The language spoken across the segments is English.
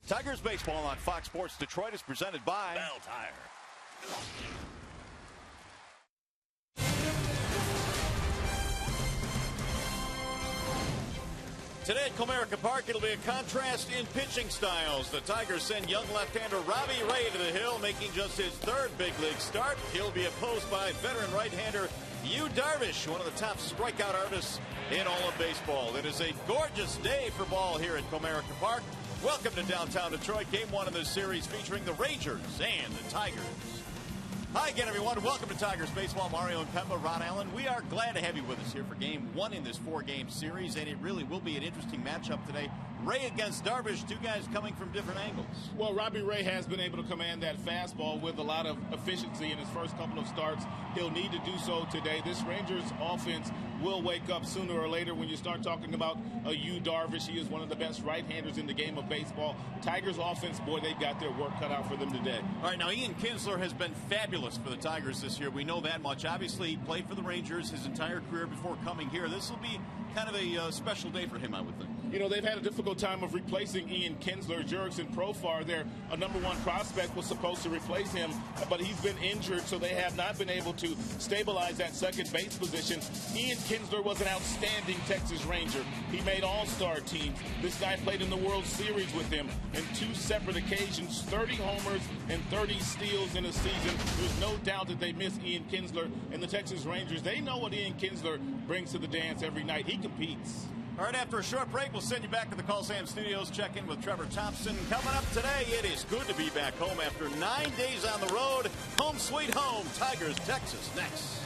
Tigers baseball on Fox Sports Detroit is presented by Bell Tire. Today at Comerica Park, it'll be a contrast in pitching styles. The Tigers send young left-hander Robbie Ray to the hill, making just his third big league start. He'll be opposed by veteran right-hander Yu Darvish, one of the top strikeout artists in all of baseball. It is a gorgeous day for ball here at Comerica Park. Welcome to downtown Detroit. Game one of this series featuring the Rangers and the Tigers. Hi again, everyone. Welcome to Tigers Baseball. Mario and Pemba, Ron Allen. We are glad to have you with us here for game one in this four-game series, and it really will be an interesting matchup today. Ray against Darvish, two guys coming from different angles. Well, Robbie Ray has been able to command that fastball with a lot of efficiency in his first couple of starts. He'll need to do so today. This Rangers offense will wake up sooner or later when you start talking about Yu Darvish. He is one of the best right-handers in the game of baseball. Tigers offense, boy, they've got their work cut out for them today. All right, now Ian Kinsler has been fabulous for the Tigers this year. We know that much. Obviously, he played for the Rangers his entire career before coming here. This will be kind of a special day for him, I would think. You know, they've had a difficult time of replacing Ian Kinsler. Jurickson Profar, their number one prospect, was supposed to replace him, but he's been injured, so they have not been able to stabilize that second base position. Ian Kinsler was an outstanding Texas Ranger. He made all-star teams. This guy played in the World Series with him in two separate occasions, 30 homers and 30 steals in a season. There's no doubt that they miss Ian Kinsler, and the Texas Rangers, they know what Ian Kinsler brings to the dance every night. He competes. All right, after a short break, we'll send you back to the Call Sam Studios. Check in with Trevor Thompson. Coming up today, it is good to be back home after 9 days on the road. Home sweet home, Tigers, Texas, next.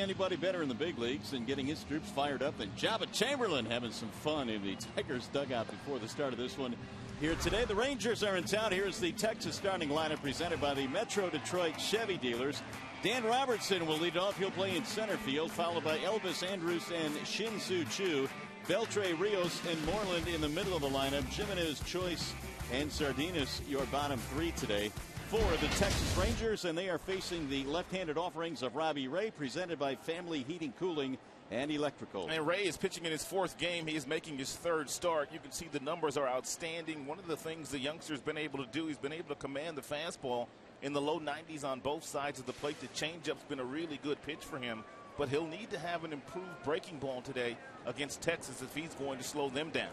Anybody better in the big leagues and getting his troops fired up than Jabba Chamberlain having some fun in the Tigers dugout before the start of this one here today. The Rangers are in town. Here's the Texas starting lineup presented by the Metro Detroit Chevy dealers. Dan Robertson will lead off. He'll play in center field, followed by Elvis Andrus and Shin-Soo Choo. Beltre, Rios, and Moreland in the middle of the lineup. Jimenez, Choice, and Sardinas your bottom three today for the Texas Rangers, and they are facing the left-handed offerings of Robbie Ray, presented by Family Heating, Cooling, and Electrical. And Ray is pitching in his fourth game. He is making his third start. You can see the numbers are outstanding. One of the things the youngster's been able to do, he's been able to command the fastball in the low 90s on both sides of the plate. The changeup's been a really good pitch for him, but he'll need to have an improved breaking ball today against Texas if he's going to slow them down.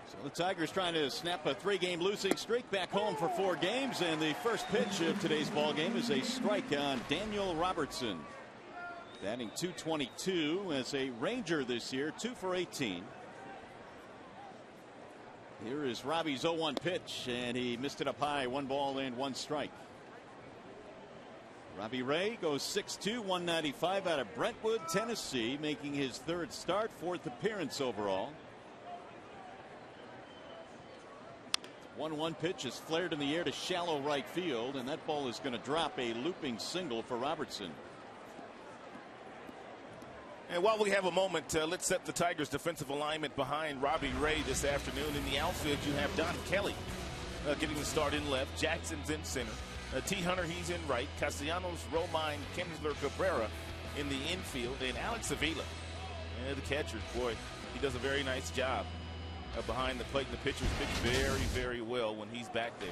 So the Tigers trying to snap a 3-game losing streak back home for 4 games, and the first pitch of today's ball game is a strike on Daniel Robertson. Batting .222 as a Ranger this year, 2 for 18. Here is Robbie's 0-1 pitch, and he missed it up high. 1 ball and 1 strike. Robbie Ray goes 6'2", 195 out of Brentwood, Tennessee, making his third start, 4th appearance overall. 1-1 pitch is flared in the air to shallow right field, and that ball is going to drop, a looping single for Robertson. And while we have a moment, let's set the Tigers' defensive alignment behind Robbie Ray this afternoon. In the outfield, you have Don Kelly getting the start in left. Jackson's in center. T. Hunter, he's in right. Castellanos, Romine, Kinsler, Cabrera in the infield. And Alex Avila, the catcher, boy, he does a very nice job behind the plate. And the pitchers pitch very, very well when he's back there.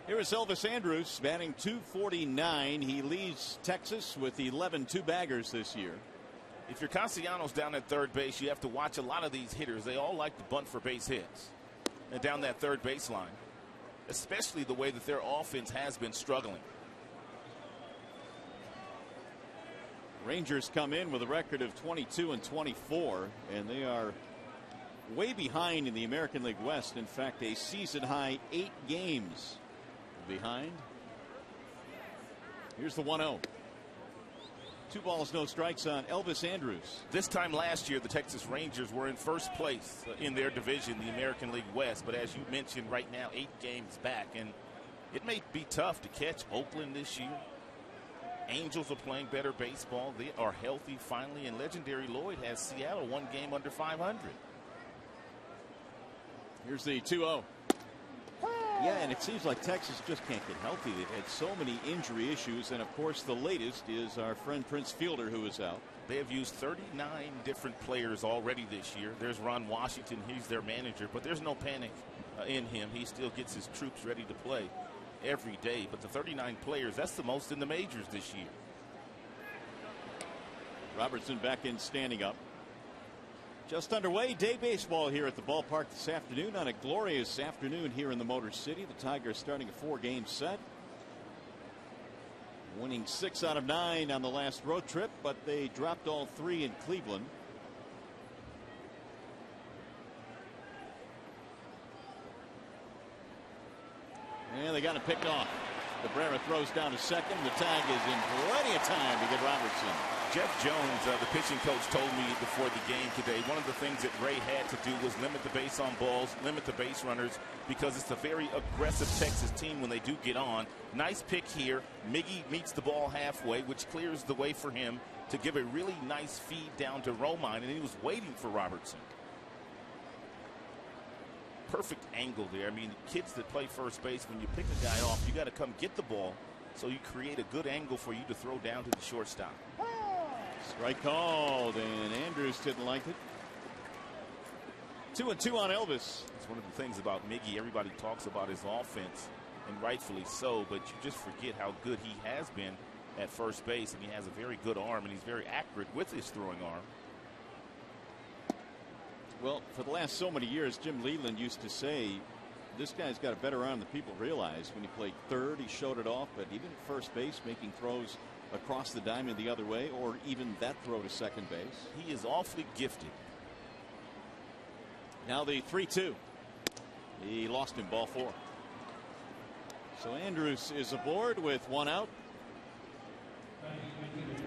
Here is Elvis Andrus batting .249. He leads Texas with 11 two-baggers this year. If you're Castellanos down at third base, you have to watch a lot of these hitters. They all like to bunt for base hits and down that third baseline, especially the way that their offense has been struggling. Rangers come in with a record of 22-24, and they are way behind in the American League West. In fact, a season-high 8 games behind. Here's the 1-0. 2 balls, no strikes on Elvis Andrus. This time last year, the Texas Rangers were in first place in their division, the American League West. But as you mentioned, right now, 8 games back. And it may be tough to catch Oakland this year. Angels are playing better baseball. They are healthy finally. And legendary Lloyd has Seattle 1 game under 500. Here's the 2-0. Yeah, and it seems like Texas just can't get healthy. They've had so many injury issues, and of course the latest is our friend Prince Fielder, who is out. They have used 39 different players already this year. There's Ron Washington, he's their manager, but there's no panic in him. He still gets his troops ready to play every day. But the 39 players, that's the most in the majors this year. Robertson back in, standing up. Just underway, day baseball here at the ballpark this afternoon on a glorious afternoon here in the Motor City. The Tigers starting a 4-game set. Winning 6 out of 9 on the last road trip, but they dropped all 3 in Cleveland. And they got it picked off. Cabrera throws down to second. The tag is in plenty of time to get Robertson. Jeff Jones, the pitching coach, told me before the game today, one of the things that Ray had to do was limit the base on balls, limit the base runners, because it's a very aggressive Texas team when they do get on. Nice pick here. Miggy meets the ball halfway, which clears the way for him to give a really nice feed down to Romine, and he was waiting for Robertson. Perfect angle there. I mean, kids that play first base, when you pick a guy off, you got to come get the ball, so you create a good angle for you to throw down to the shortstop. Strike called, and Andrus didn't like it. 2-2 on Elvis. It's one of the things about Miggy. Everybody talks about his offense, and rightfully so, but you just forget how good he has been at first base, and he has a very good arm, and he's very accurate with his throwing arm. Well, for the last so many years, Jim Leland used to say, this guy's got a better arm than people realize. When he played third, he showed it off, but even at first base, making throws across the diamond the other way, or even that throw to second base. He is awfully gifted. Now the 3-2. He lost him, ball 4. So Andrus is aboard with 1 out.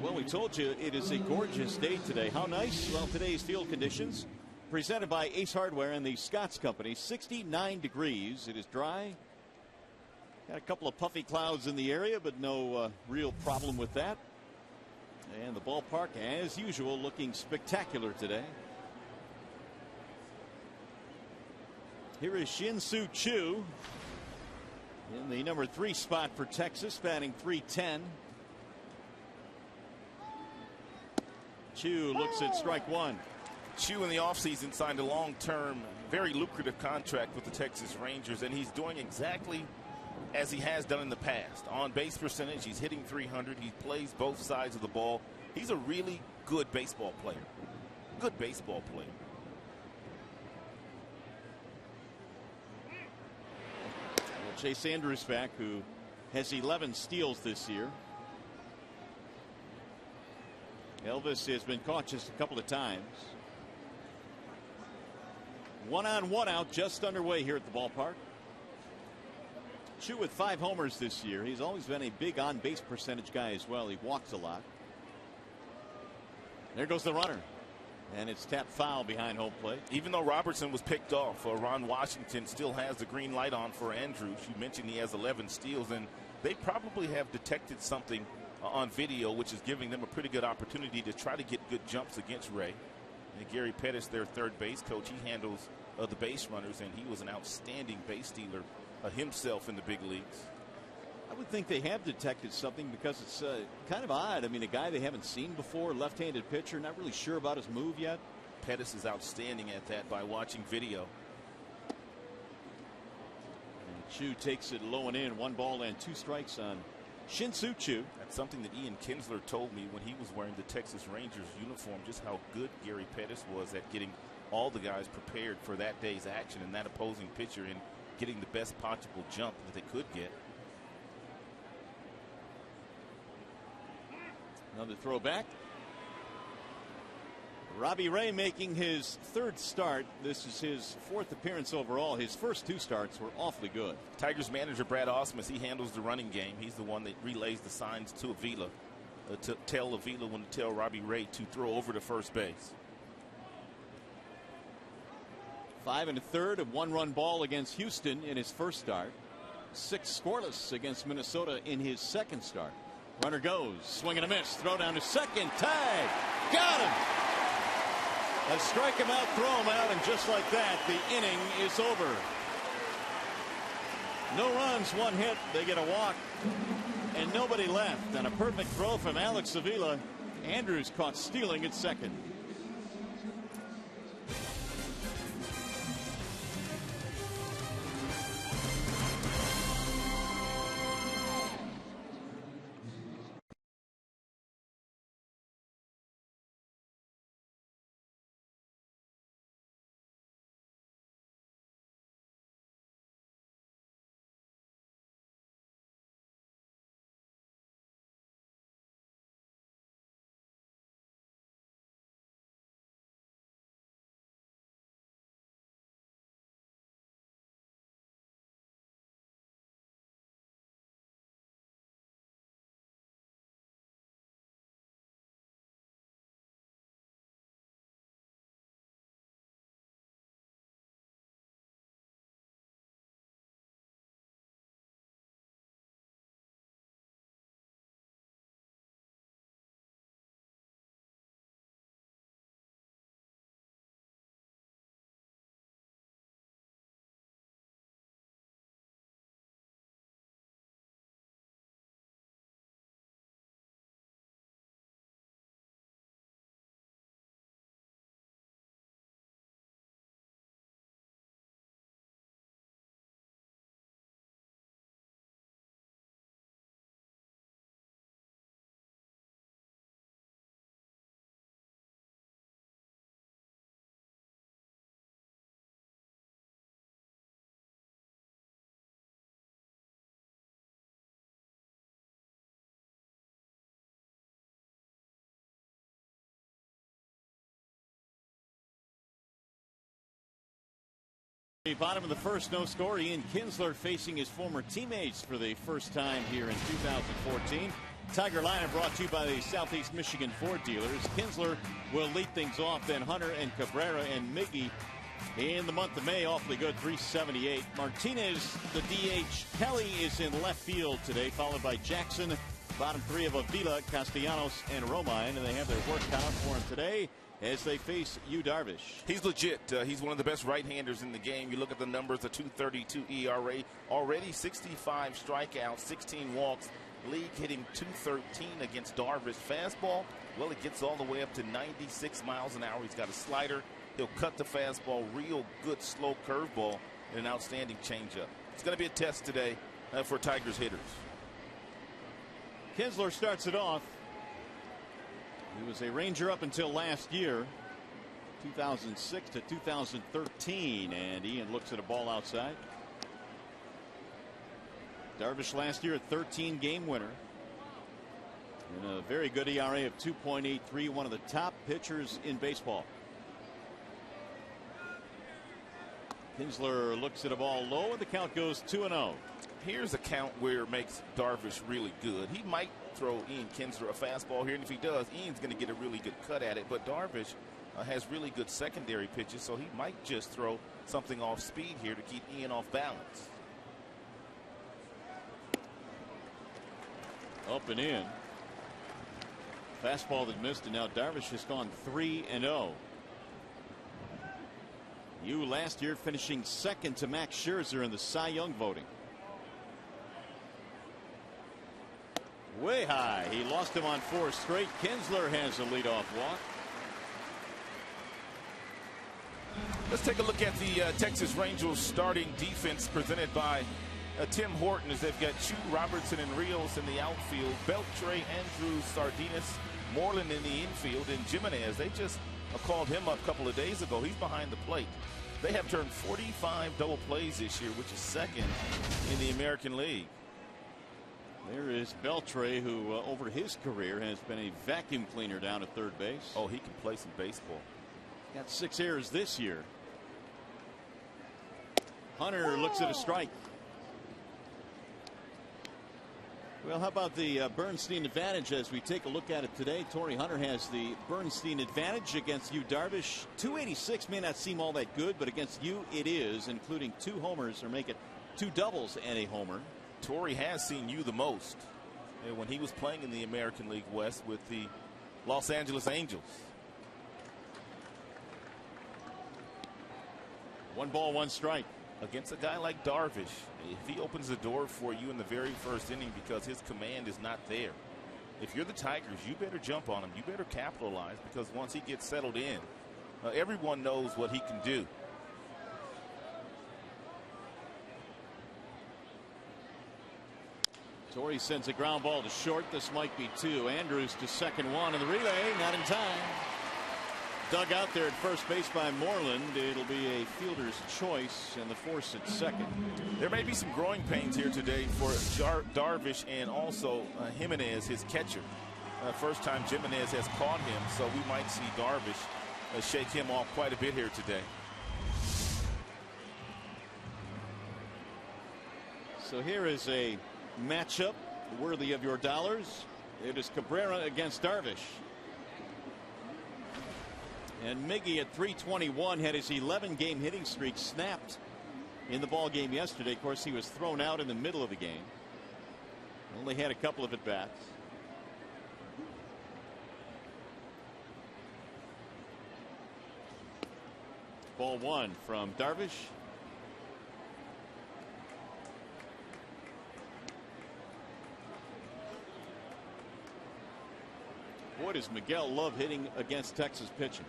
Well, we told you it is a gorgeous day today. How nice? Well, today's field conditions presented by Ace Hardware and the Scotts Company. 69 degrees. It is dry. Got a couple of puffy clouds in the area, but no real problem with that. And the ballpark, as usual, looking spectacular today. Here is Shin-Soo Choo in the number 3 spot for Texas, batting .310. Choo looks at strike one. Choo in the offseason signed a long-term, very lucrative contract with the Texas Rangers, and he's doing exactly as he has done in the past. On base percentage, he's hitting .300. He plays both sides of the ball. He's a really good baseball player. Good baseball player. Well, Chase Andrews back, who has 11 steals this year. Elvis has been caught just a couple of times. 1 on 1 out, just underway here at the ballpark. Choo with 5 homers this year. He's always been a big on base percentage guy as well. He walks a lot. There goes the runner, and it's tapped foul behind home plate. Even though Robertson was picked off, Ron Washington still has the green light on for Andrews. You mentioned he has 11 steals, and they probably have detected something on video, which is giving them a pretty good opportunity to try to get good jumps against Ray. And Gary Pettis, their third base coach, he handles the base runners, and he was an outstanding base stealer himself in the big leagues. I would think they have detected something because it's kind of odd. I mean, a guy they haven't seen before, left-handed pitcher, not really sure about his move yet. Pettis is outstanding at that by watching video. And Choo takes it low and in. 1 ball and 2 strikes on Shin-Soo Choo. That's something that Ian Kinsler told me when he was wearing the Texas Rangers uniform, just how good Gary Pettis was at getting all the guys prepared for that day's action and that opposing pitcher and getting the best possible jump that they could get. Another throwback. Robbie Ray making his 3rd start. This is his 4th appearance overall. His first 2 starts were awfully good. Tigers manager Brad Ausmus, he handles the running game. He's the one that relays the signs to Avila to tell Avila when to tell Robbie Ray to throw over to first base. 5 1/3 of 1-run ball against Houston in his first start. 6 scoreless against Minnesota in his second start. Runner goes, swing and a miss, throw down to second, tag, got him. A strike him out, throw him out, and just like that, the inning is over. No runs, 1 hit, they get a walk, and nobody left. And a perfect throw from Alex Avila. Andrews caught stealing at second. Bottom of the first, no score. Ian Kinsler facing his former teammates for the first time here in 2014. Tiger lineup brought to you by the Southeast Michigan Ford dealers. Kinsler will lead things off, then Hunter and Cabrera and Miggy in the month of May. Awfully good, 378. Martinez, the DH. Kelly is in left field today, followed by Jackson. Bottom three of Avila, Castellanos, and Romine, and they have their work cut out for him today as they face Yu Darvish. He's legit. He's one of the best right-handers in the game. You look at the numbers, a 2.32 ERA, already 65 strikeouts, 16 walks. League hitting 213 against Darvish. Fastball, well, it gets all the way up to 96 miles an hour. He's got a slider. He'll cut the fastball, real good slow curveball, and an outstanding changeup. It's going to be a test today for Tigers hitters. Kinsler starts it off. He was a Ranger up until last year, 2006 to 2013, and Ian looks at a ball outside. Darvish last year, a 13-game winner, and a very good ERA of 2.83, one of the top pitchers in baseball. Kinsler looks at a ball low, and the count goes 2-0. Here's a count where it makes Darvish really good. He might throw Ian Kinsler a fastball here, and if he does, Ian's going to get a really good cut at it. But Darvish has really good secondary pitches, so he might just throw something off speed here to keep Ian off balance. Up and in. Fastball that missed, and now Darvish has gone 3-0. Yu last year finishing second to Max Scherzer in the Cy Young voting. Way high. He lost him on 4 straight. Kinsler has a leadoff walk. Let's take a look at the Texas Rangers starting defense presented by Tim Horton, as they've got Chu, Robertson, and Rios in the outfield, Beltre, Andrews, Sardinas, Moreland in the infield, and Jimenez. They just called him up a couple of days ago. He's behind the plate. They have turned 45 double plays this year, which is second in the American League. There is Beltre, who over his career has been a vacuum cleaner down at third base. Oh, he can play some baseball. Got 6 errors this year. Hunter looks at a strike. Well, how about the Bernstein advantage as we take a look at it today? Torrey Hunter has the Bernstein advantage against Yu Darvish. 286 may not seem all that good, but against Yu it is, including 2 homers, or make it 2 doubles and a homer. Torrey has seen Yu the most when he was playing in the American League West with the Los Angeles Angels. 1 ball, 1 strike. Against a guy like Darvish, if he opens the door for you in the very first inning because his command is not there, if you're the Tigers, you better jump on him. You better capitalize, because once he gets settled in, everyone knows what he can do. Torrey sends a ground ball to short. This might be 2. Andrews to second, 1 in the relay, not in time. Dug out there at first base by Moreland. It'll be a fielder's choice, and the force at second. There may be some growing pains here today for Darvish and also Jimenez, his catcher. First time Jimenez has caught him, so we might see Darvish shake him off quite a bit here today. So here is a matchup worthy of your dollars. It is Cabrera against Darvish. And Miggy at 321 had his 11-game hitting streak snapped in the ball game yesterday. Of course, he was thrown out in the middle of the game. Only had a couple of at-bats. Ball 1 from Darvish. Boy, does Miguel love hitting against Texas pitching.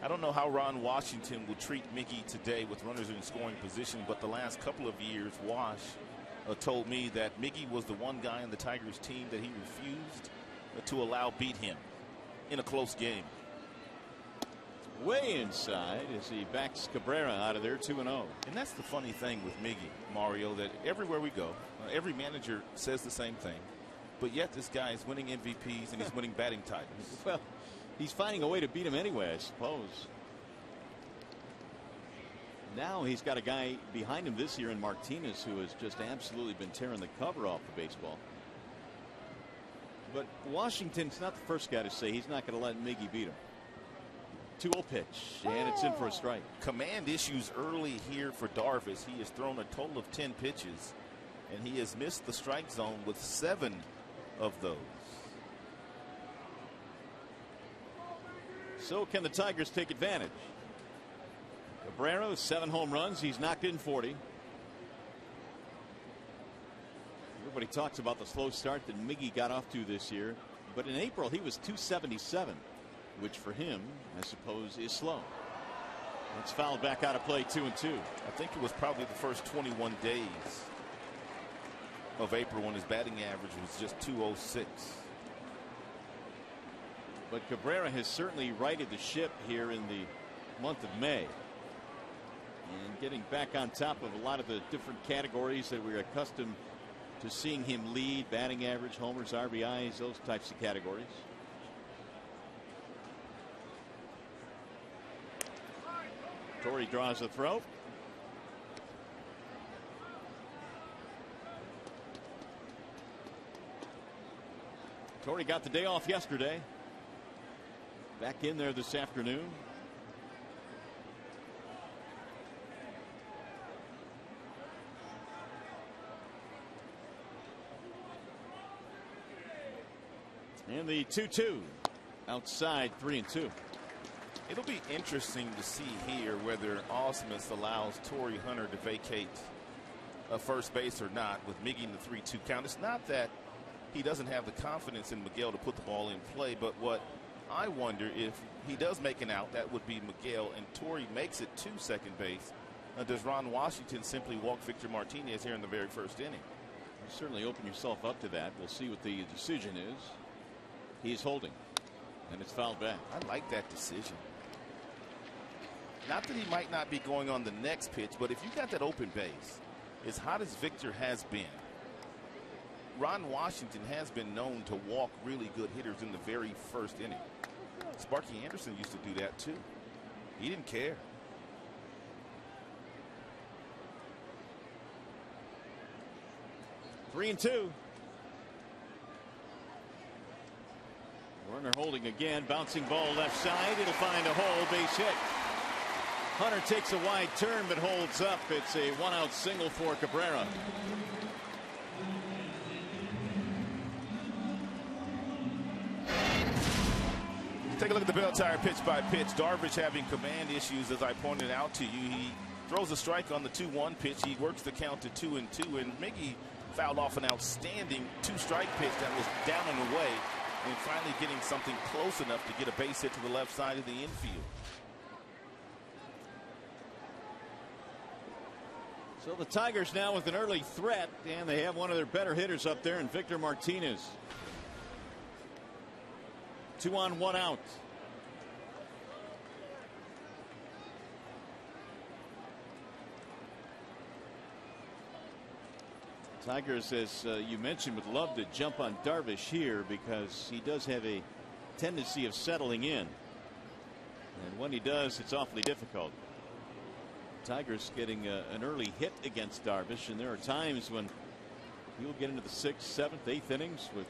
I don't know how Ron Washington will treat Miggy today with runners in scoring position, but the last couple of years, Wash told me that Miggy was the one guy on the Tigers team that he refused to allow beat him in a close game. Way inside as he backs Cabrera out of there, 2-0. And that's the funny thing with Miggy, Mario, that everywhere we go, every manager says the same thing, but yet this guy is winning MVPs and he's winning batting titles. Well, he's finding a way to beat him anyway, I suppose. Now he's got a guy behind him this year in Martinez who has just absolutely been tearing the cover off the baseball. But Washington's not the first guy to say he's not going to let Miggy beat him. 2-0 pitch, and it's in for a strike. Command issues early here for Darvish. He has thrown a total of 10 pitches, and he has missed the strike zone with 7 of those. So can the Tigers take advantage? Cabrera, 7 home runs. He's knocked in 40. Everybody talks about the slow start that Miggy got off to this year, but in April he was 277, which for him, I suppose, is slow. It's fouled back out of play, 2-2. I think it was probably the first 21 days of April when his batting average was just 206. But Cabrera has certainly righted the ship here in the month of May, and getting back on top of a lot of the different categories that we're accustomed to seeing him lead: batting average, homers, RBIs, those types of categories. Torrey draws a throw. Torrey got the day off yesterday. Back in there this afternoon. And the 2-2 outside, 3-2. It'll be interesting to see here whether Ausmus allows Torrey Hunter to vacate a first base or not with Miggy in the 3-2 count. It's not that he doesn't have the confidence in Miguel to put the ball in play, but what I wonder, if he does make an out, that would be Miguel, and Torrey makes it to second base. Does Ron Washington simply walk Victor Martinez here in the very first inning? You certainly open yourself up to that. We'll see what the decision is. He's holding, and it's fouled back. I like that decision. Not that he might not be going on the next pitch, but if you got that open base, as hot as Victor has been, Ron Washington has been known to walk really good hitters in the very first inning. Sparky Anderson used to do that too. He didn't care. 3-2. Werner holding again. Bouncing ball left side. It'll find a hole. Base hit. Hunter takes a wide turn but holds up. It's a 1-out single for Cabrera. Take a look at the bell tire pitch by pitch. Darvish having command issues, as I pointed out to you. He throws a strike on the 2-1 pitch. He works the count to 2-2, and Miggy fouled off an outstanding 2-strike pitch that was down and away, and finally getting something close enough to get a base hit to the left side of the infield. So the Tigers now with an early threat, and they have one of their better hitters up there in Victor Martinez. 2 on, 1 out. Tigers, as you mentioned, would love to jump on Darvish here because he does have a tendency of settling in, and when he does, it's awfully difficult. Tigers getting an early hit against Darvish, and there are times when he'll get into the 6th, 7th, 8th innings with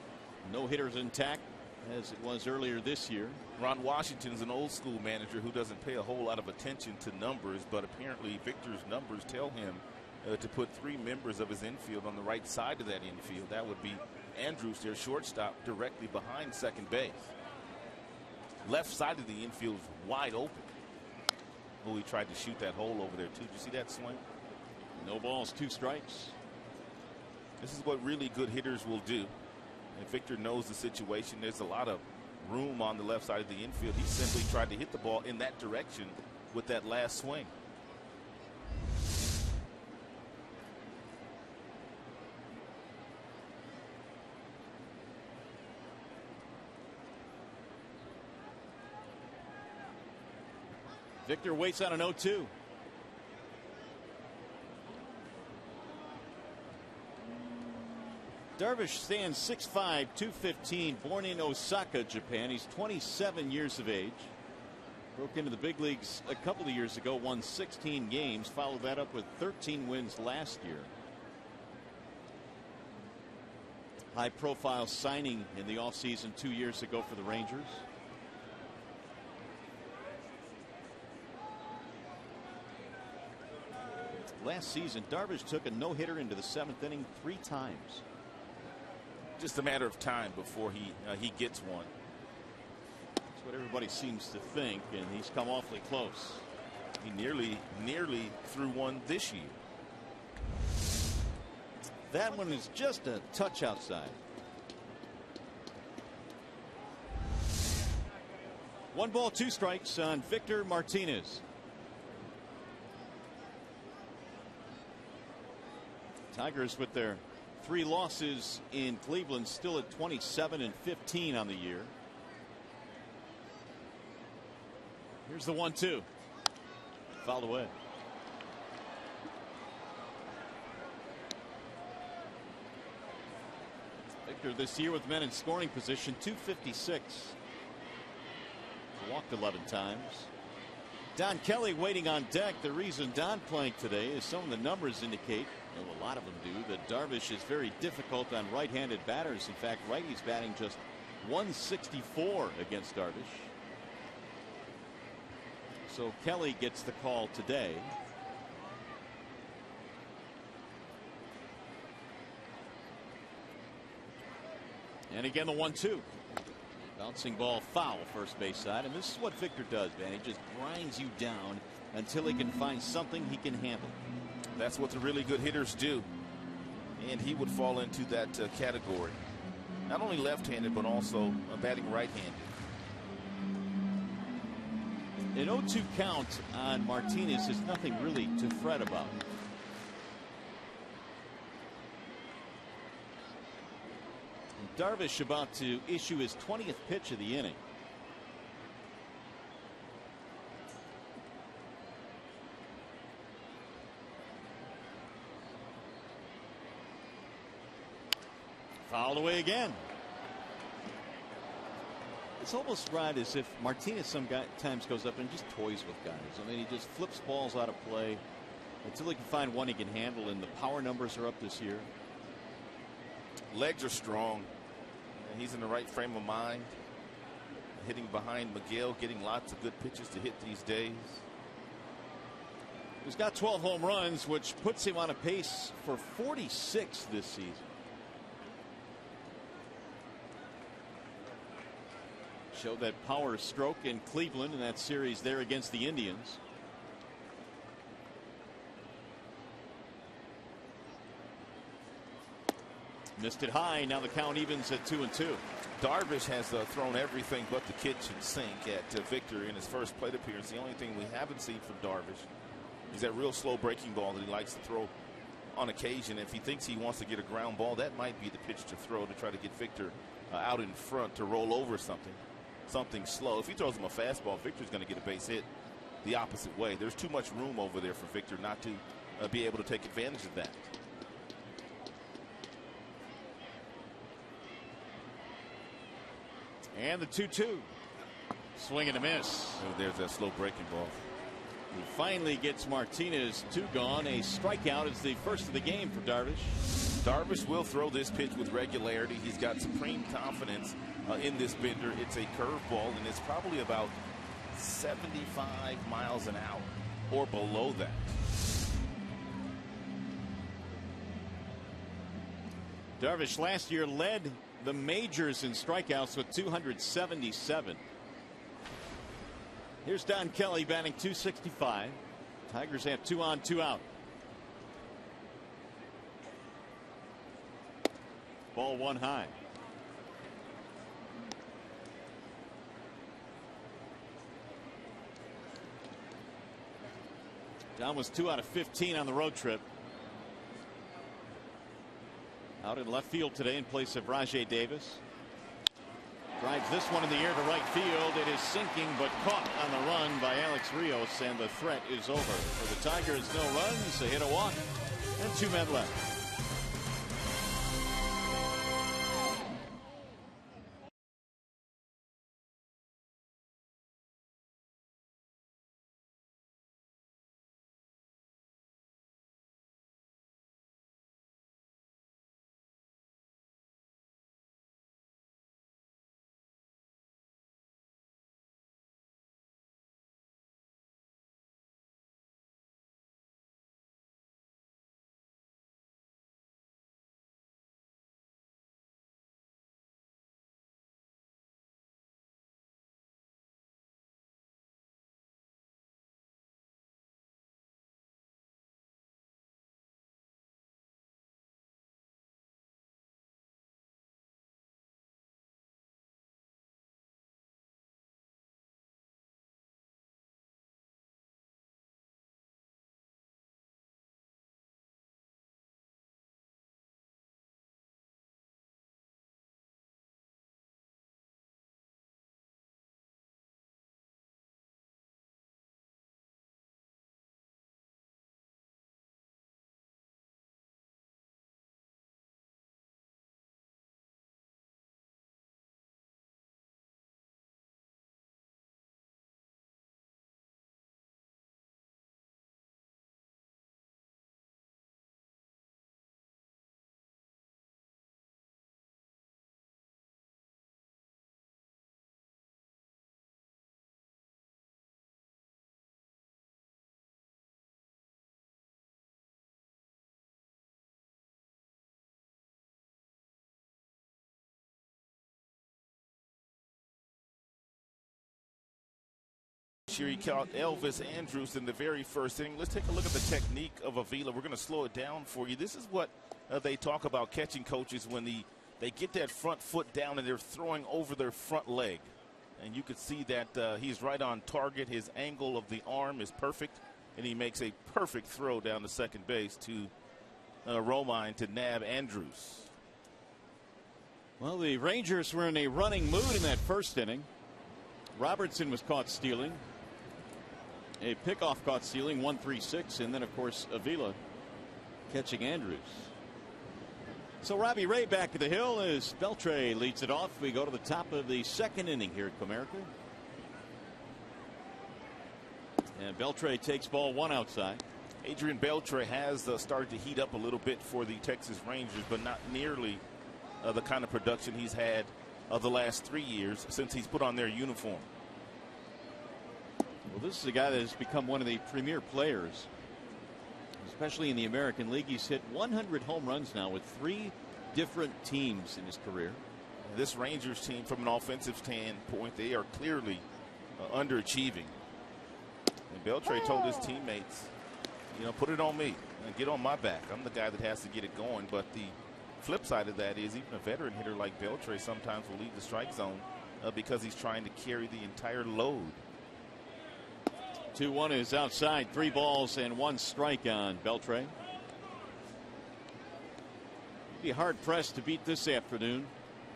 no hitters intact, as it was earlier this year. Ron Washington's an old school manager who doesn't pay a whole lot of attention to numbers, but apparently Victor's numbers tell him to put 3 members of his infield on the right side of that infield. That would be Andrews, their shortstop, directly behind second base. Left side of the infield is wide open. Oh, he tried to shoot that hole over there too. Did you see that swing? No balls, 2 strikes. This is what really good hitters will do. And Victor knows the situation. There's a lot of room on the left side of the infield. He simply tried to hit the ball in that direction with that last swing. Victor waits on an 0-2. Darvish stands 6'5", 215, born in Osaka, Japan. He's 27 years of age. Broke into the big leagues a couple of years ago, won 16 games, followed that up with 13 wins last year. high-profile signing in the offseason 2 years ago for the Rangers. Last season, Darvish took a no-hitter into the 7th inning 3 times. Just a matter of time before he gets one. That's what everybody seems to think, and he's come awfully close. He nearly threw one this year. That one is just a touch outside. 1 ball, 2 strikes on Victor Martinez. Tigers with their 3 losses in Cleveland, still at 27-15 on the year. Here's the 1-2. Fouled away. Victor this year with men in scoring position, 256. Walked 11 times. Don Kelly waiting on deck. The reason Don playing today is some of the numbers indicate, well, a lot of them do, that Darvish is very difficult on right-handed batters. In fact, righties batting just 164 against Darvish. So Kelly gets the call today. And again, the 1-2. Bouncing ball foul, first base side. And this is what Victor does, man. He just grinds you down until he can find something he can handle. That's what the really good hitters do. And he would fall into that category. Not only left-handed, but also batting right-handed. An 0-2 count on Martinez is nothing really to fret about. Darvish about to issue his 20th pitch of the inning. Fouled away again. It's almost right as if Martinez sometimes goes up and just toys with guys. I mean, he just flips balls out of play until he can find one he can handle, and the power numbers are up this year. Legs are strong. And he's in the right frame of mind. Hitting behind Miguel, getting lots of good pitches to hit these days. He's got 12 home runs, which puts him on a pace for 46 this season. Showed that power stroke in Cleveland in that series there against the Indians. Missed it high. Now the count evens at 2-2. Darvish has thrown everything but the kitchen sink at Victor in his first plate appearance. The only thing we haven't seen from Darvish is that real slow breaking ball that he likes to throw on occasion. If he thinks he wants to get a ground ball, that might be the pitch to throw to try to get Victor out in front to roll over something slow. If he throws him a fastball, Victor's going to get a base hit the opposite way. There's too much room over there for Victor not to be able to take advantage of that. And the 2-2. Swing and a miss. Oh, there's that slow breaking ball. He finally gets Martinez 2 gone. A strikeout is the first of the game for Darvish. Darvish will throw this pitch with regularity. He's got supreme confidence in this bender. It's a curveball, and it's probably about 75 miles an hour or below that. Darvish last year led the majors in strikeouts with 277. Here's Don Kelly batting 265. Tigers have 2 on, 2 out. Ball 1 high. Don was 2 out of 15 on the road trip. Out in left field today in place of Rajai Davis. Drives this one in the air to right field. It is sinking, but caught on the run by Alex Rios, and the threat is over. For the Tigers, no runs, a hit, a walk, and 2 men left. pitch here. He caught Elvis Andrus in the very first inning. Let's take a look at the technique of Avila. We're going to slow it down for you. This is what they talk about catching coaches when they get that front foot down and they're throwing over their front leg. And you can see that he's right on target. His angle of the arm is perfect, and he makes a perfect throw down to second base to Romine to nab Andrus. Well, the Rangers were in a running mood in that first inning. Robertson was caught stealing. A pickoff caught stealing, 1-3-6, and then, of course, Avila catching Andrus. So Robbie Ray back at the hill as Beltre leads it off. We go to the top of the second inning here at Comerica. And Beltre takes ball one outside. Adrian Beltre has started to heat up a little bit for the Texas Rangers, but not nearly the kind of production he's had the last 3 years since he's put on their uniform. Well, this is a guy that has become one of the premier players, especially in the American League. He's hit 100 home runs now with 3 different teams in his career. This Rangers team, from an offensive standpoint, they are clearly underachieving. And Beltre told his teammates, you know, put it on me and get on my back. I'm the guy that has to get it going. But the flip side of that is even a veteran hitter like Beltre sometimes will leave the strike zone because he's trying to carry the entire load. 2-1 is outside. 3 balls and 1 strike on Beltre. Be hard pressed to beat this afternoon.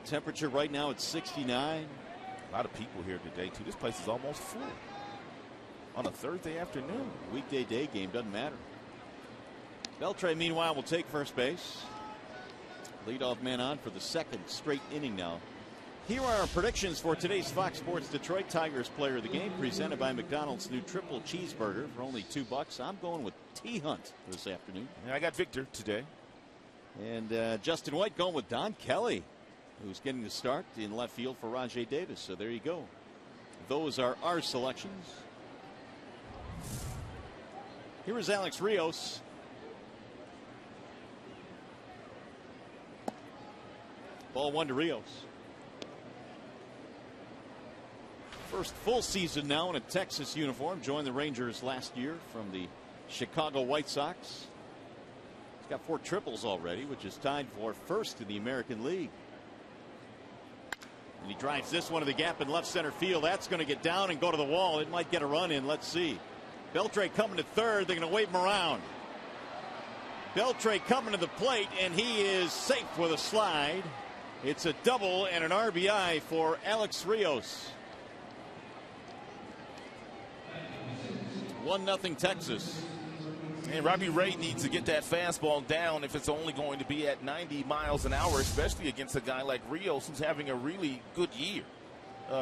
Temperature right now at 69. A lot of people here today too. This place is almost full on a Thursday afternoon. Weekday day game, doesn't matter. Beltre meanwhile will take first base. Leadoff man on for the second straight inning now. Here are our predictions for today's Fox Sports Detroit Tigers Player of the Game, presented by McDonald's new triple cheeseburger for only $2. I'm going with T. Hunt this afternoon. And I got Victor today. And Justin White going with Don Kelly, who's getting the start in left field for Rajay Davis. So there you go. Those are our selections. Here is Alex Rios. Ball 1 to Rios. First full season now in a Texas uniform. Joined the Rangers last year from the Chicago White Sox. He's got 4 triples already, which is tied for first in the American League. And he drives this one to the gap in left center field. That's going to get down and go to the wall. It might get a run in. Let's see. Beltre coming to third. They're going to wave him around. Beltre coming to the plate, and he is safe with a slide. It's a double and an RBI for Alex Rios. 1-0 Texas. And Robbie Ray needs to get that fastball down if it's only going to be at 90 miles an hour, especially against a guy like Rios who's having a really good year.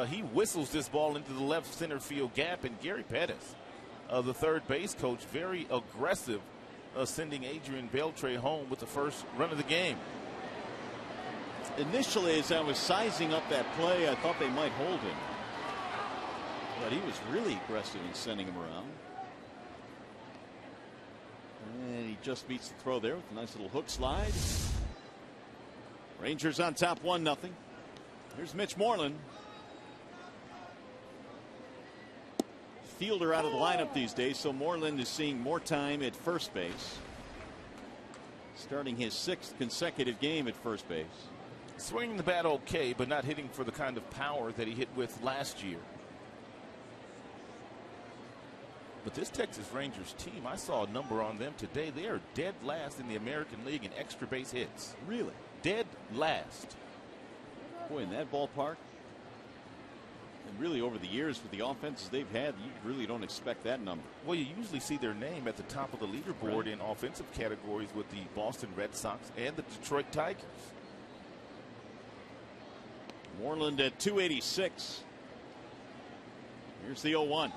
He whistles this ball into the left center field gap, and Gary Pettis, the third base coach, very aggressive, sending Adrian Beltre home with the first run of the game. Initially, as I was sizing up that play, I thought they might hold him. But he was really aggressive in sending him around. And he just beats the throw there with a nice little hook slide. Rangers on top 1-0. Here's Mitch Moreland. Fielder out of the lineup these days, so Moreland is seeing more time at first base. Starting his 6th consecutive game at first base. Swinging the bat okay, but not hitting for the kind of power that he hit with last year. But this Texas Rangers team, I saw a number on them today. They are dead last in the American League in extra base hits. Really? Dead last. Boy, in that ballpark, and really over the years with the offenses they've had, you really don't expect that number. Well, you usually see their name at the top of the leaderboard in offensive categories with the Boston Red Sox and the Detroit Tigers. Moreland at 286. Here's the 0-1.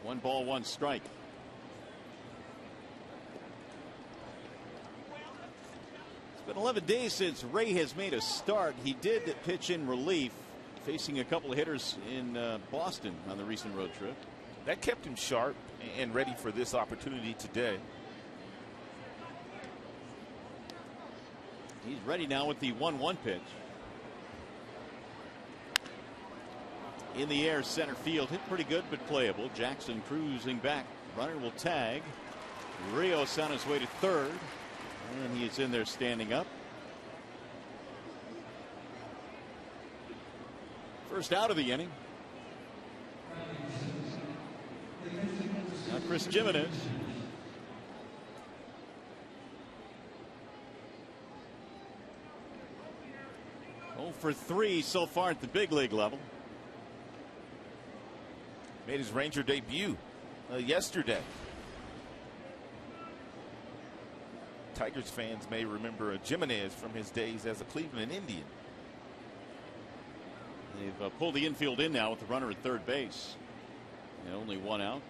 1 ball, 1 strike. It's been 11 days since Ray has made a start. He did pitch in relief, facing a couple of hitters in Boston on the recent road trip. That kept him sharp and ready for this opportunity today. He's ready now with the 1-1 pitch. in the air, center field, hit pretty good but playable. Jackson cruising back. Runner will tag. Rios on his way to third, and he is in there standing up. First out of the inning. Now Chris Jimenez. For 3 so far at the big league level. Made his Ranger debut yesterday. Tigers fans may remember Jimenez from his days as a Cleveland Indian. They've pulled the infield in now with the runner at third base. And only 1 out.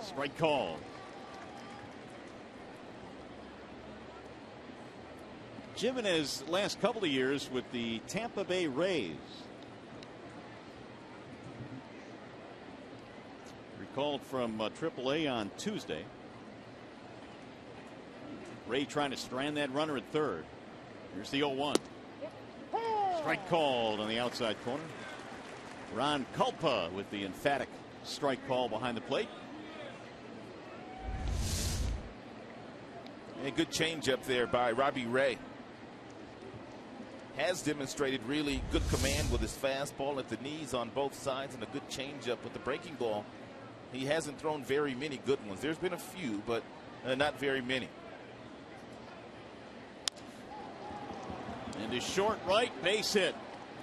Strike call. Jimenez last couple of years with the Tampa Bay Rays. Recalled from AAA on Tuesday. Ray trying to strand that runner at third. Here's the 0-1. Strike called on the outside corner. Ron Culpa with the emphatic strike call behind the plate. A good changeup there by Robbie Ray. Has demonstrated really good command with his fastball at the knees on both sides, and a good changeup with the breaking ball. He hasn't thrown very many good ones. There's been a few, but not very many. And his short right base hit.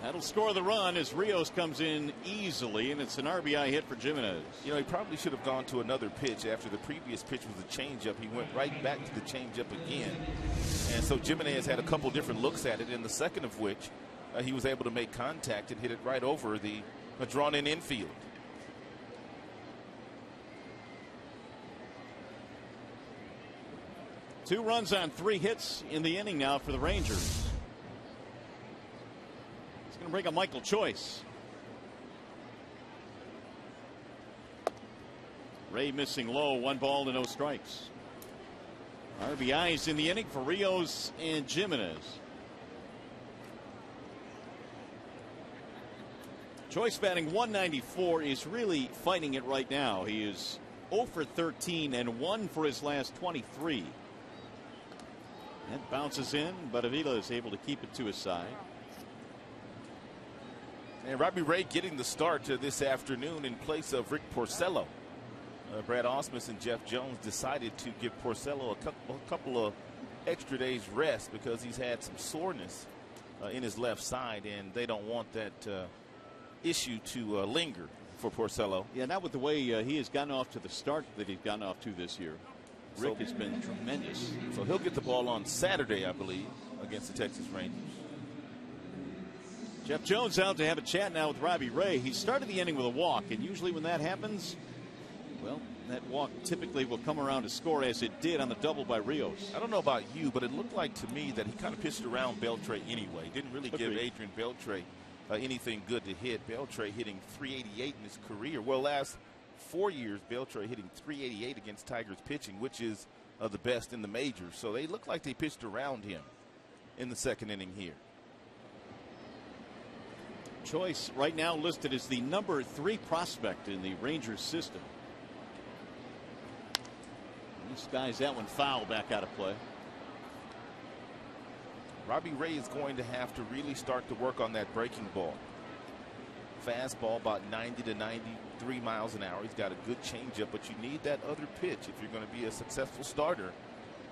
That'll score the run as Rios comes in easily, and it's an RBI hit for Jimenez. You know, he probably should have gone to another pitch after the previous pitch was a changeup. He went right back to the changeup again. And so Jimenez had a couple different looks at it, in the second of which he was able to make contact and hit it right over the drawn-in infield. Two runs on 3 hits in the inning now for the Rangers. It's going to bring up Michael Choice. Ray missing low, 1 ball to no strikes. RBIs in the inning for Rios and Jimenez. Choice batting .194, is really fighting it right now. He is 0 for 13 and 1 for his last 23. That bounces in, but Avila is able to keep it to his side. And Robbie Ray getting the start this afternoon in place of Rick Porcello. Brad Ausmus and Jeff Jones decided to give Porcello a couple of extra days rest because he's had some soreness in his left side, and they don't want that issue to linger for Porcello. Yeah, not with the way he has gotten off to the start that he's gotten off to this year. Rick has been tremendous. So he'll get the ball on Saturday, I believe, against the Texas Rangers. Jeff Jones out to have a chat now with Robbie Ray. He started the inning with a walk, and usually when that happens, well, that walk typically will come around to score, as it did on the double by Rios. I don't know about you, but it looked like to me that he kind of pitched around Beltre anyway. Didn't really give Adrian Beltre anything good to hit. Beltre hitting .388 in his career. Well, last 4 years, Beltre hitting .388 against Tigers pitching, which is the best in the majors. So they look like they pitched around him in the second inning here. Choice right now listed as the number 3 prospect in the Rangers system. He skies that one foul back out of play. Robbie Ray is going to have to really start to work on that breaking ball. Fastball about 90 to 93 miles an hour. He's got a good changeup, but you need that other pitch if you're going to be a successful starter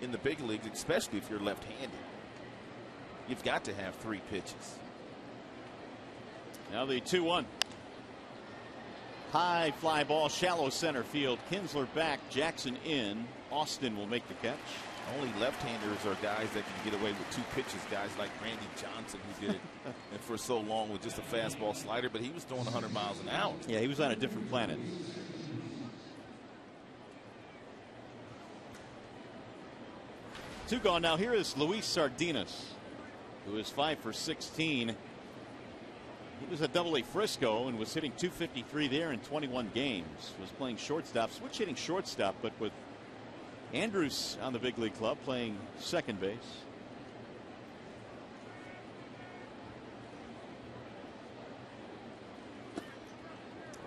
in the big leagues, especially if you're left-handed. You've got to have 3 pitches. Now the 2-1. High fly ball, shallow center field. Kinsler back, Jackson in. Austin will make the catch. Only left-handers are guys that can get away with 2 pitches. Guys like Randy Johnson, who did it and for so long with just a fastball slider, but he was throwing 100 miles an hour. Yeah, he was on a different planet. 2 gone. Now here is Luis Sardinas, who is 5 for 16. He was at Double-A Frisco and was hitting .253 there in 21 games. Was playing shortstop, switch hitting shortstop, but with Andrews on the big league club playing second base.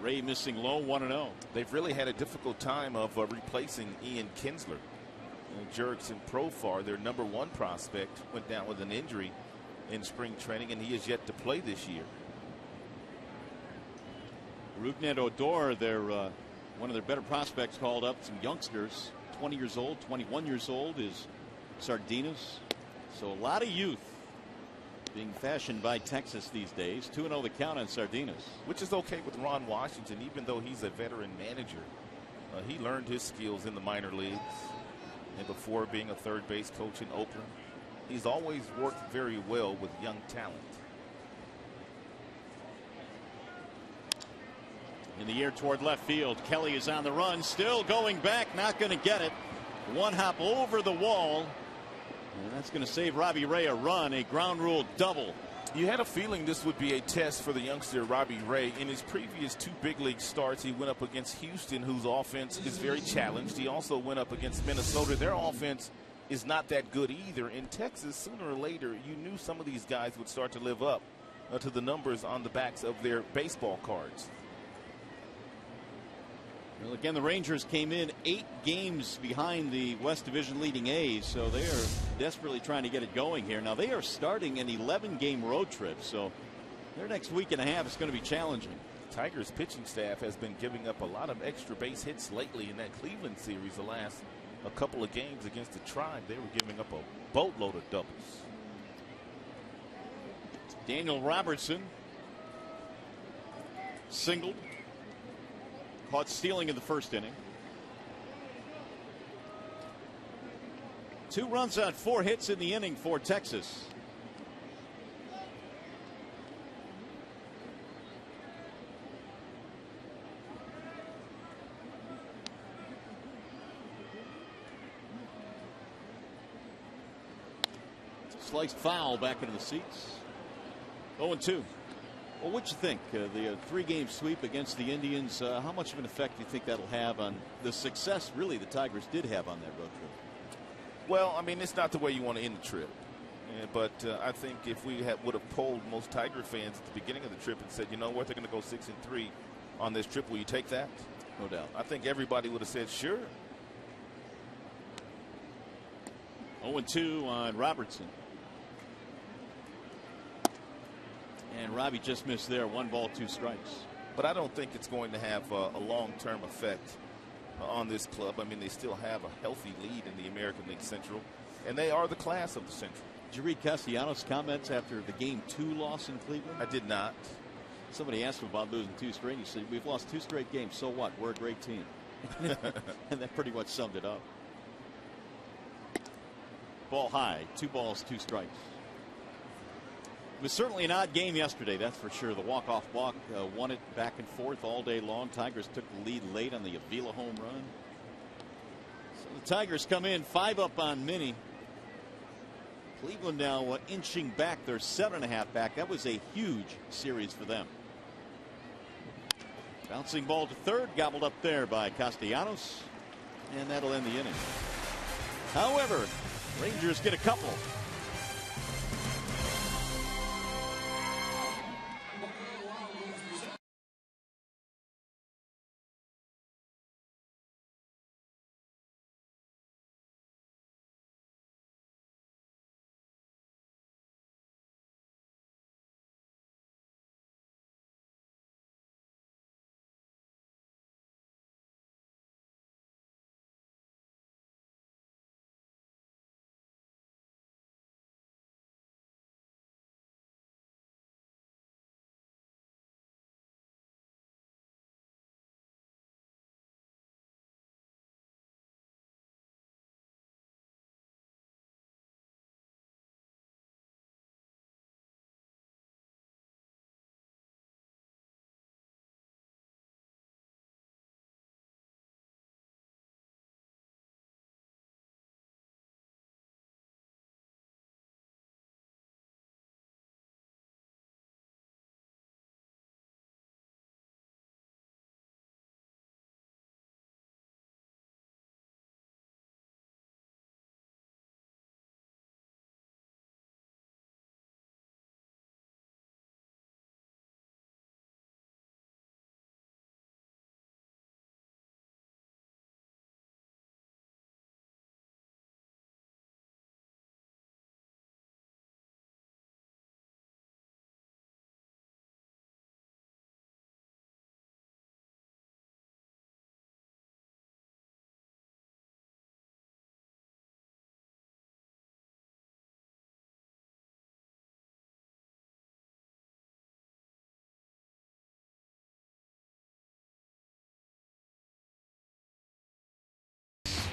Ray missing low, 1-0. They've really had a difficult time of replacing Ian Kinsler. Jurickson Profar, their #1 prospect, went down with an injury in spring training, and he is yet to play this year. Rougned Odor, one of their better prospects, called up some youngsters. 20 years old, 21 years old is Sardinas. So a lot of youth being fashioned by Texas these days. 2-0 the count on Sardinas. Which is okay with Ron Washington, even though he's a veteran manager. He learned his skills in the minor leagues and before being a third base coach in Oakland. He's always worked very well with young talent. In the air toward left field, Kelly is on the run, still going back, not going to get it. One hop over the wall, and that's going to save Robbie Ray a run, a ground rule double. You had a feeling this would be a test for the youngster Robbie Ray. In his previous 2 big league starts, he went up against Houston, whose offense is very challenged. He also went up against Minnesota. Their offense is not that good either. In Texas, sooner or later, you knew some of these guys would start to live up to the numbers on the backs of their baseball cards. Well, again, the Rangers came in 8 games behind the West Division leading A's, so they are desperately trying to get it going here. Now, they are starting an 11-game road trip, so their next week and a half is going to be challenging. Tigers pitching staff has been giving up a lot of extra base hits lately in that Cleveland series. The last a couple of games against the Tribe, they were giving up a boatload of doubles. Daniel Robertson singled. Caught stealing in the first inning. 2 runs on 4 hits in the inning for Texas. Sliced foul back into the seats. 0-2. Well, what'd you think? The 3-game sweep against the Indians, how much of an effect do you think that'll have on the success, really, the Tigers did have on that road trip? Well, I mean, it's not the way you want to end the trip. But I think if we would have polled most Tiger fans at the beginning of the trip and said, you know what, they're going to go 6-3 on this trip, will you take that? No doubt. I think everybody would have said, sure. 0-2 on Robertson. And Robbie just missed there. 1 ball, 2 strikes. But I don't think it's going to have a long-term effect on this club. I mean, they still have a healthy lead in the American League Central, and they are the class of the Central. Did you read Castellanos' comments after the Game 2 loss in Cleveland? I did not. Somebody asked him about losing 2 straight. He said, we've lost 2 straight games. So what? We're a great team. And that pretty much summed it up. Ball high. 2 balls, 2 strikes. It was certainly an odd game yesterday, that's for sure. The walk-off walk won it back and forth all day long. Tigers took the lead late on the Avila home run. So the Tigers come in 5 up on Minnie. Cleveland now inching back. They're 7.5 back. That was a huge series for them. Bouncing ball to third, gobbled up there by Castellanos, and that'll end the inning. However, Rangers get a couple.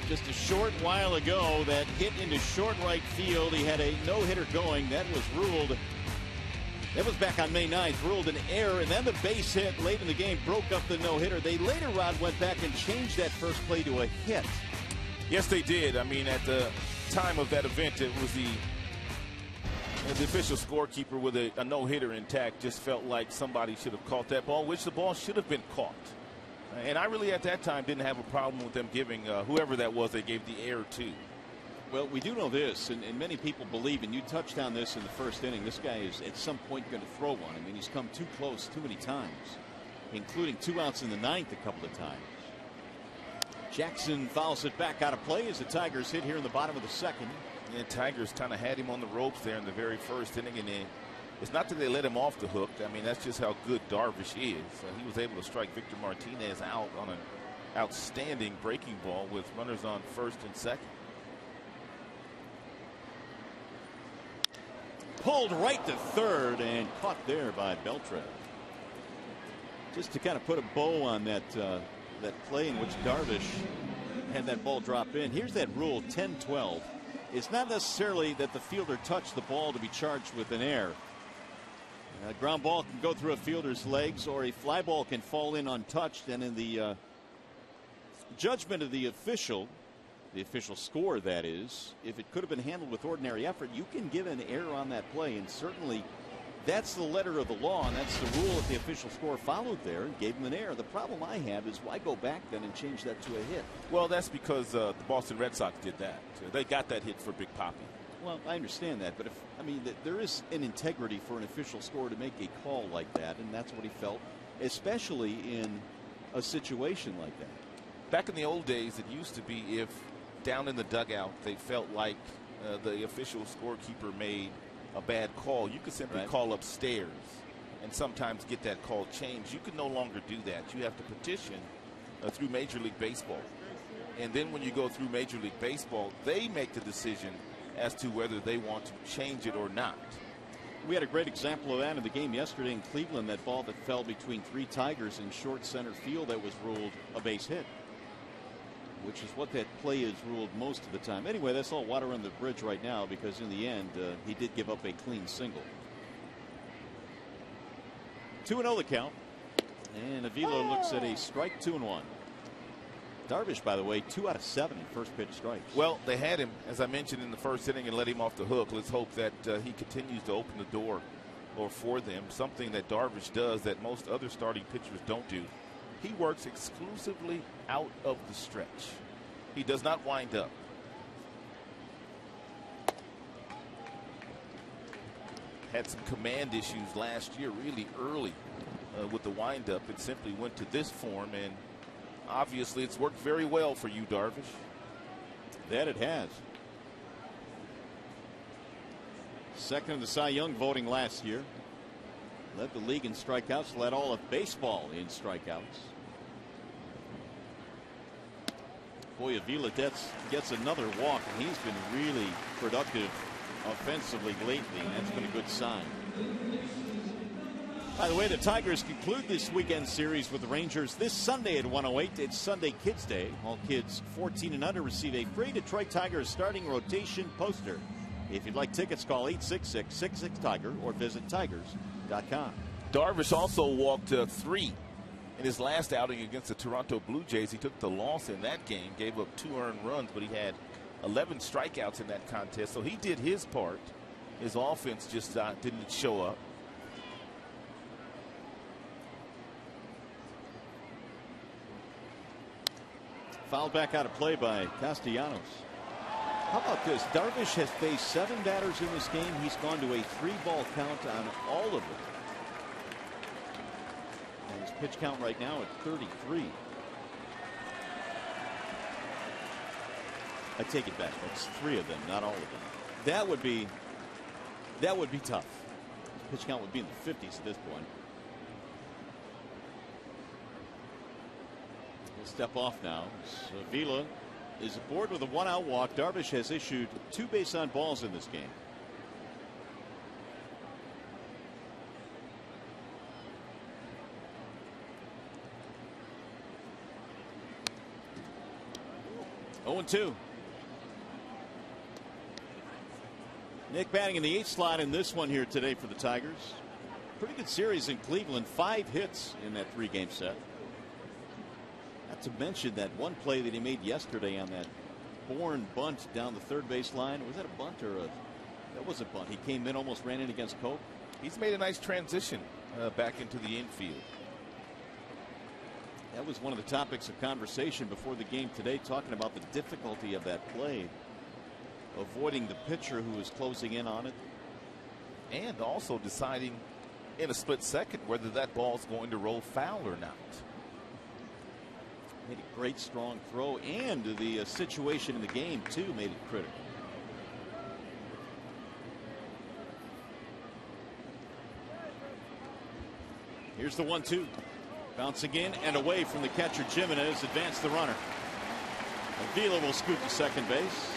just a short while ago, that hit into short right field. He had a no-hitter going. That was ruled. That was back on May 9th, ruled an error, and then the base hit late in the game broke up the no-hitter. They later, Rod, went back and changed that first play to a hit. Yes, they did. I mean, at the time of that event, it was the official scorekeeper with a no-hitter intact just felt like somebody should have caught that ball, which the ball should have been caught. And I really, at that time, didn't have a problem with them giving whoever that was they gave the error to. Well, we do know this, and many people believe, and you touched on this in the first inning, this guy is at some point going to throw one. I mean, he's come too close too many times, including 2 outs in the 9th a couple of times. Jackson fouls it back out of play as the Tigers hit here in the bottom of the 2nd. And Tigers kind of had him on the ropes there in the very first inning, and it's not that they let him off the hook. I mean, that's just how good Darvish is. He was able to strike Victor Martinez out on an outstanding breaking ball with runners on first and second. Pulled right to third and caught there by Beltran. Just to kind of put a bow on that play in which Darvish had that ball drop in. Here's that rule 10-12. It's not necessarily that the fielder touched the ball to be charged with an error. A ground ball can go through a fielder's legs, or a fly ball can fall in untouched, and in the judgment of the official score, that is, if it could have been handled with ordinary effort, you can give an error on that play, and certainly that's the letter of the law, and that's the rule that the official score followed there and gave him an error. The problem I have is why go back then and change that to a hit? Well, that's because the Boston Red Sox did that. They got that hit for Big Papi. Well, I understand that, but there is an integrity for an official score to make a call like that, and that's what he felt, especially in a situation like that. Back in the old days, it used to be if down in the dugout they felt like the official scorekeeper made a bad call, you could simply call upstairs and sometimes get that call changed. You can no longer do that. You have to petition through Major League Baseball. And then when you go through Major League Baseball, they make the decision as to whether they want to change it or not. We had a great example of that in the game yesterday in Cleveland, that ball that fell between 3 Tigers in short center field that was ruled a base hit, which is what that play is ruled most of the time. Anyway, that's all water on the bridge right now, because in the end, he did give up a clean single. 2-0 the count, and Avila looks at a strike, 2-1. Darvish, by the way, 2 out of 7 in first pitch strikes. Well, they had him, as I mentioned, in the first inning and let him off the hook. Let's hope that he continues to open the door for them, something that Darvish does that most other starting pitchers don't do. He works exclusively out of the stretch. He does not wind up. Had some command issues last year, really early with the windup. It simply went to this form, and obviously it's worked very well for you, Darvish. That it has. Second in the Cy Young voting last year. Led the league in strikeouts, led all of baseball in strikeouts. Boy, Avila gets another walk, and he's been really productive offensively lately, and that's been a good sign. By the way, the Tigers conclude this weekend series with the Rangers this Sunday at 1:08. It's Sunday Kids Day. All kids 14 and under receive a free Detroit Tigers starting rotation poster. If you'd like tickets, call 866-66-TIGER or visit tigers.com. Darvish also walked 3 in his last outing against the Toronto Blue Jays. He took the loss in that game, gave up 2 earned runs, but he had 11 strikeouts in that contest, so he did his part. His offense just didn't show up. Fouled back out of play by Castellanos. How about this? Darvish has faced 7 batters in this game. He's gone to a 3-ball count on all of them. And his pitch count right now at 33. I take it back. That's 3 of them, not all of them. That would be tough. His pitch count would be in the 50s at this point. He'll step off now. Avila is aboard with a 1-out walk. Darvish has issued 2 base on balls in this game. 0-2. Nick batting in the 8th slot in this one here today for the Tigers. Pretty good series in Cleveland. 5 hits in that 3-game set. Not to mention that one play that he made yesterday on that Bourne bunt down the third base line. Was that a bunt or a? That was a bunt. He came in, almost ran in against Cope. He's made a nice transition back into the infield. That was one of the topics of conversation before the game today, talking about the difficulty of that play, avoiding the pitcher who was closing in on it, and also deciding in a split second whether that ball is going to roll foul or not. Made a great strong throw, and the situation in the game too made it critical. Here's the 1-2. Bouncing in and away from the catcher. Jimenez advance the runner. Avila will scoot to second base.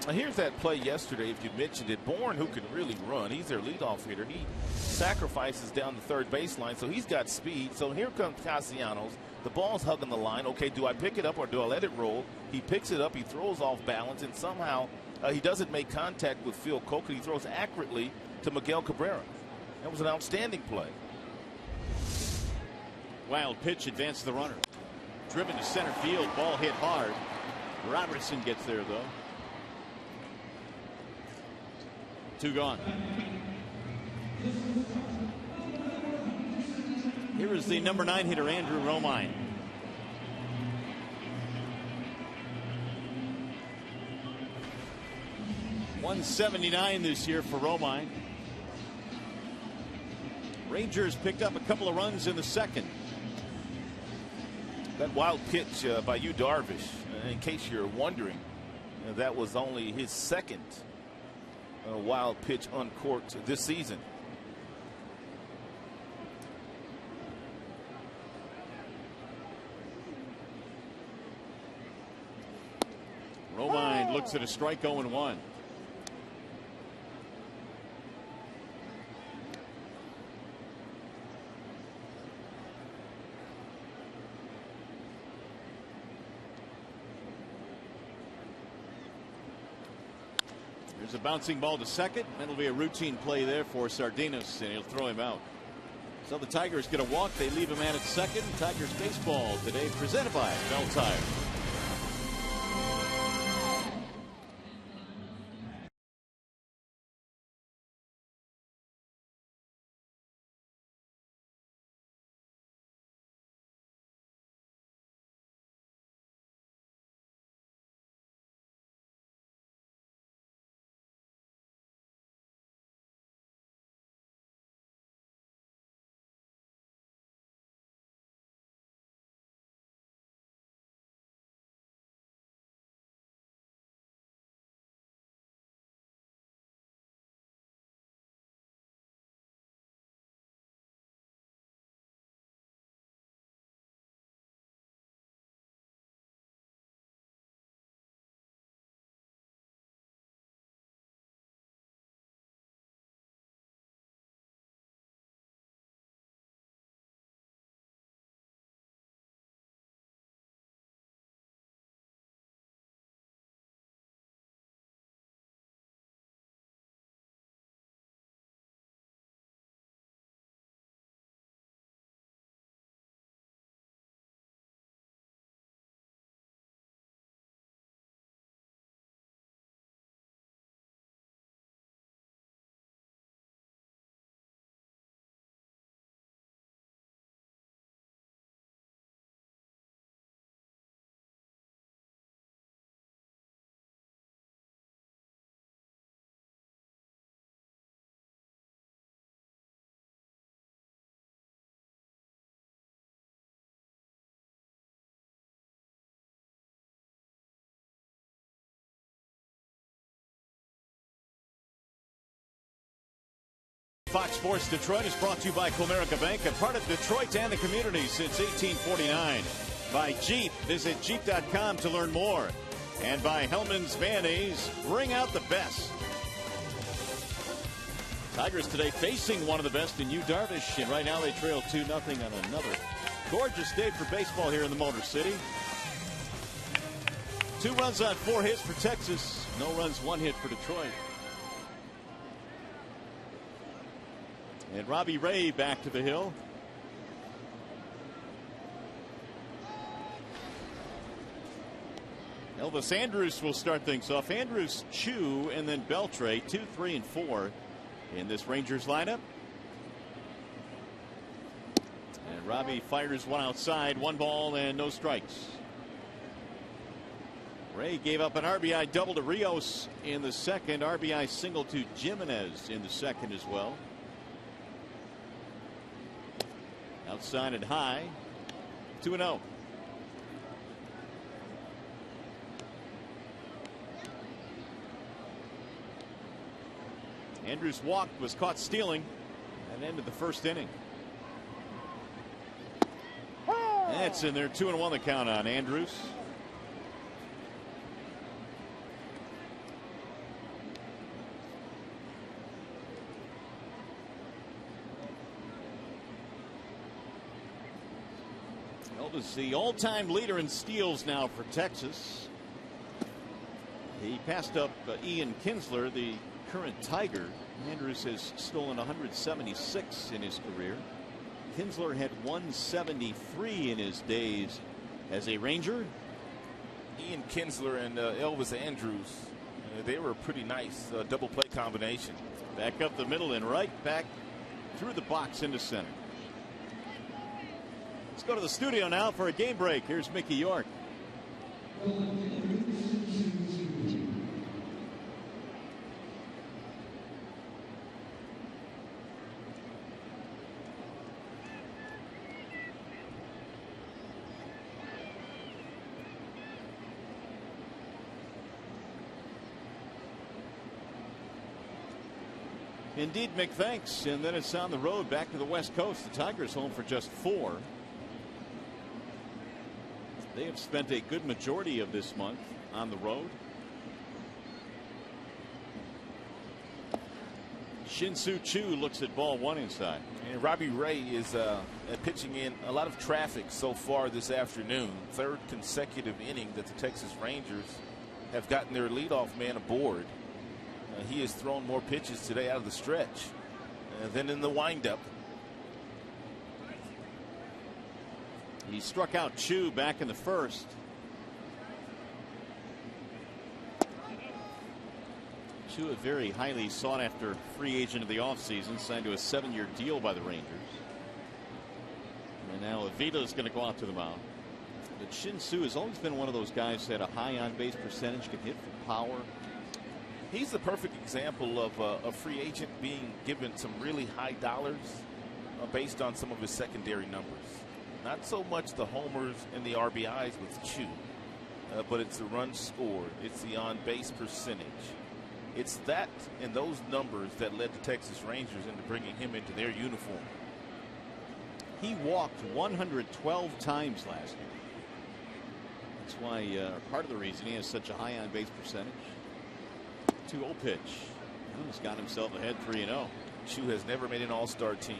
Now here's that play yesterday, if you mentioned it. Bourne, who can really run, he's their leadoff hitter. He sacrifices down the third baseline, so he's got speed. So here comes Castellanos. The ball's hugging the line. Okay, do I pick it up or do I let it roll? He picks it up, he throws off balance, and somehow he doesn't make contact with Phil Coker. He throws accurately to Miguel Cabrera. That was an outstanding play. Wild pitch, advance the runner. Driven to center field, ball hit hard. Robertson gets there though. 2 gone. Here is the number 9 hitter, Andrew Romine. .179 this year for Romine. Rangers picked up a couple of runs in the second. That wild pitch by Yu Darvish, in case you're wondering, that was only his second wild pitch uncorked this season. Romine looks at a strike, 0-1. There's a bouncing ball to second. That'll be a routine play there for Sardinas, and he'll throw him out. So the Tigers get a walk. They leave him at second. Tigers baseball today presented by Bell Tire. Fox Sports Detroit is brought to you by Comerica Bank, a part of Detroit and the community since 1849. By Jeep, visit Jeep.com to learn more. And by Hellman's Mayonnaise, bring out the best. Tigers today facing one of the best in Yu Darvish, and right now they trail 2-0 on another Gorgeous day for baseball here in the Motor City. 2 runs on 4 hits for Texas. No runs, 1 hit for Detroit. And Robbie Ray back to the hill. Elvis Andrus will start things off. Andrus, Chu, and then Beltre, 2, 3, and 4 in this Rangers lineup. And Robbie fires one outside, 1 ball and no strikes. Ray gave up an RBI double to Rios in the second, RBI single to Jimenez in the second as well. Outside and high, 2-0. Andrus walked, was caught stealing, and ended the first inning. That's in there, 2-1 the count on Andrus. Elvis, the all-time leader in steals now for Texas. He passed up Ian Kinsler, the current Tiger. Andrus has stolen 176 in his career. Kinsler had 173 in his days as a Ranger. Ian Kinsler and Elvis Andrus, they were a pretty nice double play combination. Back up the middle and right back through the box into center. Let's go to the studio now for a game break. Here's Mickey York. Indeed, Mick, thanks. And then it's on the road back to the West Coast. The Tigers home for just 4. They have spent a good majority of this month on the road. Shin-Soo Choo looks at ball 1 inside. And Robbie Ray is pitching in a lot of traffic so far this afternoon. 3rd consecutive inning that the Texas Rangers have gotten their leadoff man aboard. He has thrown more pitches today out of the stretch than in the windup. He struck out Chu back in the first. Chu, a very highly sought after free agent of the offseason, signed to a 7-year deal by the Rangers. And now Avita is going to go out to the mound. But Shin-Soo has always been one of those guys that had a high on base percentage, can hit for power. He's the perfect example of a free agent being given some really high dollars based on some of his secondary numbers. Not so much the homers and the RBIs with Chu, but it's the runs scored. It's the on-base percentage. It's that and those numbers that led the Texas Rangers into bringing him into their uniform. He walked 112 times last year. That's why part of the reason he has such a high on-base percentage. 2-0 pitch. He's got himself ahead 3-0. Chu has never made an all-star team.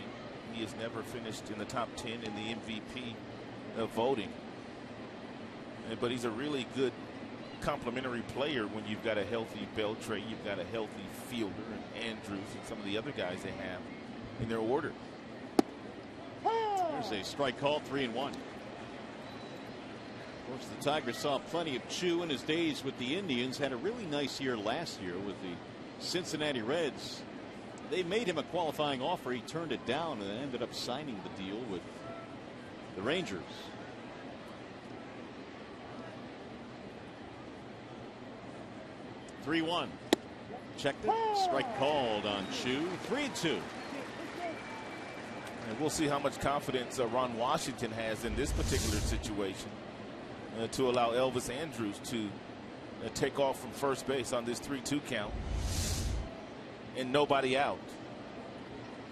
He has never finished in the top 10 in the MVP voting. But he's a really good complementary player when you've got a healthy Beltre, you've got a healthy Fielder and Andrus and some of the other guys they have in their order. There's a strike call, 3-1. Of course, the Tigers saw plenty of Chu in his days with the Indians. Had a really nice year last year with the Cincinnati Reds. They made him a qualifying offer. He turned it down and ended up signing the deal with the Rangers. (3-1). Checked it. Strike called on Chu. 3-2. And we'll see how much confidence Ron Washington has in this particular situation to allow Elvis Andrus to take off from first base on this 3-2 count. And nobody out.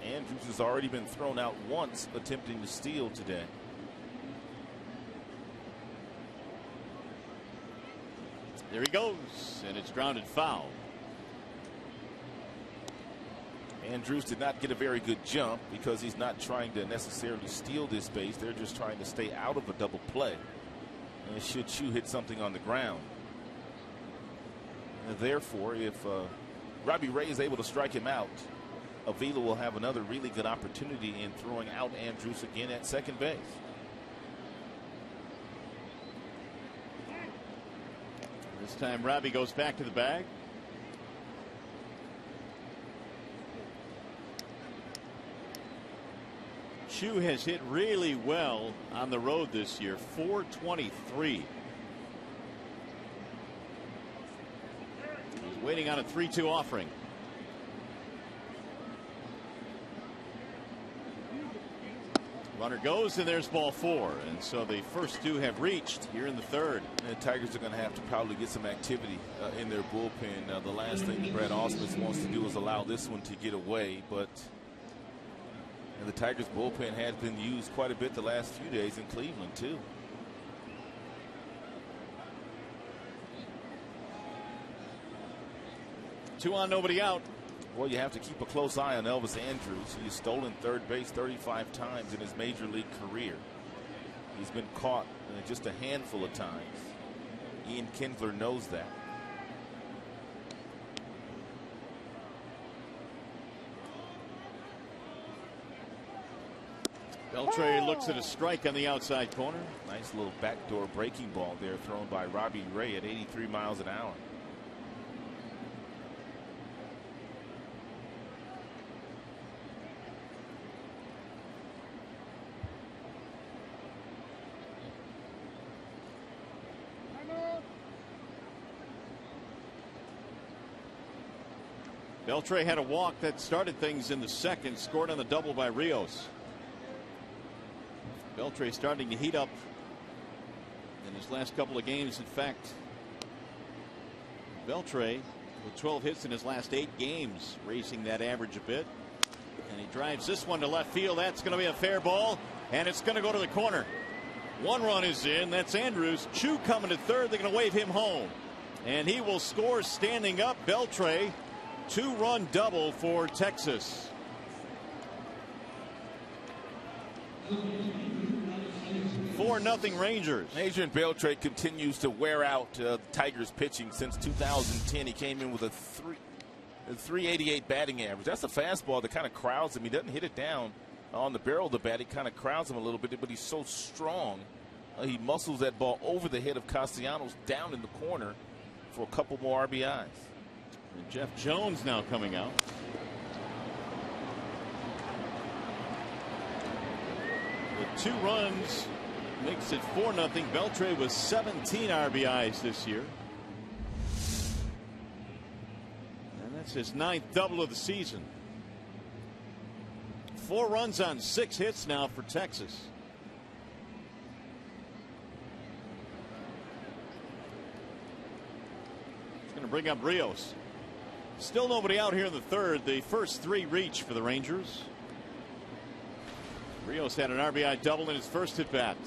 Andrus has already been thrown out once attempting to steal today. There he goes, and it's grounded foul. Andrus did not get a very good jump because he's not trying to necessarily steal this base. They're just trying to stay out of a double play. And should Chu hit something on the ground. And therefore, if Robbie Ray is able to strike him out, Avila will have another really good opportunity in throwing out Andrus again at second base. This time Robbie goes back to the bag. Chu has hit really well on the road this year. .423. He's waiting on a 3-2 offering. Runner goes, and there's ball 4. And so the first two have reached here in the third. And the Tigers are going to have to probably get some activity in their bullpen. The last thing Brad Ausmus wants to do is allow this one to get away. But the Tigers bullpen has been used quite a bit the last few days in Cleveland, too. Two on, nobody out. Well, you have to keep a close eye on Elvis Andrus. He's stolen third base 35 times in his major league career. He's been caught just a handful of times. Ian Kinsler knows that. Beltre looks at a strike on the outside corner. Nice little backdoor breaking ball there thrown by Robbie Ray at 83 miles an hour. Beltre had a walk that started things in the second, scored on the double by Rios. Beltre starting to heat up in his last couple of games. In fact, Beltre with 12 hits in his last 8 games, raising that average a bit. And he drives this one to left field. That's going to be a fair ball, and it's going to go to the corner. One run is in. That's Andrus. Chu coming to third. They're going to wave him home, and he will score standing up. Beltre, 2-run double for Texas. .4-0 Rangers. Adrian Beltre continues to wear out Tigers pitching since 2010. He came in with a 388 batting average. That's a fastball that kind of crowds him. He doesn't hit it down on the barrel of the bat. It kind of crowds him a little bit, but he's so strong. He muscles that ball over the head of Castellanos down in the corner for a couple more RBIs. And Jeff Jones now coming out. With 2 runs, makes it 4-0. Beltre with 17 RBIs this year. And that's his 9th double of the season. 4 runs on 6 hits now for Texas. It's going to bring up Rios. Still nobody out here in the third. The first 3 reach for the Rangers. Rios had an RBI double in his first at bat.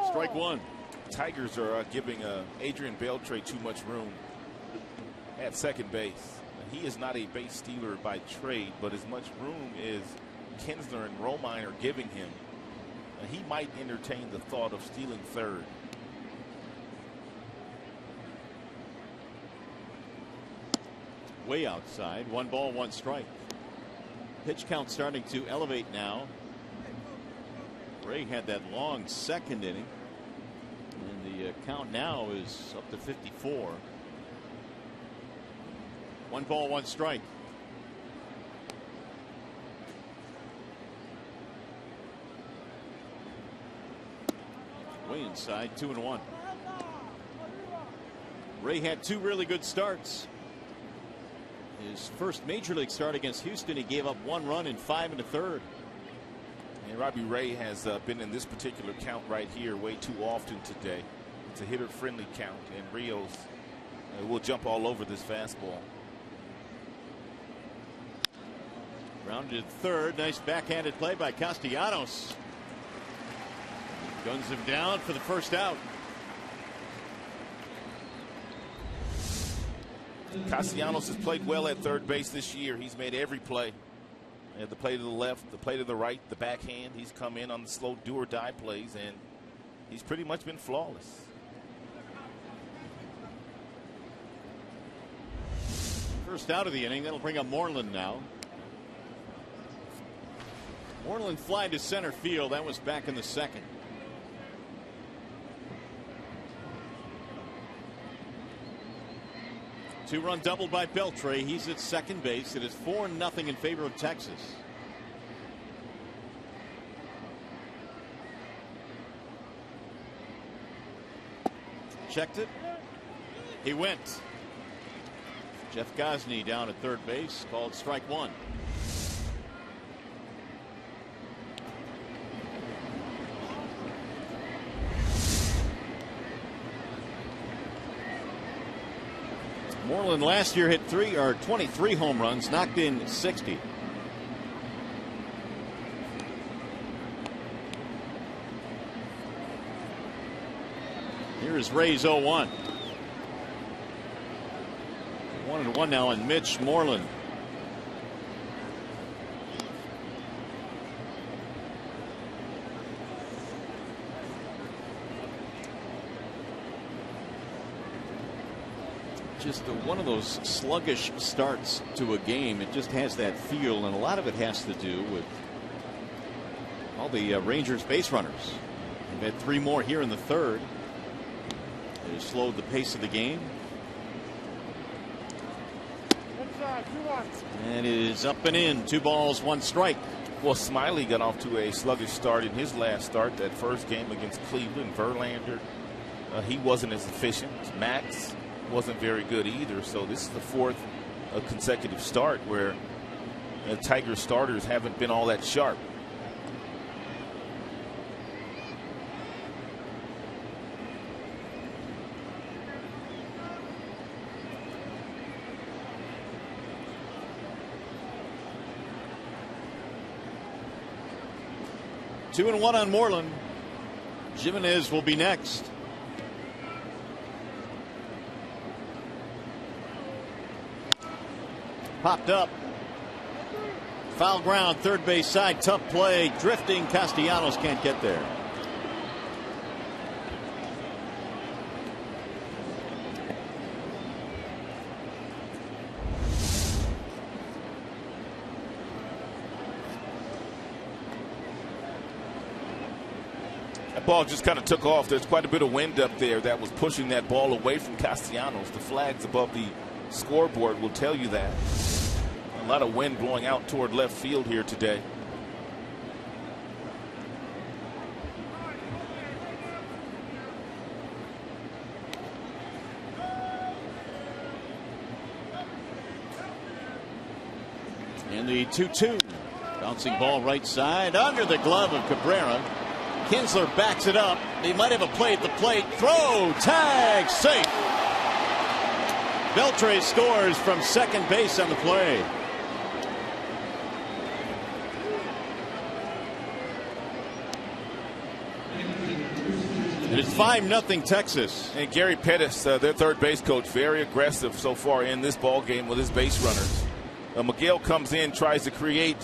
Strike 1. Tigers are giving Adrian Beltre too much room at second base. He is not a base stealer by trade, but as much room as Kinsler and Romine are giving him, he might entertain the thought of stealing third. Way outside. 1 ball, 1 strike. Pitch count starting to elevate now. Ray had that long second inning, and the count now is up to 54. 1 ball, 1 strike. Way inside, 2-1. Ray had 2 really good starts. His first major league start against Houston, he gave up 1 run in 5 1/3. And Robbie Ray has been in this particular count right here way too often today. It's a hitter-friendly count, and Rios will jump all over this fastball. Grounded third. Nice backhanded play by Castellanos. Guns him down for the first out. Castellanos has played well at third base this year. He's made every play. The play to the left, the play to the right, the backhand. He's come in on the slow do-or-die plays, and he's pretty much been flawless. First out of the inning. That'll bring up Moreland now. Moreland flying to center field. That was back in the second. Two-run double by Beltre. He's at second base. It is 4-0 in favor of Texas. Checked it. He went. Jeff Gosney down at third base, called strike one. Moreland last year hit 23 home runs, knocked in 60. Here is Ray's 0-1. 1-1 now on Mitch Moreland. Just one of those sluggish starts to a game. It just has that feel, and a lot of it has to do with all the Rangers base runners. They've had 3 more here in the third. They slowed the pace of the game. And it is up and in. 2 balls, 1 strike. Well, Smiley got off to a sluggish start in his last start. That first game against Cleveland, Verlander, he wasn't as efficient. Max wasn't very good either. So this is the 4th consecutive start where Tiger starters haven't been all that sharp. Two and 1 on Moreland. Jimenez will be next. Popped up. Foul ground, third base side, tough play. Drifting, Castellanos can't get there. That ball just kind of took off. There's quite a bit of wind up there that was pushing that ball away from Castellanos. The flags above the scoreboard will tell you that. A lot of wind blowing out toward left field here today. And the 2-2. Bouncing ball right side under the glove of Cabrera. Kinsler backs it up. He might have a play at the plate. Throw, tag, safe. Beltre scores from second base on the play. It is 5-0 Texas. And Gary Pettis, their third base coach, very aggressive so far in this ball game with his base runners. Miguel comes in, tries to create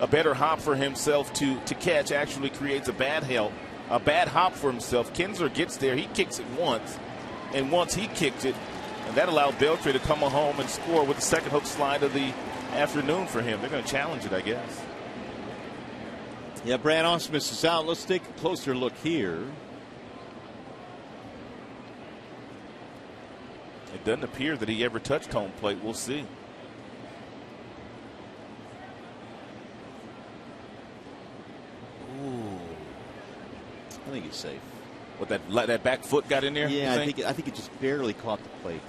a better hop for himself to catch, actually creates a bad hop for himself. Kinsler gets there, he kicks it once, and once he kicked it, and that allowed Beltre to come home and score with the second hook slide of the afternoon for him. They're going to challenge it, I guess. Yeah, Brad Ausmus is out. Let's take a closer look here. It doesn't appear that he ever touched home plate. We'll see. Ooh. I think he's safe. What, that back foot got in there? Yeah, I think it just barely caught the plate.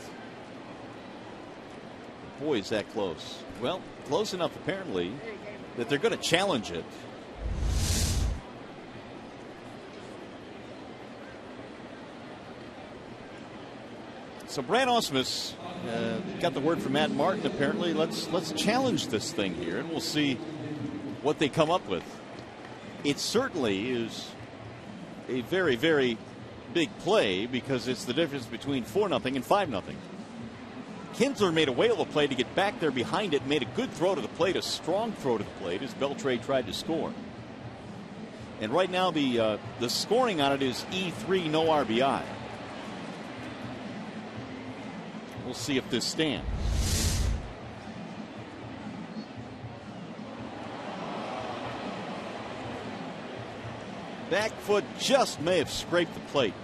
Boy, is that close. Well, close enough apparently that they're going to challenge it. So Brad Ausmus got the word from Matt Martin apparently. Let's challenge this thing here, and we'll see what they come up with. It certainly is a very, very big play because it's the difference between 4-0 and 5-0. Kinsler made a whale of a play to get back there behind it, made a good throw to the plate, a strong throw to the plate as Beltre tried to score. And right now the scoring on it is E3, no RBI. We'll see if this stands. Back foot just may have scraped the plate.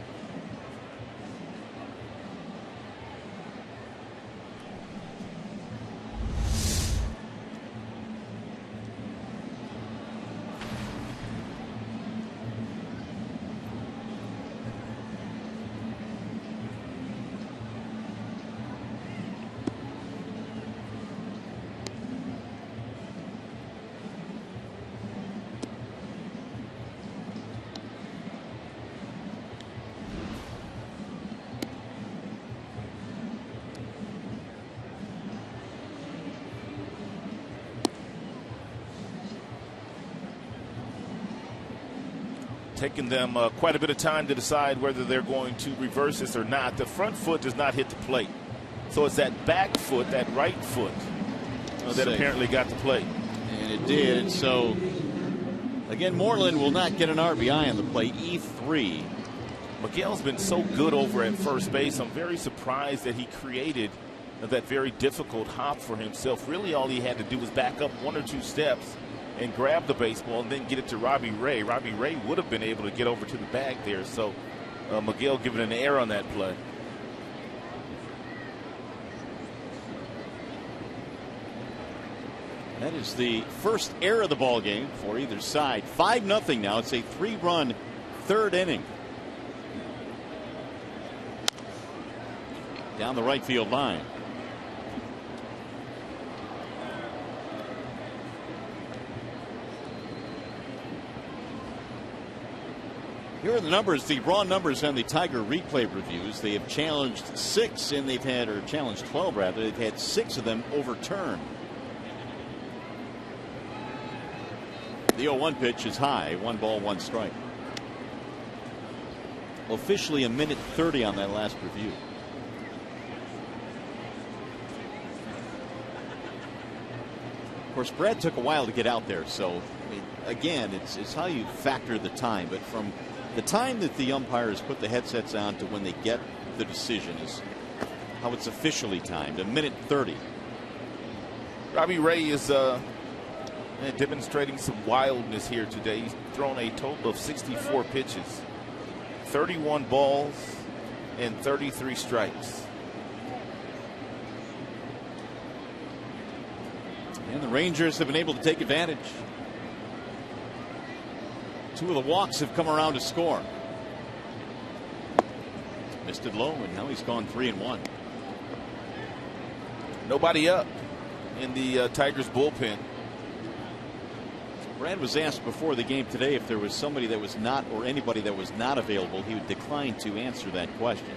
Taking them quite a bit of time to decide whether they're going to reverse this or not. The front foot does not hit the plate. So it's that back foot, that right foot, that apparently got the plate. And it did. So, again, Moreland will not get an RBI on the plate. E3. Miguel's been so good over at first base. I'm very surprised that he created that very difficult hop for himself. Really all he had to do was back up 1 or 2 steps and grab the baseball and then get it to Robbie Ray. Robbie Ray would have been able to get over to the bag there. So Miguel giving an error on that play. That is the first error of the ball game for either side. 5-0 now. It's a 3-run third inning. Down the right field line. Here are the numbers, the raw numbers on the Tiger replay reviews. They have challenged 6 and they've had, or challenged 12 rather, they've had 6 of them overturned. The 0-1 pitch is high, 1 ball, 1 strike. Officially a minute 30 on that last review. Of course, Brad took a while to get out there, so I mean, again, it's how you factor the time, but from the time that the umpires put the headsets on to when they get the decision is how it's officially timed, a minute 30. Robbie Ray is demonstrating some wildness here today. He's thrown a total of 64 pitches, 31 balls, and 33 strikes. And the Rangers have been able to take advantage. 2 of the walks have come around to score. Missed it low, and now he's gone 3-1. Nobody up in the Tigers bullpen. Brad was asked before the game today if there was somebody that was not, or anybody that was not available. He would decline to answer that question.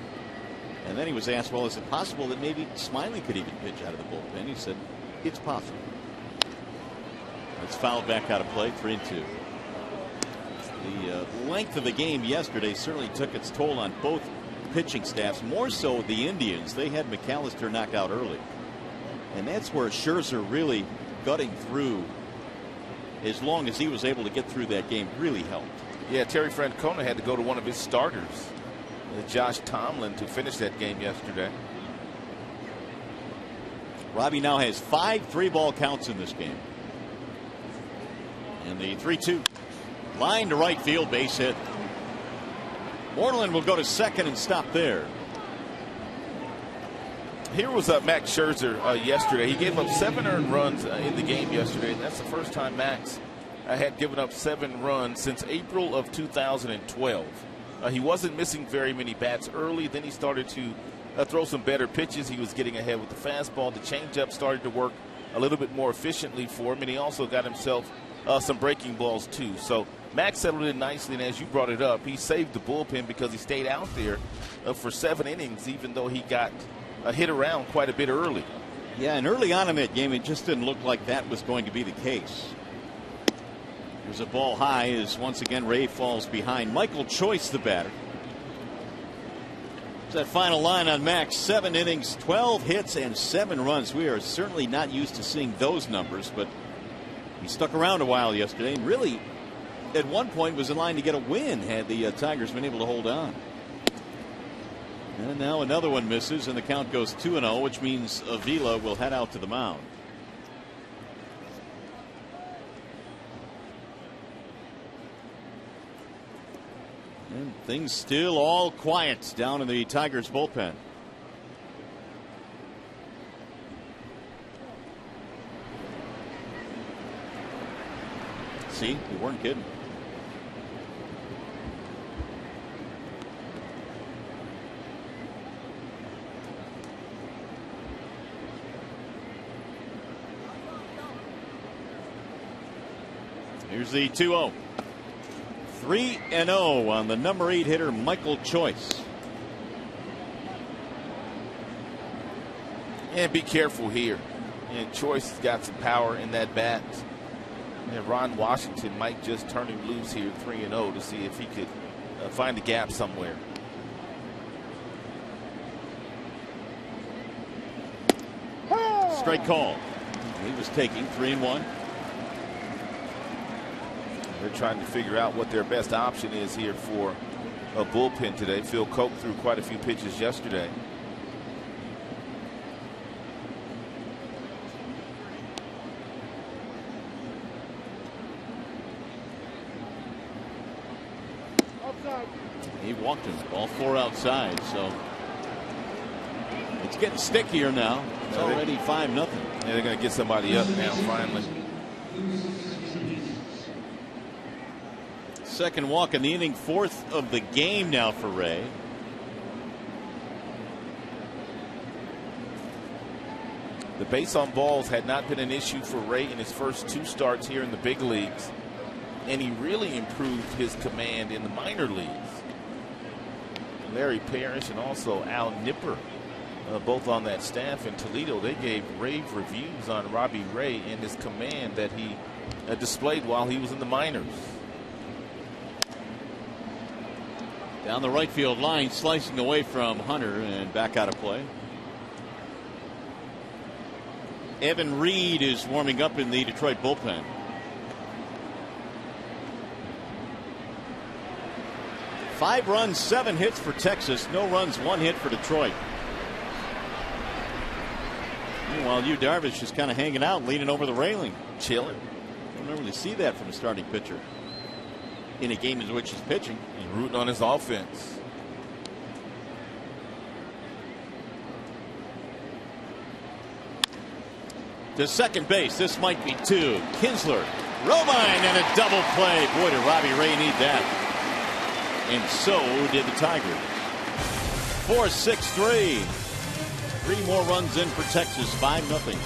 And then he was asked, well, is it possible that maybe Smiley could even pitch out of the bullpen? He said, it's possible. It's fouled back out of play, 3-2. The length of the game yesterday certainly took its toll on both pitching staffs, more so the Indians. They had McAllister knocked out early. And that's where Scherzer really gutting through, as long as he was able to get through that game, really helped. Yeah, Terry Francona had to go to one of his starters, Josh Tomlin, to finish that game yesterday. Robbie now has 5 3-ball counts in this game. And the 3-2. Line to right field, base hit. Moreland will go to second and stop there. Here was Max Scherzer yesterday. He gave up 7 earned runs in the game yesterday. That's the first time Max had given up 7 runs since April of 2012. He wasn't missing very many bats early. Then he started to throw some better pitches. He was getting ahead with the fastball. The changeup started to work a little bit more efficiently for him, and he also got himself some breaking balls too. So Max settled in nicely, and as you brought it up, he saved the bullpen because he stayed out there for 7 innings, even though he got hit around quite a bit early. Yeah, and early on in that game, it just didn't look like that was going to be the case. There's a ball high as once again Ray falls behind. Michael Choice, the batter. That final line on Max: 7 innings, 12 hits, and 7 runs. We are certainly not used to seeing those numbers, but he stuck around a while yesterday and really at one point was in line to get a win had the Tigers been able to hold on. And now another one misses and the count goes 2-0, which means Avila will head out to the mound. And things still all quiet down in the Tigers bullpen. See, we weren't kidding. Here's the 2-0. 3-0 on the number 8 hitter, Michael Choice. And be careful here. And Choice has got some power in that bat. And Ron Washington might just turn him loose here, 3-0, to see if he could find a gap somewhere. Strike call. He was taking 3-1. They're trying to figure out what their best option is here for a bullpen today. Phil Coke threw quite a few pitches yesterday. He walked him. All 4 outside. So it's getting stickier now. It's already 5-0. Yeah, they're going to get somebody up now finally. Second walk in the inning, 4th of the game now for Ray. The base on balls had not been an issue for Ray in his first 2 starts here in the big leagues, and he really improved his command in the minor leagues. Larry Parrish and also Al Nipper, both on that staff in Toledo, they gave rave reviews on Robbie Ray and his command that he displayed while he was in the minors. Down the right field line, slicing away from Hunter and back out of play. Evan Reed is warming up in the Detroit bullpen. Five runs, 7 hits for Texas. No runs, 1 hit for Detroit. Meanwhile, Yu Darvish is kind of hanging out, leaning over the railing. Chilling. Don't normally see that from a starting pitcher in a game in which he's pitching. He's rooting on his offense. To second base, this might be 2. Kinsler, Romine, and a double play. Boy, did Robbie Ray need that. And so did the Tigers. 4-6-3. 3 more runs in for Texas, 5-0.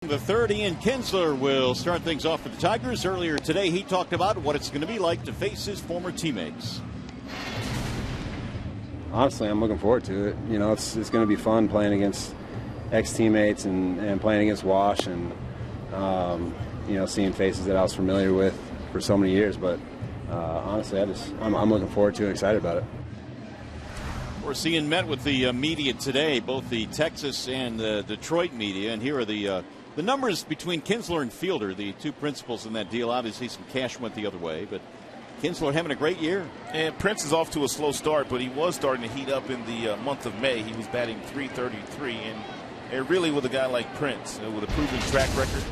The third, Ian Kinsler will start things off for the Tigers. Earlier today, he talked about what it's going to be like to face his former teammates. Honestly, I'm looking forward to it. You know, it's going to be fun playing against ex-teammates and playing against Wash and, you know, seeing faces that I was familiar with for so many years. But honestly, I'm looking forward to it and excited about it. We're seeing met with the media today, both the Texas and the Detroit media, and here are the numbers between Kinsler and Fielder, the two principals in that deal. Obviously, some cash went the other way, but Kinsler having a great year. And Prince is off to a slow start, but he was starting to heat up in the month of May. He was batting .333, and really with a guy like Prince, with a proven track record,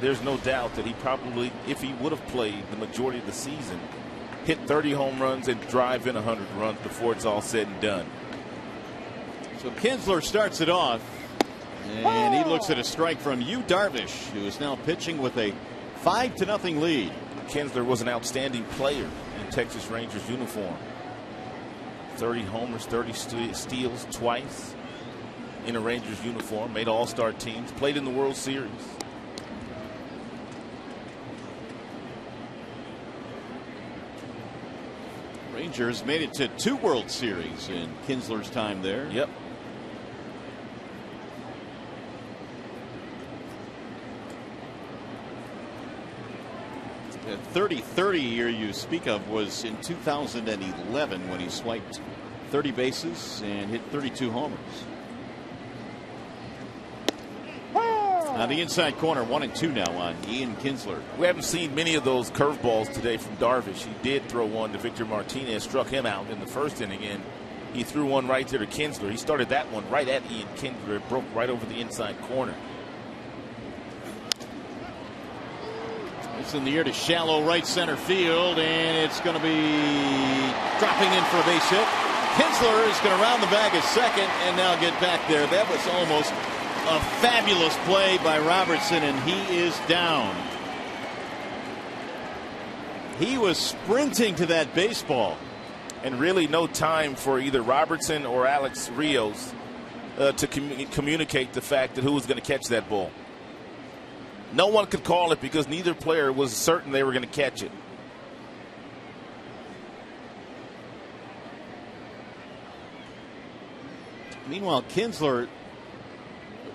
there's no doubt that he probably, if he would have played the majority of the season, hit 30 home runs and drive in 100 runs before it's all said and done. So Kinsler starts it off, and he looks at a strike from Yu Darvish, who is now pitching with a 5-0 lead. Kinsler was an outstanding player in Texas Rangers uniform. 30 homers, 30 steals twice in a Rangers uniform, made all-star teams, played in the World Series. Rangers made it to 2 World Series in Kinsler's time there. Yep. The 30-30 year you speak of was in 2011 when he swiped 30 bases and hit 32 homers. On the inside corner, 1-2 now on Ian Kinsler. We haven't seen many of those curveballs today from Darvish. He did throw one to Victor Martinez, struck him out in the first inning, and he threw one right there to Kinsler. He started that one right at Ian Kinsler. It broke right over the inside corner. It's in the air to shallow right center field, and it's going to be dropping in for a base hit. Kinsler is going to round the bag at second and now get back there. That was almost a fabulous play by Robertson, and he is down. He was sprinting to that baseball. And really no time for either Robertson or Alex Rios to communicate the fact that who was going to catch that ball. No one could call it because neither player was certain they were going to catch it. Meanwhile, Kinsler,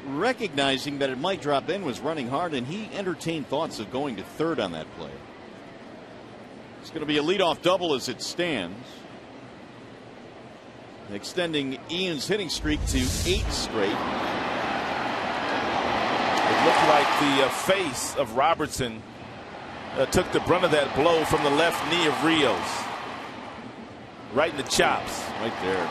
recognizing that it might drop in, was running hard, and he entertained thoughts of going to third on that play. It's going to be a leadoff double as it stands, extending Ian's hitting streak to 8 straight. It looked like the face of Robertson took the brunt of that blow from the left knee of Rios. Right in the chops. Right there.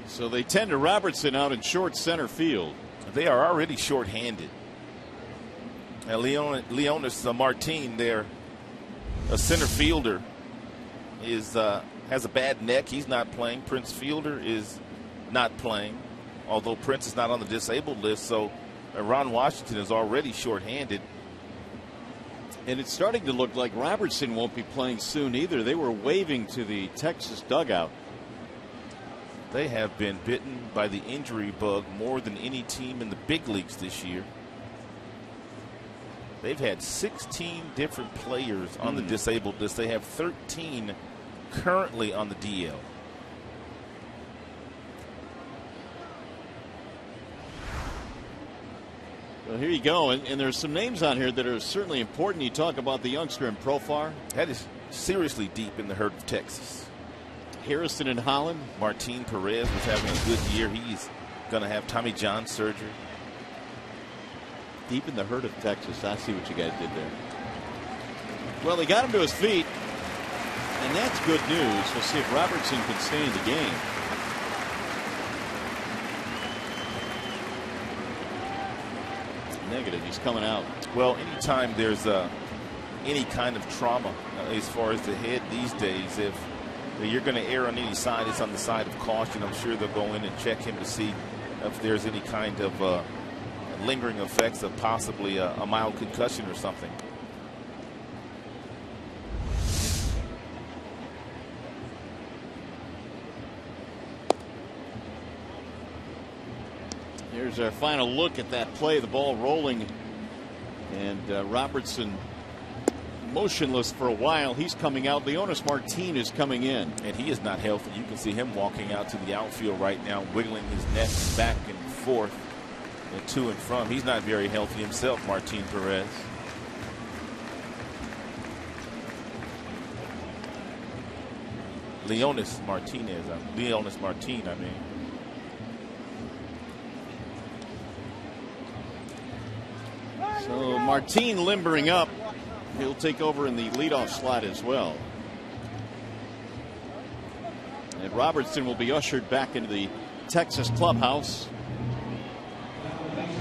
So they tend to Robertson out in short center field. They are already short-handed. Now Leonis Martin there, a center fielder, has a bad neck. He's not playing. Prince Fielder is not playing, although Prince is not on the disabled list. So Ron Washington is already short-handed. And it's starting to look like Robertson won't be playing soon either. They were waving to the Texas dugout. They have been bitten by the injury bug more than any team in the big leagues this year. They've had 16 different players on the disabled list. They have 13 currently on the DL. Well, here you go. And there's some names on here that are certainly important. You talk about the youngster in Profar. That is seriously deep in the herd of Texas. Harrison in Holland. Martin Perez was having a good year. He's going to have Tommy John surgery. Deep in the herd of Texas. I see what you guys did there. Well, they got him to his feet, and that's good news. We'll see if Robertson can stay in the game. Negative. He's coming out. Well, anytime there's any kind of trauma as far as the head these days, if you're going to err on any side, it's on the side of caution. I'm sure they'll go in and check him to see if there's any kind of lingering effects of possibly a mild concussion or something. Here's our final look at that play. The ball rolling, and Robertson motionless for a while. He's coming out. Leonis Martin is coming in. And he is not healthy. You can see him walking out to the outfield right now, wiggling his neck back and forth and to and from. He's not very healthy himself, Martin Perez. Leonis Martin, I mean. So Martin limbering up. He'll take over in the leadoff slot as well. And Robertson will be ushered back into the Texas clubhouse.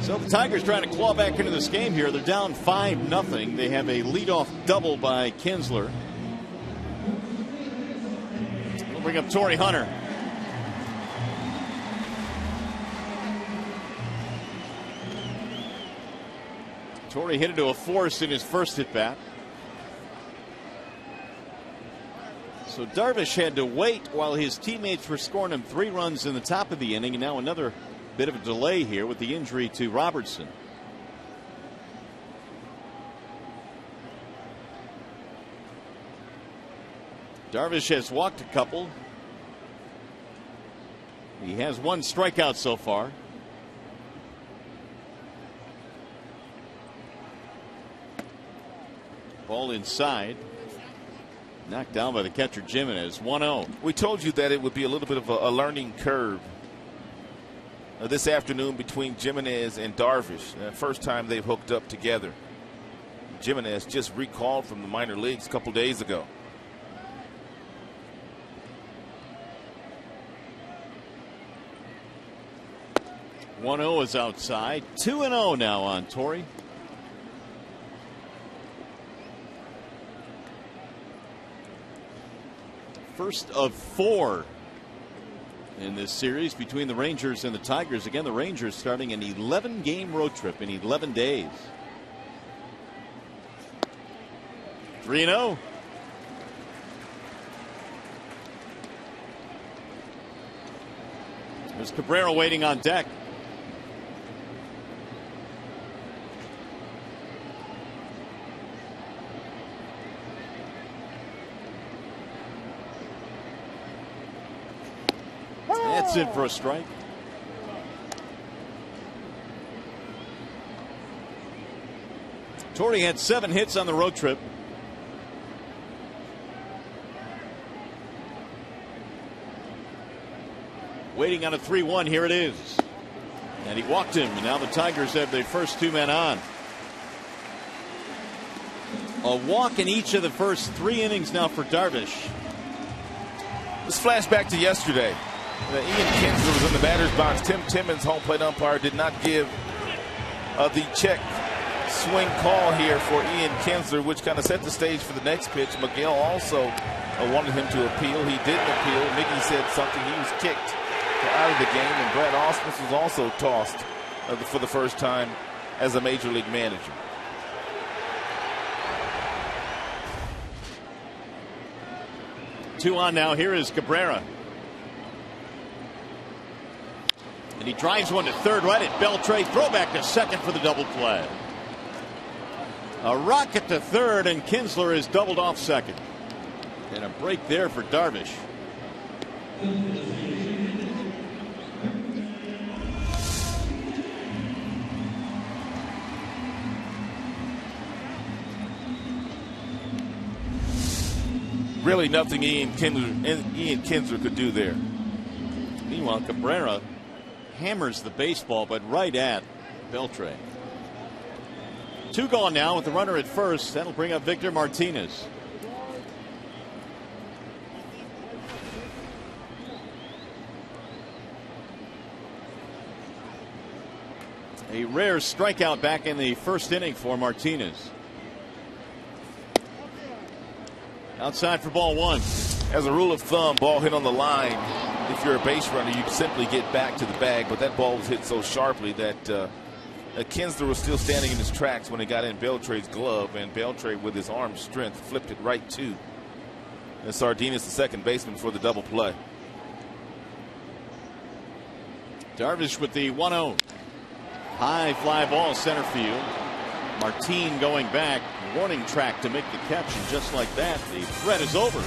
So the Tigers trying to claw back into this game here. They're down 5-0. They have a leadoff double by Kinsler. We'll bring up Torrey Hunter. Torrey hit into a force in his first at bat. So Darvish had to wait while his teammates were scoring him 3 runs in the top of the inning, and now another bit of a delay here with the injury to Robertson. Darvish has walked a couple. He has 1 strikeout so far. Ball inside. Knocked down by the catcher Jimenez. 1-0. We told you that it would be a little bit of a learning curve this afternoon between Jimenez and Darvish. First time they've hooked up together. Jimenez just recalled from the minor leagues a couple days ago. .1-0 is outside. 2-0 now on Torrey. First of 4 in this series between the Rangers and the Tigers. Again, the Rangers starting an 11-game road trip in 11 days. 3-0. There's Cabrera waiting on deck. That's in for a strike. Torrey had 7 hits on the road trip. Waiting on a 3-1. Here it is. And he walked him. And now the Tigers have their first 2 men on. A walk in each of the first 3 innings now for Darvish. Let's flash back to yesterday. Ian Kinsler was in the batter's box. Tim Timmons, home plate umpire, did not give the check swing call here for Ian Kinsler, which kind of set the stage for the next pitch. Miguel also wanted him to appeal. He didn't appeal. Mickey said something. He was kicked out of the game, and Brad Ausmus was also tossed for the first time as a major league manager. Two on now. Here is Cabrera. And he drives one to third right at Beltre. Throwback to second for the double play. A rocket to third, and Kinsler is doubled off second. And a break there for Darvish. Really nothing Ian Kinsler could do there. Meanwhile, Cabrera hammers the baseball, but right at Beltre. 2 gone now with the runner at first. That'll bring up Victor Martinez. A rare strikeout back in the first inning for Martinez. Outside for ball 1. As a rule of thumb, ball hit on the line. If you're a base runner, you simply get back to the bag, but that ball was hit so sharply that Kinsler was still standing in his tracks when it got in Beltre's glove, and Beltre, with his arm strength, flipped it right to and Sardinas, the second baseman, for the double play. Darvish with the 1-0. High fly ball center field. Martin going back, warning track to make the catch, and just like that, the threat is over.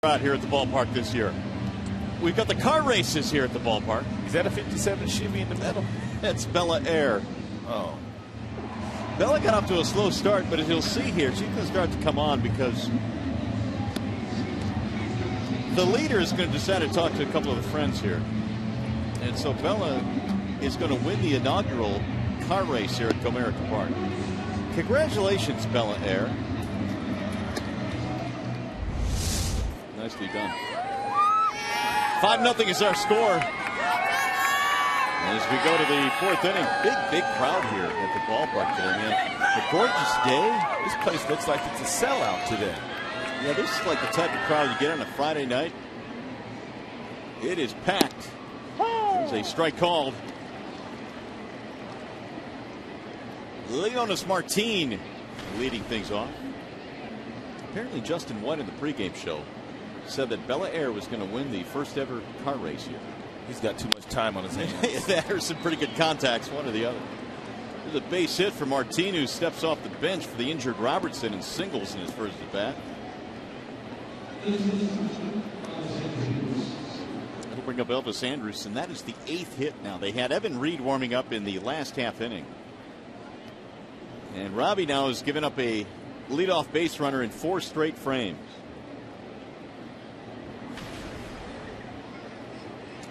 Out here at the ballpark this year. We've got the car races here at the ballpark. Is that a 57 Chevy in the middle? That's Bella Air. Oh. Bella got off to a slow start, but as you'll see here, she's going to start to come on because the leader is going to decide to talk to a couple of the friends here. And so Bella is going to win the inaugural car race here at Comerica Park. Congratulations, Bella Air. Nicely done. 5-0 is our score. As we go to the fourth inning, big crowd here at the ballpark today, man. A gorgeous day. This place looks like it's a sellout today. Yeah, this is like the type of crowd you get on a Friday night. It is packed. There's a strike called. Leonis Martin leading things off. Apparently Justin White in the pregame show said that Bella Air was going to win the first ever car race here. He's got too much time on his hands. There's some pretty good contacts, one or the other. There's a base hit for Martin, who steps off the bench for the injured Robertson and singles in his first at bat. That'll bring up Elvis Andrus, and that is the 8th hit now. They had Evan Reed warming up in the last half inning. And Robbie now has given up a leadoff base runner in 4 straight frames.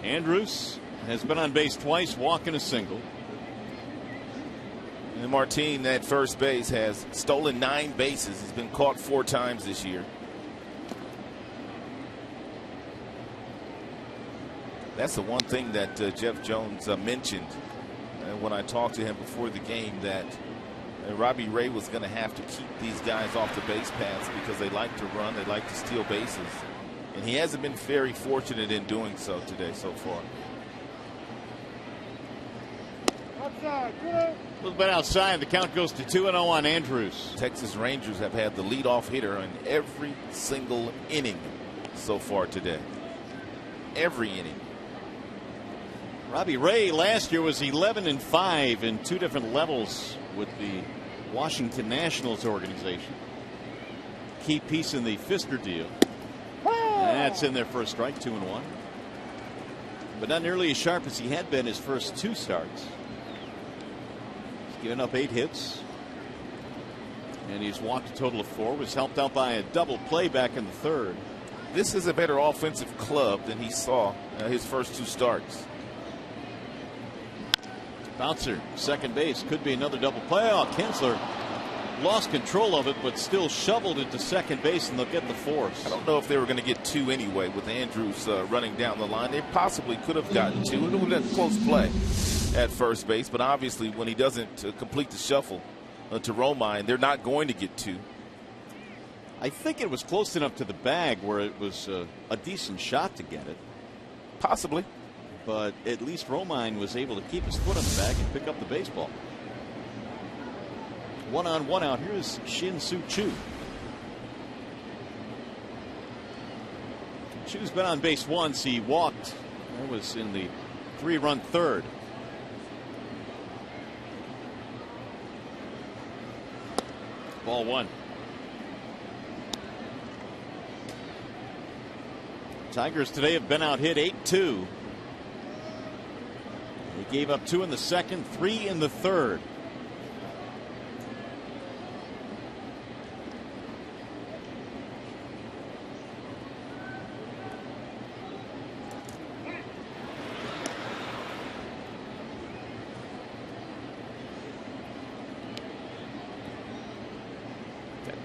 Andrus has been on base twice, walking a single. And Martin at first base has stolen 9 bases. He's been caught 4 times this year. That's the one thing that Jeff Jones mentioned when I talked to him before the game, that Robbie Ray was going to have to keep these guys off the base paths because they like to run, they like to steal bases. And he hasn't been very fortunate in doing so today so far. A little bit outside. The count goes to 2-0 on Andrus. Texas Rangers have had the leadoff hitter in every single inning so far today. Every inning. Robbie Ray last year was 11-5 in 2 different levels with the Washington Nationals organization. Key piece in the Fisker deal. That's in there for a strike, 2-1. But not nearly as sharp as he had been his first 2 starts. He's given up 8 hits. And he's walked a total of 4. Was helped out by a double play back in the 3rd. This is a better offensive club than he saw his first 2 starts. Bouncer, second base. Could be another double play. Oh, Kinsler lost control of it, but still shoveled it to second base, and they'll get the force. I don't know if they were going to get 2 anyway with Andrews running down the line. They possibly could have gotten 2. It would have been a close play at first base, but obviously when he doesn't complete the shuffle to Romine, they're not going to get 2. I think it was close enough to the bag where it was a decent shot to get it. Possibly. But at least Romine was able to keep his foot on the bag and pick up the baseball. 1-on-1 out. Here's Shin-Soo Choo. Choo's been on base once. He walked. That was in the 3-run third. Ball 1. Tigers today have been out hit 8-2. They gave up 2 in the second, 3 in the third.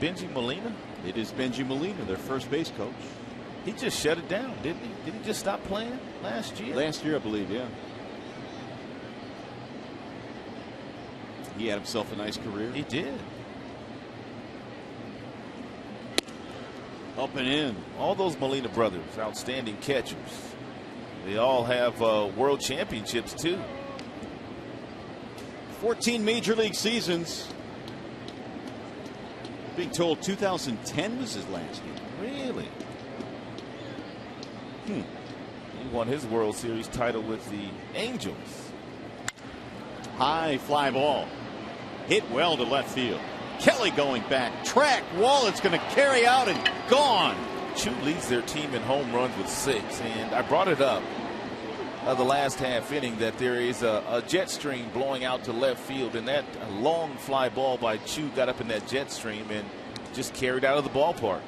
Benji Molina? It is Benji Molina, their first base coach. He just shut it down, didn't he? Did he just stop playing last year? Last year, I believe, yeah. He had himself a nice career. He did. Up and in. All those Molina brothers, outstanding catchers. They all have world championships, too. 14 major league seasons. Being told 2010 was his last year. Really? He won his World Series title with the Angels. High fly ball. Hit well to left field. Kelly going back. Track. Wallet's going to carry out and gone. Choo leads their team in home runs with 6. And I brought it up the last half inning that there is a jet stream blowing out to left field. And that long fly ball by Choo got up in that jet stream and just carried out of the ballpark.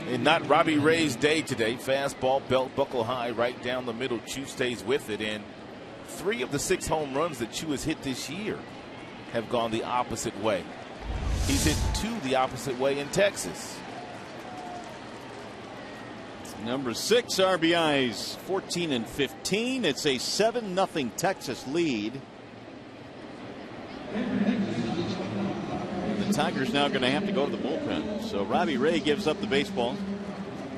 And not Robbie Ray's day today. Fastball, belt buckle high, right down the middle. Choo stays with it. And 3 of the 6 home runs that Choo has hit this year have gone the opposite way. He's hit 2 the opposite way in Texas. Number 6 RBIs, 14 and 15. It's a 7-0 Texas lead. The Tigers now going to have to go to the bullpen. So Robbie Ray gives up the baseball.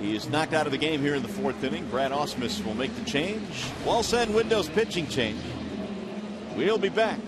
He is knocked out of the game here in the 4th inning. Brad Ausmus will make the change. Walls and Windows pitching change. We'll be back.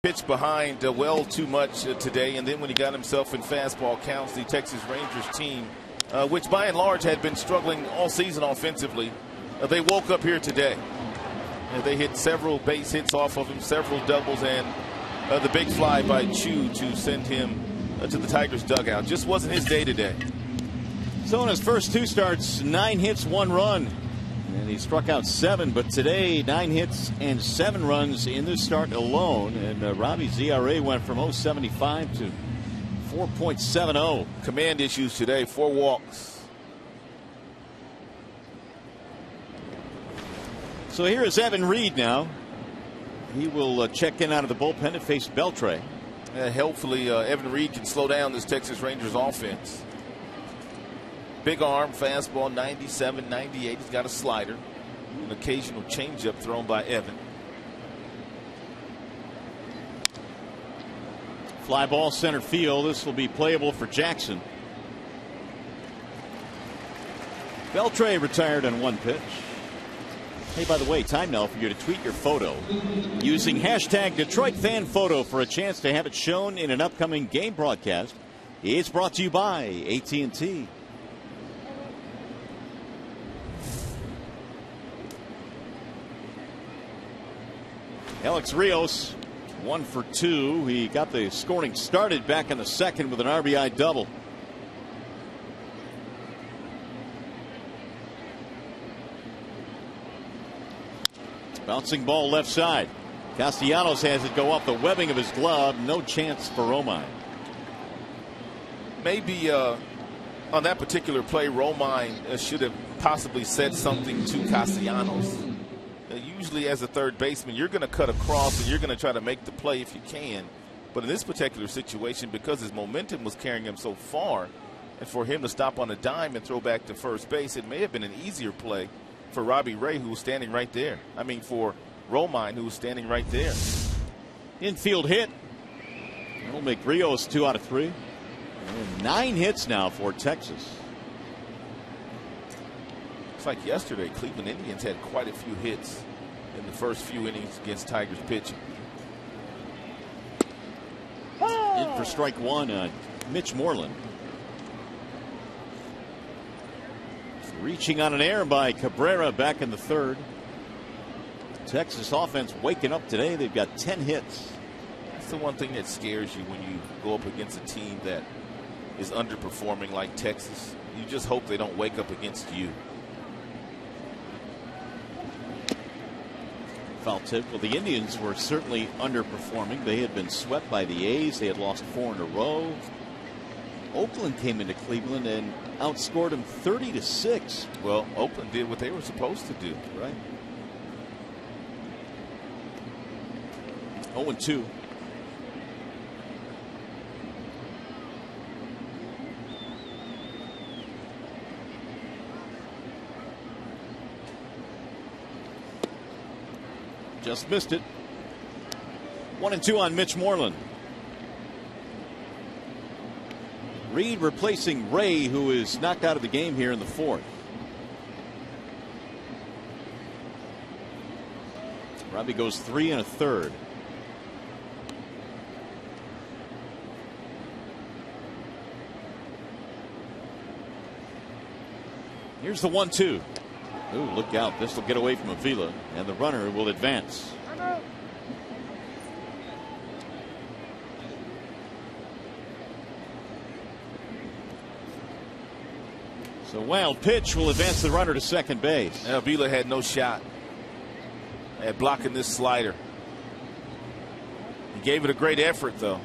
Pitched behind well too much today, and then when he got himself in fastball counts, the Texas Rangers team, which by and large had been struggling all season offensively, they woke up here today. They hit several base hits off of him, several doubles, and the big fly by Chu to send him to the Tigers dugout. Just wasn't his day today. So in his first 2 starts, 9 hits, 1 run. And he struck out 7, but today 9 hits and 7 runs in this start alone. And Robbie's ERA went from 0.75 to 4.70. Command issues today, 4 walks. So here is Evan Reed now. He will check in out of the bullpen to face Beltre. Hopefully Evan Reed can slow down this Texas Rangers offense. Big arm, fastball, 97, 98. He's got a slider. An occasional changeup thrown by Evan. Fly ball center field. This will be playable for Jackson. Beltre retired on 1 pitch. Hey, by the way, time now for you to tweet your photo using hashtag #DetroitFanPhoto for a chance to have it shown in an upcoming game broadcast. It's brought to you by AT&T. Alex Rios, 1 for 2. He got the scoring started back in the second with an RBI double. Bouncing ball left side. Castellanos has it go off the webbing of his glove. No chance for Romine. Maybe on that particular play, Romine should have possibly said something to Castellanos. Usually as a third baseman, you're going to cut across and you're going to try to make the play if you can. But in this particular situation, because his momentum was carrying him so far, and for him to stop on a dime and throw back to first base, it may have been an easier play for Robbie Ray, who was standing right there. I mean, for Romine, who was standing right there. Infield hit. That'll make Rios 2 out of 3. And 9 hits now for Texas. It's like yesterday, Cleveland Indians had quite a few hits in the first few innings against Tigers pitching. In for strike 1, Mitch Moreland. Reaching on an error by Cabrera back in the 3rd. Texas offense waking up today. They've got 10 hits. That's the one thing that scares you when you go up against a team that is underperforming like Texas. You just hope they don't wake up against you. Foul tip. Well, the Indians were certainly underperforming. They had been swept by the A's. They had lost 4 in a row. Oakland came into Cleveland and outscored them 30-6. Well, Oakland did what they were supposed to do. Right. 0-2. Just missed it. 1-2 on Mitch Moreland. Reed replacing Ray, who is knocked out of the game here in the 4th. Robbie goes 3 1/3. Here's the 1-2. Ooh, look out. This will get away from Avila, and the runner will advance. The wild pitch will advance the runner to second base. Avila had no shot at blocking this slider. He gave it a great effort, though.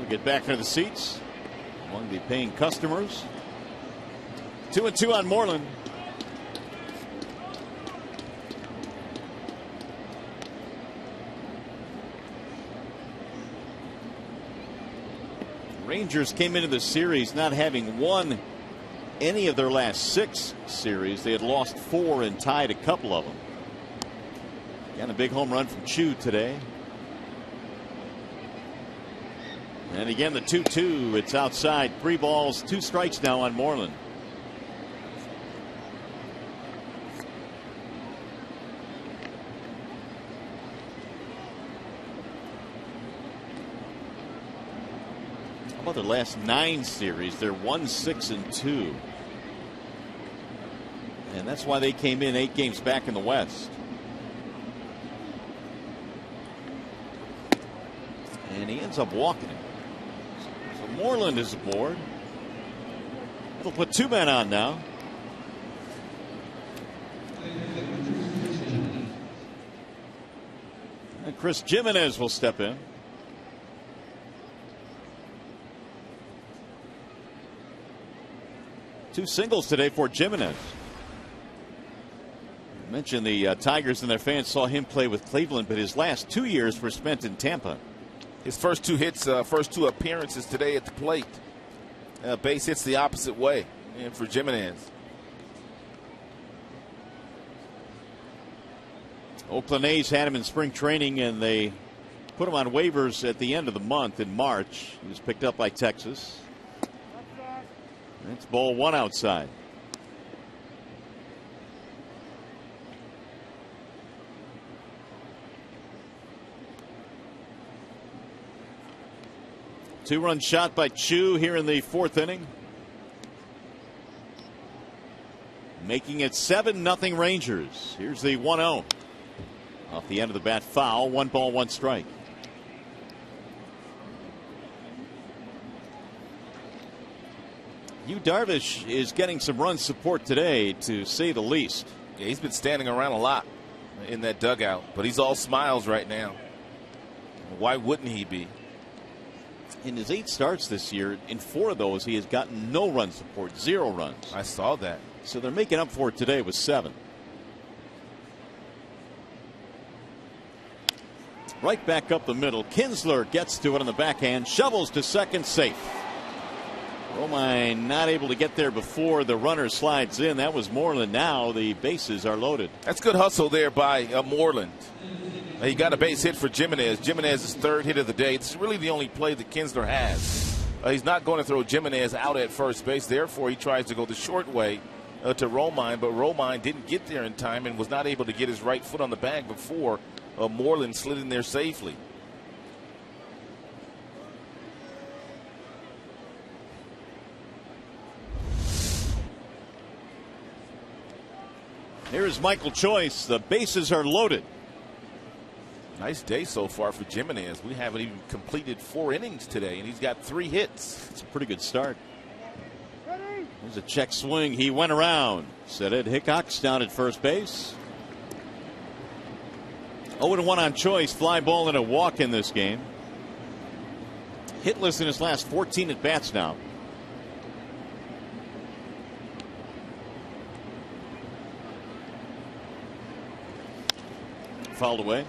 Get back into the seats among the paying customers. 2-2 on Moreland. Rangers came into the series not having won any of their last 6 series. They had lost 4 and tied a couple of them. Got a big home run from Chu today. And again, the 2-2. It's outside. 3 balls, 2 strikes now on Moreland. How about their last 9 series? They're 1-6-2. And that's why they came in 8 games back in the West. And he ends up walking it. So Moreland is aboard. They'll put 2 men on now. And Chris Jimenez will step in. Two singles today for Jimenez. I mentioned the Tigers and their fans saw him play with Cleveland, but his last 2 years were spent in Tampa. His first 2 hits, first 2 appearances today at the plate. Base hits the opposite way, and for Jimenez. Oakland A's had him in spring training, and they put him on waivers at the end of the month in March. He was picked up by Texas. It's ball 1 outside. Two-run shot by Chu here in the 4th inning. Making it 7-0 Rangers. Here's the 1-0. Off the end of the bat, foul. 1 ball, 1 strike. Yu Darvish is getting some run support today, to say the least. Yeah, he's been standing around a lot in that dugout, but he's all smiles right now. Why wouldn't he be? In his 8 starts this year, in 4 of those, he has gotten no run support, 0 runs. I saw that. So they're making up for it today with 7. Right back up the middle. Kinsler gets to it on the backhand, shovels to second, safe. Romine not able to get there before the runner slides in. That was Moreland. Now the bases are loaded. That's good hustle there by Moreland. He got a base hit for Jimenez. Jimenez's 3rd hit of the day. It's really the only play that Kinsler has. He's not going to throw Jimenez out at first base. Therefore, he tries to go the short way to Romine, but Romine didn't get there in time and was not able to get his right foot on the bag before Moreland slid in there safely. Here's Michael Choice. The bases are loaded. Nice day so far for Jimenez. We haven't even completed 4 innings today, and he's got 3 hits. It's a pretty good start. There's a check swing. He went around. Said Ed Hickox down at first base. 0-1 on Choice. Fly ball and a walk in this game. Hitless in his last 14 at bats now. Fouled away.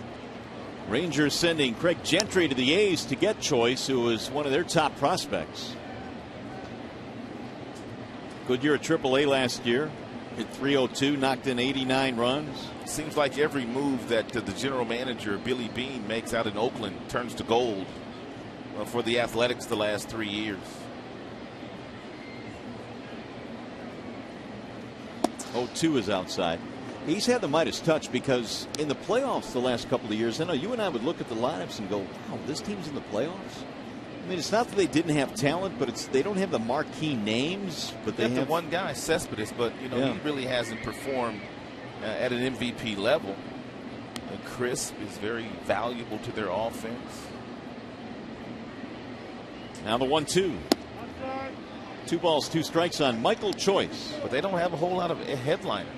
Rangers sending Craig Gentry to the A's to get Choice, who was one of their top prospects. Good year at AAA last year. Hit .302, knocked in 89 runs. Seems like every move that the general manager, Billy Beane, makes out in Oakland turns to gold for the Athletics the last 3 years. 0-2 is outside. He's had the Midas touch because in the playoffs the last couple of years, I know you and I would look at the lineups and go, wow, this team's in the playoffs? I mean, it's not that they didn't have talent, but they don't have the marquee names. But they have the one guy, Cespedes, but he really hasn't performed at an MVP level. Crisp is very valuable to their offense. Now the 1-2. 2 balls, 2 strikes on Michael Choice. But they don't have a whole lot of headliners.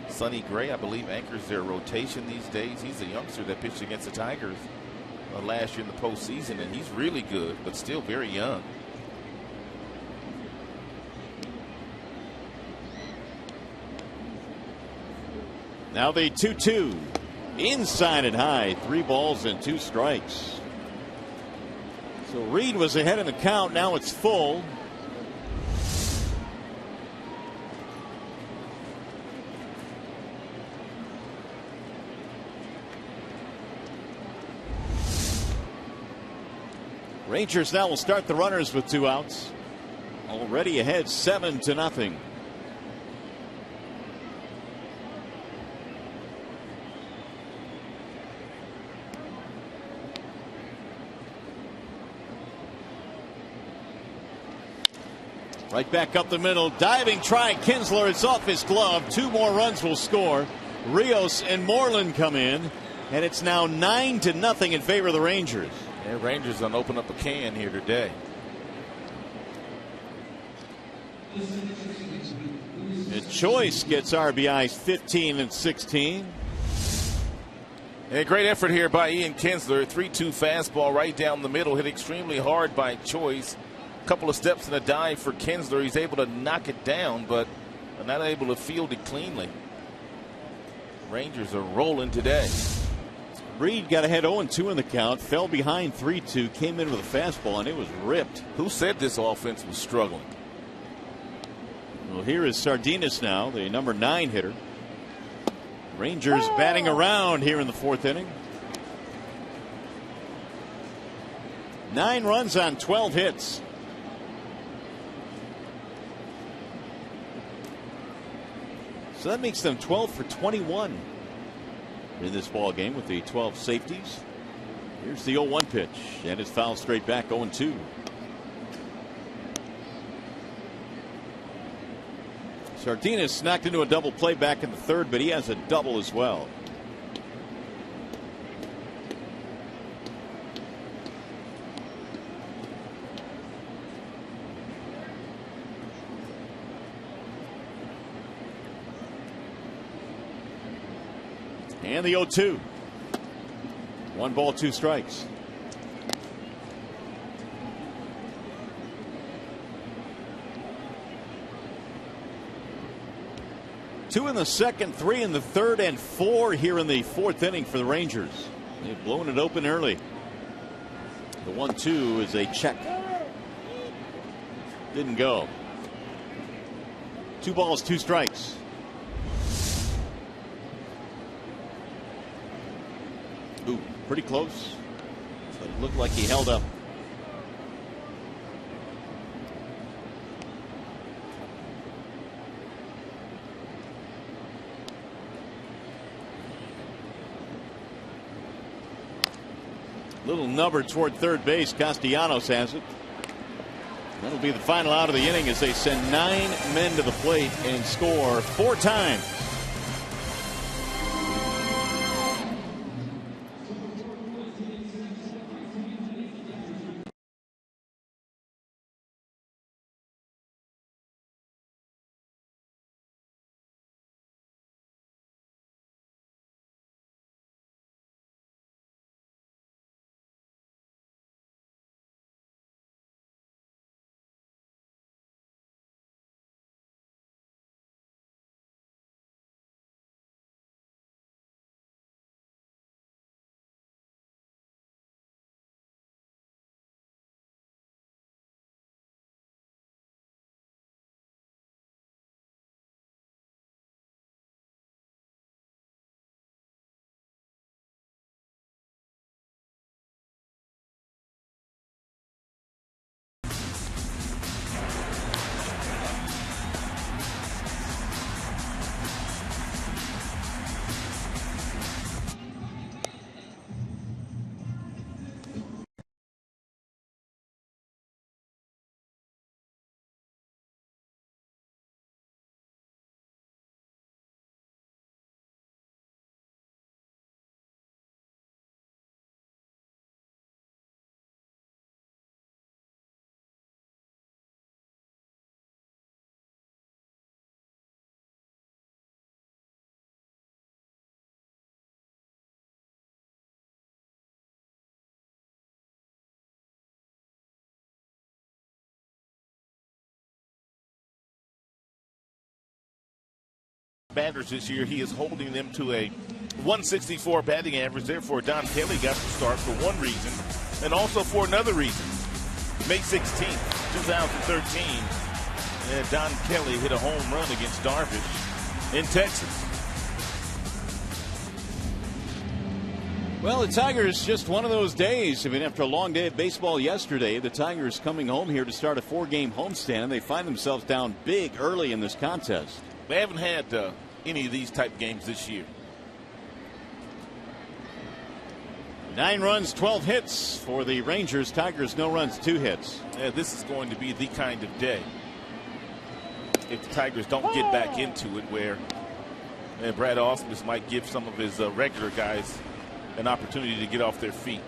Sonny Gray, I believe, anchors their rotation these days. He's a youngster that pitched against the Tigers last year in the postseason, and he's really good, but still very young. Now the 2-2. Inside and high. 3 balls and 2 strikes. So Reed was ahead in the count. Now it's full. Rangers now will start the runners with 2 outs. Already ahead 7-0. Right back up the middle. Diving try. Kinsler. It's off his glove. 2 more runs will score. Rios and Moreland come in. And it's now 9-0 in favor of the Rangers. Yeah, Rangers gonna open up a can here today. Choice gets RBIs 15 and 16. A great effort here by Ian Kinsler. 3-2 fastball right down the middle, hit extremely hard by Choice. A couple of steps and a dive for Kinsler. He's able to knock it down, but not able to field it cleanly. Rangers are rolling today. Reed got ahead 0-2 in the count, fell behind 3-2, came in with a fastball, and it was ripped. Who said this offense was struggling? Well, here is Sardinas now, the number 9 hitter. Rangers batting around here in the 4th inning. 9 runs on 12 hits. So that makes them 12 for 21 in this ball game with the 12 safeties. Here's the 0-1 pitch, and it's fouled straight back 0-2. Sardinas knocked into a double play back in the 3rd, but he has a double as well. And the 0-2. 1 ball, 2 strikes. Two in the 2nd, 3 in the 3rd, and 4 here in the 4th inning for the Rangers. They've blown it open early. The 1-2 is a check. Didn't go. 2 balls, 2 strikes. Ooh, pretty close. But it looked like he held up. Little number toward 3rd base. Castellanos has it. That'll be the final out of the inning as they send 9 men to the plate and score 4 times. Batters this year, he is holding them to a 164 batting average. Therefore, Don Kelly got the start for one reason and also for another reason. May 16th, 2013, Don Kelly hit a home run against Darvish in Texas. Well, the Tigers, just one of those days. I mean, after a long day of baseball yesterday, the Tigers coming home here to start a 4-game homestand, and they find themselves down big early in this contest. They haven't had any of these type games this year. 9 runs, 12 hits for the Rangers. Tigers, no runs, 2 hits. Yeah, this is going to be the kind of day if the Tigers don't get back into it, where Brad Ausmus might give some of his regular guys an opportunity to get off their feet.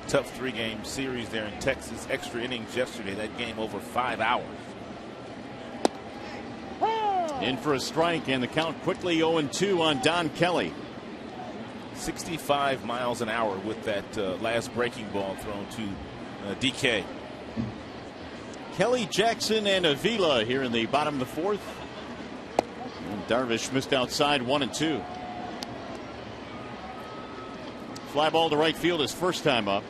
Tough 3-game series there in Texas. Extra innings yesterday. That game over 5 hours. In for a strike, and the count quickly 0-2 on Don Kelly. 65 miles an hour with that last breaking ball thrown to DK. Kelly, Jackson, and Avila here in the bottom of the fourth. And Darvish missed outside 1-2. Fly ball to right field his first time up,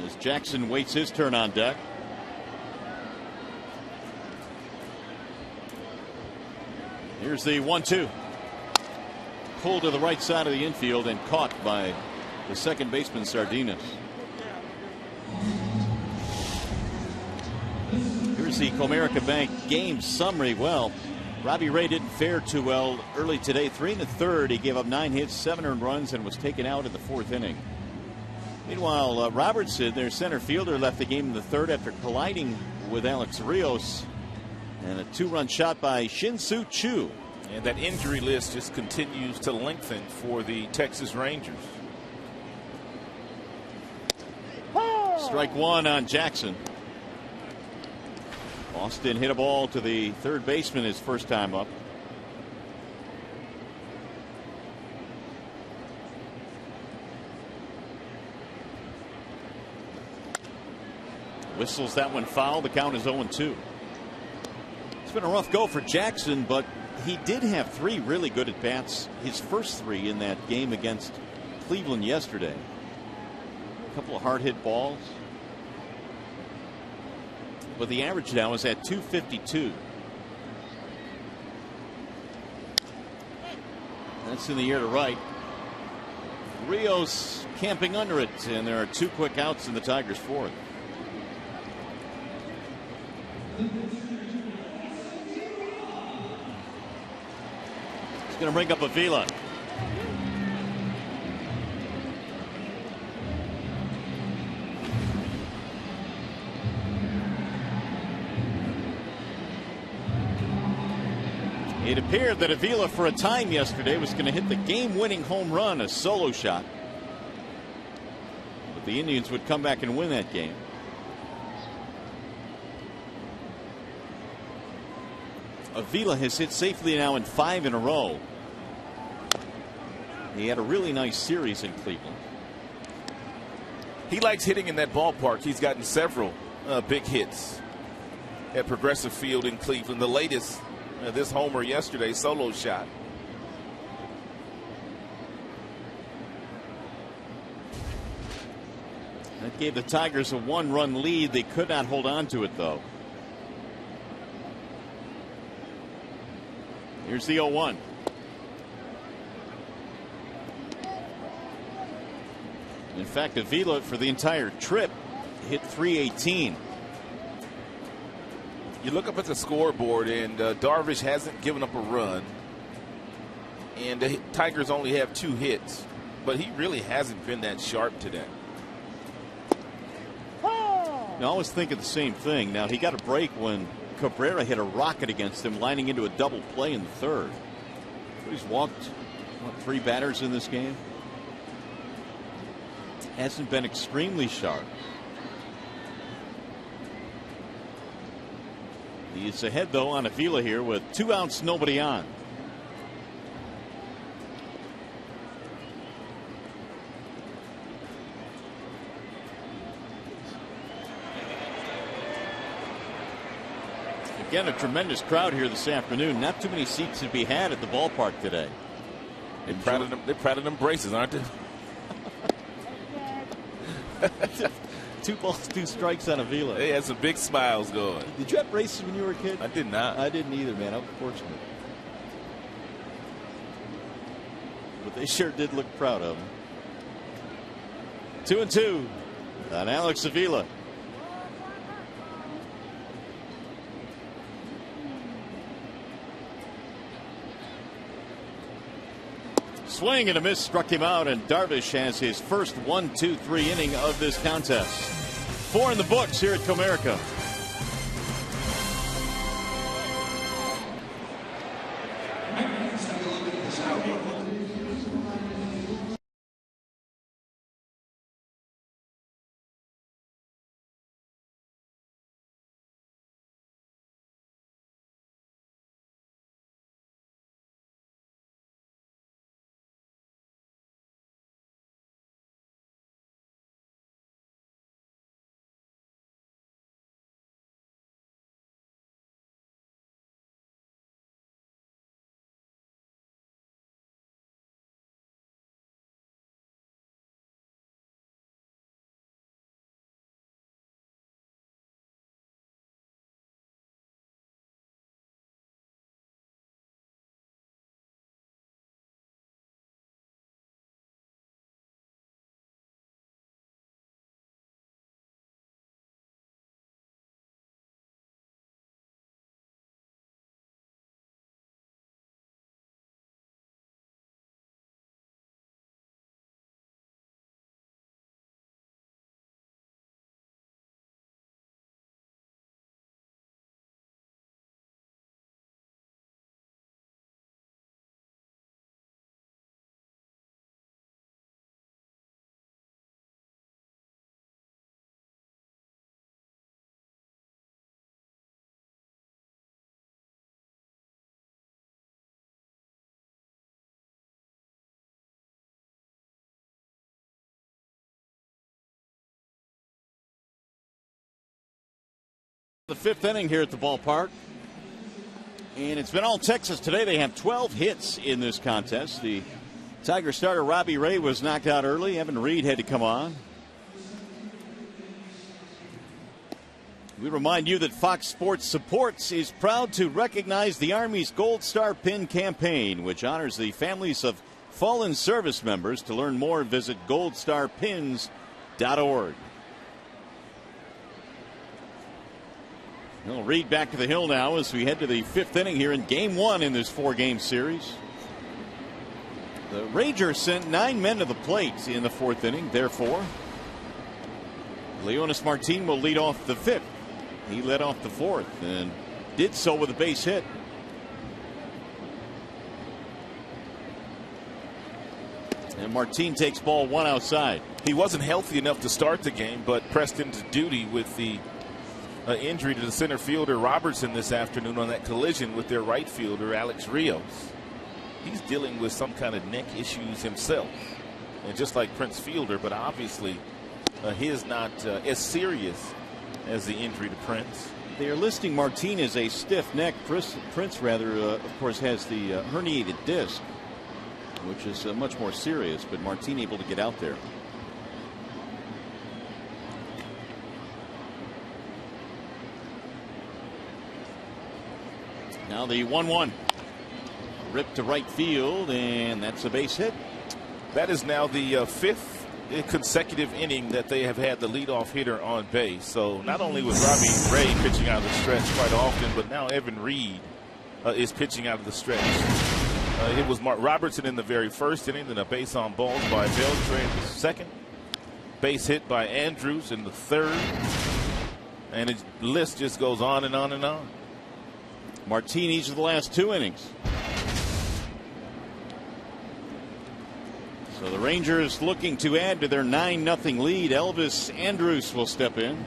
as Jackson waits his turn on deck. Here's the 1-2. Pulled to the right side of the infield and caught by the second baseman Sardinas. Here's the Comerica Bank game summary. Well, Robbie Ray didn't fare too well early today. 3 1/3. He gave up 9 hits, 7 earned runs, and was taken out in the 4th inning. Meanwhile, Robertson, their center fielder, left the game in the 3rd after colliding with Alex Rios. And a 2-run shot by Shin-Soo Choo. And that injury list just continues to lengthen for the Texas Rangers. Strike 1 on Jackson. Austin hit a ball to the third baseman his first time up. Whistles that one foul. The count is 0-2. It's been a rough go for Jackson, but he did have 3 really good at bats, his first 3 in that game against Cleveland yesterday. A couple of hard hit balls, but the average now is at 252. That's in the air to right. Rios camping under it, and there are 2 quick outs in the Tigers' 4th. Going to bring up Avila. It appeared that Avila for a time yesterday was going to hit the game-winning home run, a solo shot. But the Indians would come back and win that game. Avila has hit safely now in 5 in a row. He had a really nice series in Cleveland. He likes hitting in that ballpark. He's gotten several big hits at Progressive Field in Cleveland. The latest, this homer yesterday, solo shot. That gave the Tigers a 1-run lead. They could not hold on to it, though. Here's the 0-1. In fact, Avila for the entire trip hit 318. You look up at the scoreboard, and Darvish hasn't given up a run, and the Tigers only have 2 hits, but he really hasn't been that sharp today. Now, I was thinking the same thing. Now, he got a break when Cabrera hit a rocket against him, lining into a double play in the 3rd. But he's walked 3 batters in this game. Hasn't been extremely sharp. He's ahead, though, on Avila here with 2 outs, nobody on. Again, a tremendous crowd here this afternoon. Not too many seats to be had at the ballpark today. They're proud of them braces, aren't they? 2 balls, 2 strikes on Avila. They had some big smiles going. Did you have braces when you were a kid? I did not. I didn't either, man. I was fortunate. But they sure did look proud of him. 2-2 on Alex Avila. Swing and a miss struck him out, and Darvish has his first 1-2-3 inning of this contest. 4 in the books here at Comerica. The fifth inning here at the ballpark. And it's been all Texas today. They have 12 hits in this contest. The Tiger starter Robbie Ray was knocked out early. Evan Reed had to come on. We remind you that Fox Sports Supports is proud to recognize the Army's Gold Star Pin campaign, which honors the families of fallen service members. To learn more, visit goldstarpins.org. We'll Reed back to the hill now as we head to the fifth inning here in Game 1 in this 4-game series. The Rangers sent 9 men to the plate in the fourth inning. Therefore, Leonis Martin will lead off the fifth. He led off the fourth and did so with a base hit. And Martin takes ball 1 outside. He wasn't healthy enough to start the game, but pressed into duty with the injury to the center fielder Robertson this afternoon on that collision with their right fielder Alex Rios. He's dealing with some kind of neck issues himself, and just like Prince Fielder, but obviously his not as serious as the injury to Prince. They are listing Martin as a stiff neck. Prince rather, of course, has the herniated disc, which is much more serious, but Martin able to get out there. Now the 1-1. Ripped to right field, and that's a base hit. That is now the fifth consecutive inning that they have had the leadoff hitter on base. So not only was Robbie Ray pitching out of the stretch quite often, but now Evan Reed is pitching out of the stretch. It was Mark Robertson in the very first inning, then a base on balls by Beltran in the second, base hit by Andrews in the third, and the list just goes on and on and on. Martin each of the last 2 innings. So the Rangers looking to add to their 9-0 lead. Elvis Andrus will step in.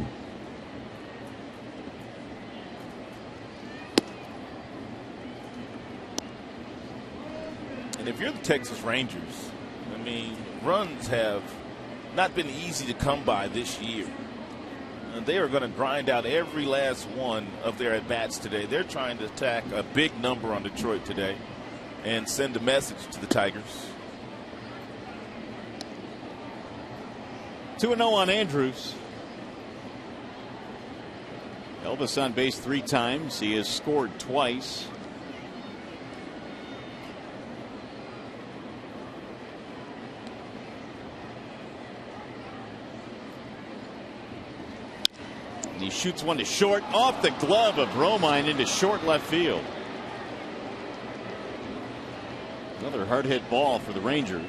And if you're the Texas Rangers, I mean, runs have not been easy to come by this year. And they are going to grind out every last one of their at-bats today. They're trying to attack a big number on Detroit today and send a message to the Tigers. 2-0 on Andrews. Elvis on base 3 times. He has scored twice. And he shoots one to short off the glove of Romine into short left field. Another hard hit ball for the Rangers.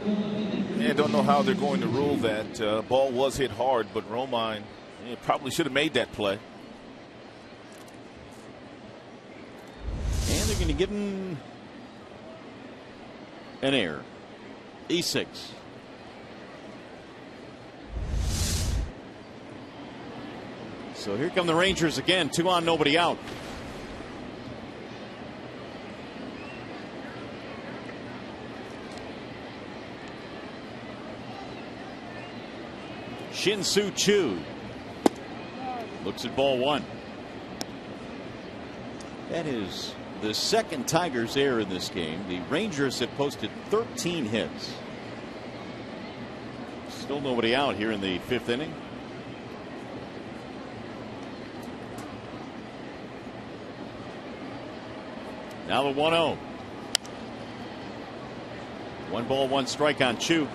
Yeah, I don't know how they're going to rule that. Ball was hit hard, but Romine probably should have made that play. And they're going to give him an error. E6. So here come the Rangers again. 2 on, nobody out. Shin-Soo Choo looks at ball 1. That is the second Tigers error in this game. The Rangers have posted 13 hits. Still nobody out here in the 5th inning. Now the 1-0. 1 ball, 1 strike on Choo.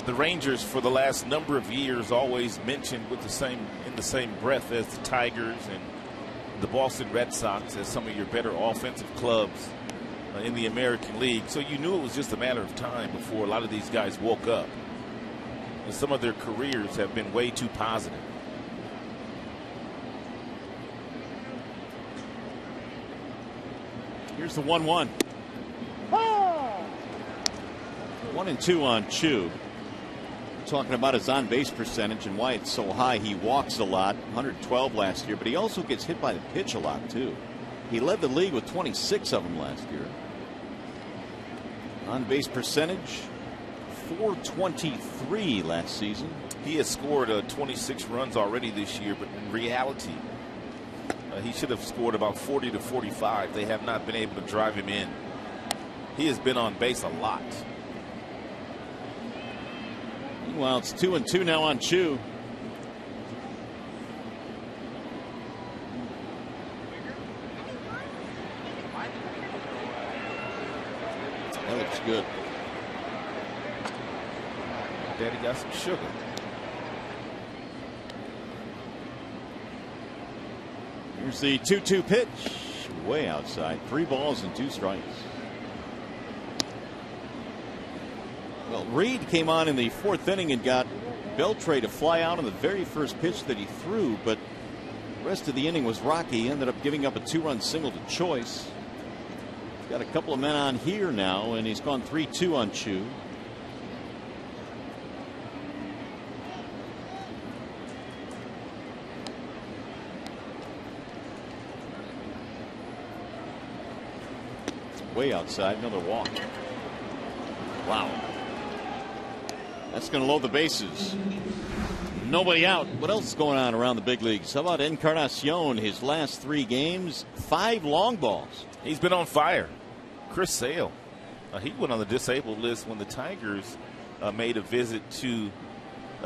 The Rangers for the last number of years always mentioned in the same breath as the Tigers and the Boston Red Sox as some of your better offensive clubs in the American League. So you knew it was just a matter of time before a lot of these guys woke up. And some of their careers have been way too positive. Here's the 1-1. 1-2 on Choo. Talking about his on-base percentage and why it's so high. He walks a lot, 112 last year, but he also gets hit by the pitch a lot too. He led the league with 26 of them last year. On-base percentage, .423 last season. He has scored 26 runs already this year, but in reality, he should have scored about 40 to 45. They have not been able to drive him in. He has been on base a lot. Meanwhile, it's 2-2 now on Chu. That looks good. Daddy got some sugar. Here's the 2-2 pitch. Way outside. 3 balls and 2 strikes. Well, Reed came on in the 4th inning and got Beltre to fly out on the very first pitch that he threw, but the rest of the inning was rocky. He ended up giving up a 2-run single to Choice. He's got a couple of men on here now, and he's gone 3-2 on Chu. Way outside, another walk. Wow. That's going to load the bases. Nobody out. What else is going on around the big leagues? How about Encarnacion? His last 3 games, 5 long balls. He's been on fire. Chris Sale, he went on the disabled list when the Tigers made a visit to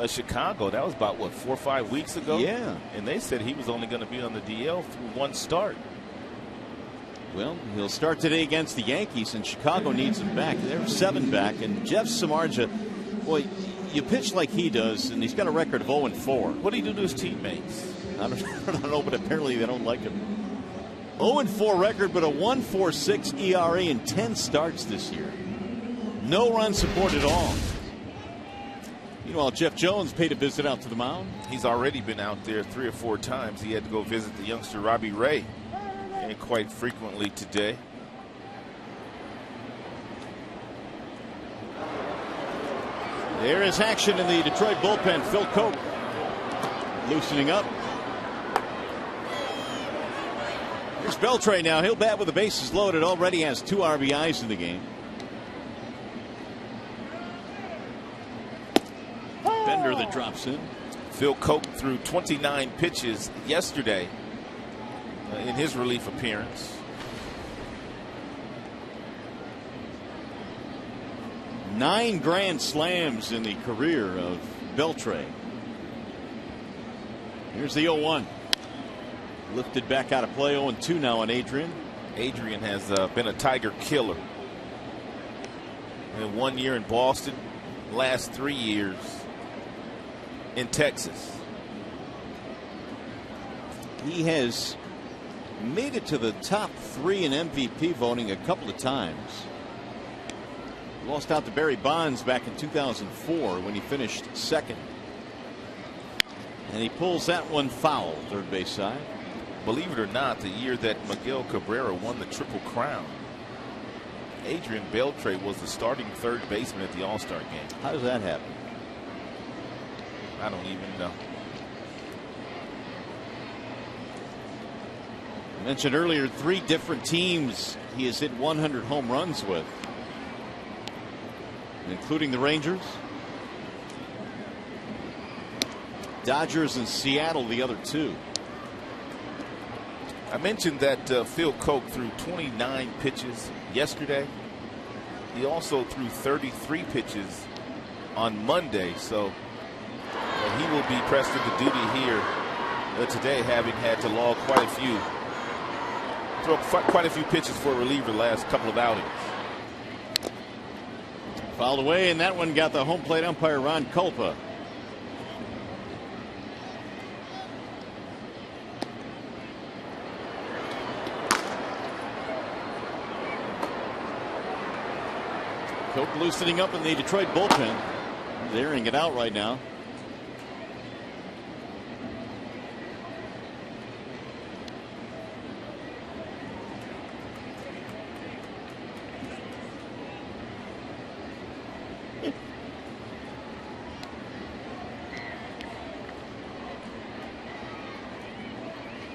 Chicago. That was about, 4 or 5 weeks ago? Yeah. And they said he was only going to be on the DL through 1 start. Well, he'll start today against the Yankees, and Chicago needs him back. They're 7 back, and Jeff Samardzija, boy, you pitch like he does, and he's got a record of 0-4. What do you do to his teammates? I don't know, but apparently they don't like him. 0-4 record, but a 1.46 ERA in 10 starts this year. No run support at all. Meanwhile, Jeff Jones paid a visit out to the mound. He's already been out there 3 or 4 times. He had to go visit the youngster Robbie Ray. And quite frequently today. There is action in the Detroit bullpen. Phil Coke loosening up. Here's Beltre now. He'll bat with the bases loaded. Already has 2 RBIs in the game. Bender that drops in. Phil Coke threw 29 pitches yesterday in his relief appearance. 9 grand slams in the career of Beltre. Here's the 0-1. Lifted back out of play. 0-2 now on Adrian. Adrian has been a Tiger killer. In 1 year in Boston, last 3 years in Texas. He has made it to the top 3 in MVP voting a couple of times. Lost out to Barry Bonds back in 2004 when he finished 2nd. And he pulls that one foul, third base side. Believe it or not, the year that Miguel Cabrera won the Triple Crown, Adrian Beltre was the starting third baseman at the All-Star game. How does that happen? I don't even know. I mentioned earlier 3 different teams he has hit 100 home runs with, including the Rangers, Dodgers, and Seattle, the other 2. I mentioned that Phil Coke threw 29 pitches yesterday. He also threw 33 pitches on Monday, so he will be pressed into duty here today, having had to log quite a few pitches for a reliever the last couple of outings. Fouled away, and that one got the home plate umpire Ron Culpa. Coke loosening up in the Detroit bullpen. They're airing it out right now.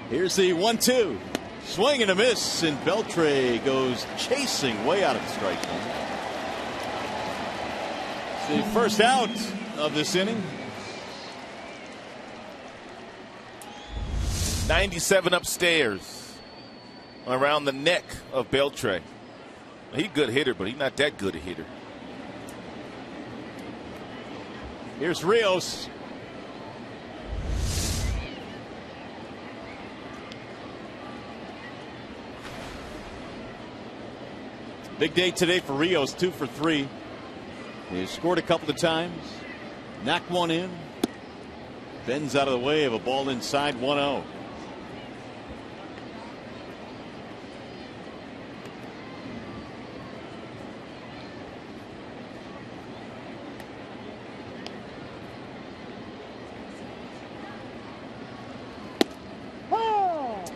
Here's the 1-2. Swing and a miss, and Beltre goes chasing way out of the strike zone. It's the first out of this inning. 97 upstairs around the neck of Beltre. He's a good hitter, but he's not that good a hitter. Here's Rios. Big day today for Rios, 2 for 3. He scored a couple of times, knocked one in, bends out of the way of a ball inside 1-0.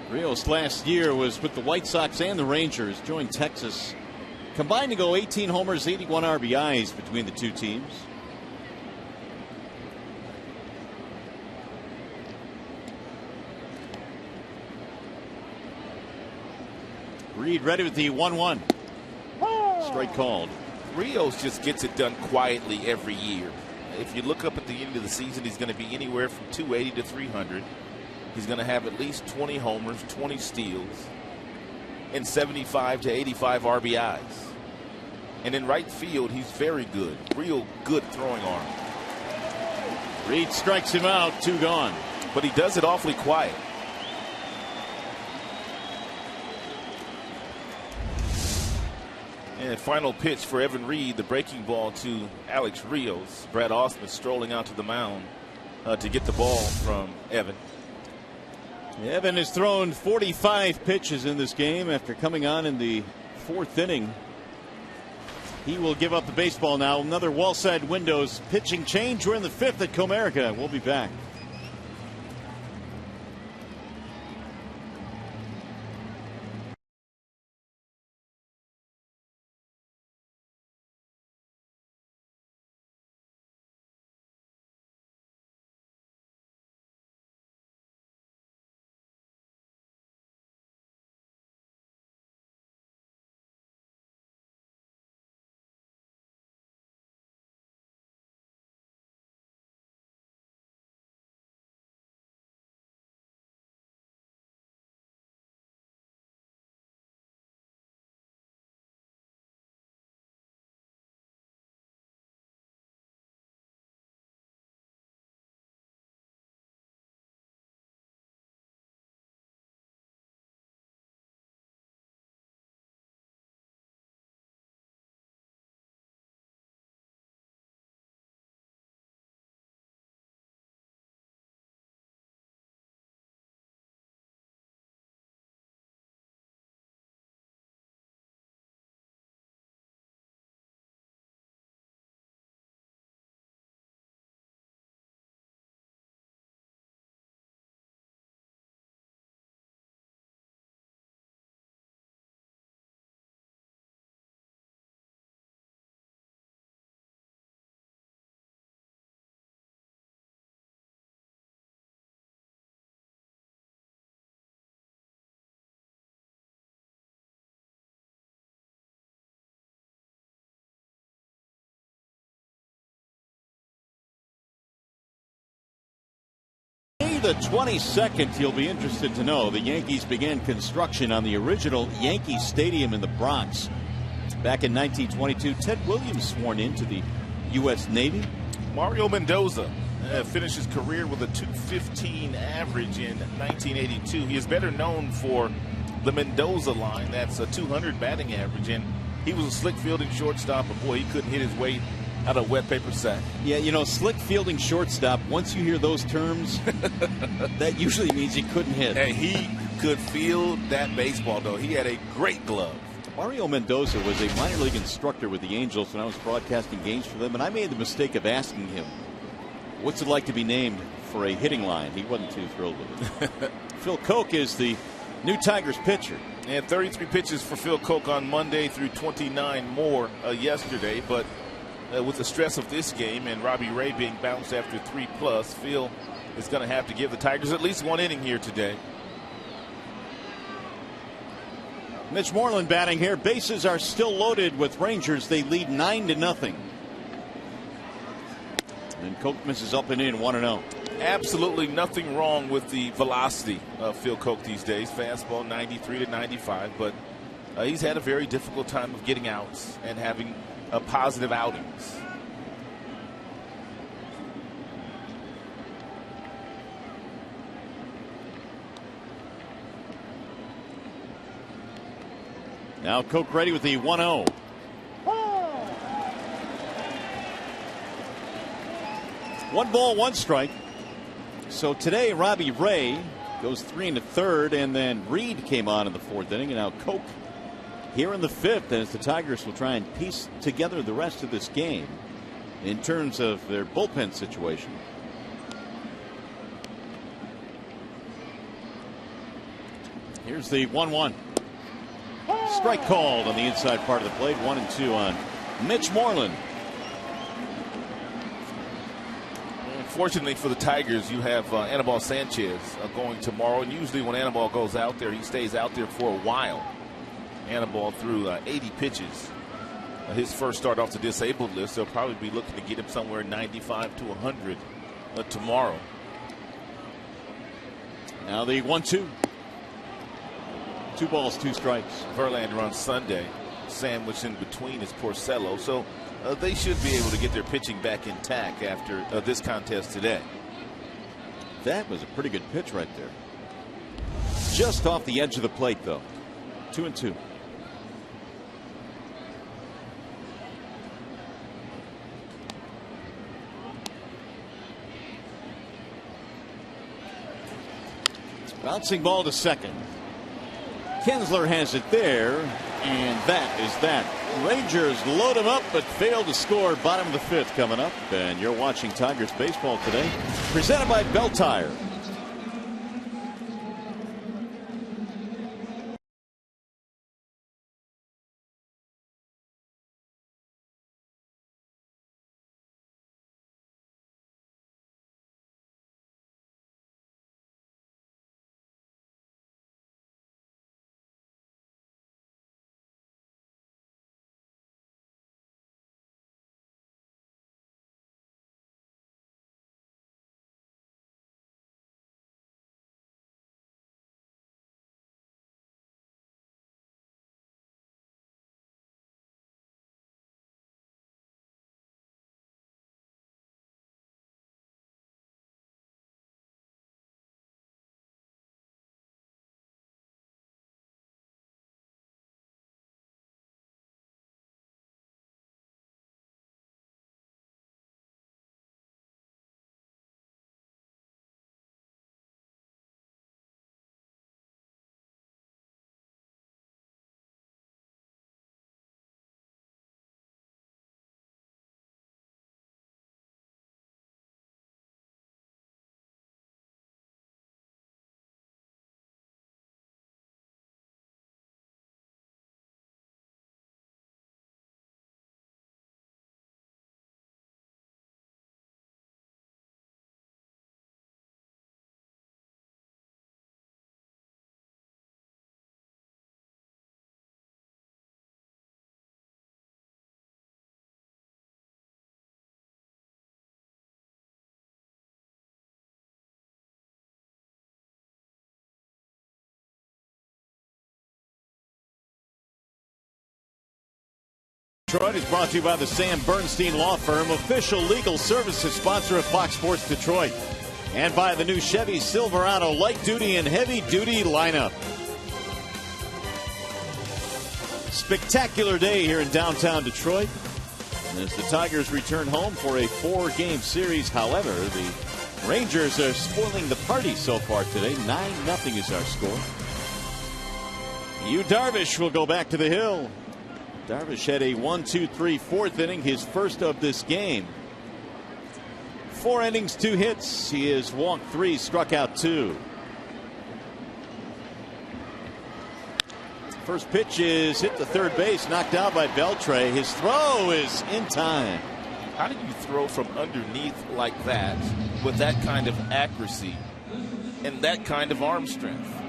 Rios last year was with the White Sox and the Rangers, joined Texas. Combined to go 18 homers, 81 RBIs between the two teams. Reed ready with the 1-1. Strike called. Rios just gets it done quietly every year. If you look up at the end of the season, he's going to be anywhere from 280 to 300. He's going to have at least 20 homers, 20 steals, and 75 to 85 RBIs. And in right field, he's very good. Real good throwing arm. Reed strikes him out, 2 gone. But he does it awfully quiet. And final pitch for Evan Reed, the breaking ball to Alex Rios. Brad Ausmus strolling out to the mound to get the ball from Evan. Evan has thrown 45 pitches in this game after coming on in the 4th inning. He will give up the baseball now. Another Wallside Windows pitching change. We're in the 5th at Comerica. We'll be back. The 22nd, you'll be interested to know, the Yankees began construction on the original Yankee Stadium in the Bronx. Back in 1922, Ted Williams sworn into the U.S. Navy. Mario Mendoza finished his career with a .215 average in 1982. He is better known for the Mendoza line. That's a .200 batting average, and he was a slick fielding shortstop, but boy, he couldn't hit his weight out of wet paper sack. Yeah, you know, slick fielding shortstop, once you hear those terms, that usually means he couldn't hit. Hey, he could field that baseball, though. He had a great glove. Mario Mendoza was a minor league instructor with the Angels when I was broadcasting games for them, and I made the mistake of asking him, what's it like to be named for a hitting line? He wasn't too thrilled with it. Phil Koch is the new Tigers pitcher. And 33 pitches for Phil Koch on Monday, through 29 more yesterday, but with the stress of this game and Robbie Ray being bounced after 3+, Phil is going to have to give the Tigers at least 1 inning here today. Mitch Moreland batting here. Bases are still loaded with Rangers. They lead 9-0. And Koch misses up and in, 1-0. absolutely nothing wrong with the velocity of Phil Koch these days. Fastball 93 to 95, but he's had a very difficult time of getting outs and having positive outings. Now Koch ready with the 1-0. One ball, one strike. So today Robbie Ray goes 3 in the third, and then Reed came on in the 4th inning, and now Koch here in the 5th, as the Tigers will try and piece together the rest of this game in terms of their bullpen situation. Here's the 1-1. Strike called on the inside part of the plate. 1-2 on Mitch Moreland. Fortunately for the Tigers, you have Anibal Sanchez going tomorrow. And usually when Anibal goes out there, he stays out there for a while. Anibal threw 80 pitches. His first start off the disabled list. They'll probably be looking to get him somewhere 95 to 100 tomorrow. Now the 1-2. 2 balls, 2 strikes. Verlander on Sunday, sandwiched in between is Porcello. So they should be able to get their pitching back intact after this contest today. That was a pretty good pitch right there. Just off the edge of the plate, though. 2-2. Bouncing ball to second. Kinsler has it there, and that is that. Rangers load him up but fail to score. Bottom of the 5th coming up, and you're watching Tigers baseball today, presented by Bell Tire. Detroit is brought to you by the Sam Bernstein Law Firm, official legal services sponsor of Fox Sports Detroit, and by the new Chevy Silverado light duty and heavy duty lineup. Spectacular day here in downtown Detroit as the Tigers return home for a 4-game series. However, the Rangers are spoiling the party so far today. 9-0 is our score. Yu Darvish will go back to the hill. Darvish had a 1-2-3 4th inning, his first of this game. 4 innings, 2 hits. He has walked 3, struck out 2. First pitch is hit to third base, knocked out by Beltre. His throw is in time. How do you throw from underneath like that with that kind of accuracy and that kind of arm strength?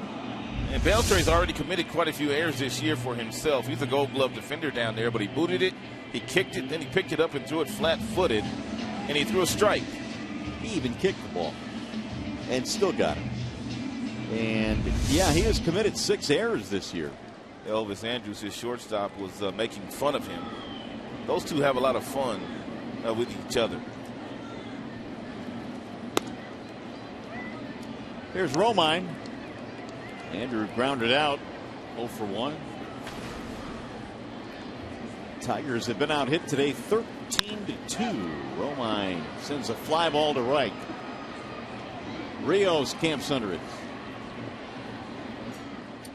And Beltre's already committed quite a few errors this year for himself. He's a Gold Glove defender down there, but he booted it, he kicked it, then he picked it up and threw it flat-footed, and he threw a strike. He even kicked the ball. and still got him. And yeah, he has committed 6 errors this year. Elvis Andrus, his shortstop, was making fun of him. Those two have a lot of fun with each other. Here's Romine. Andrew grounded out, 0 for 1. Tigers have been out hit today 13-2. Romine sends a fly ball to right. Rios camps under it.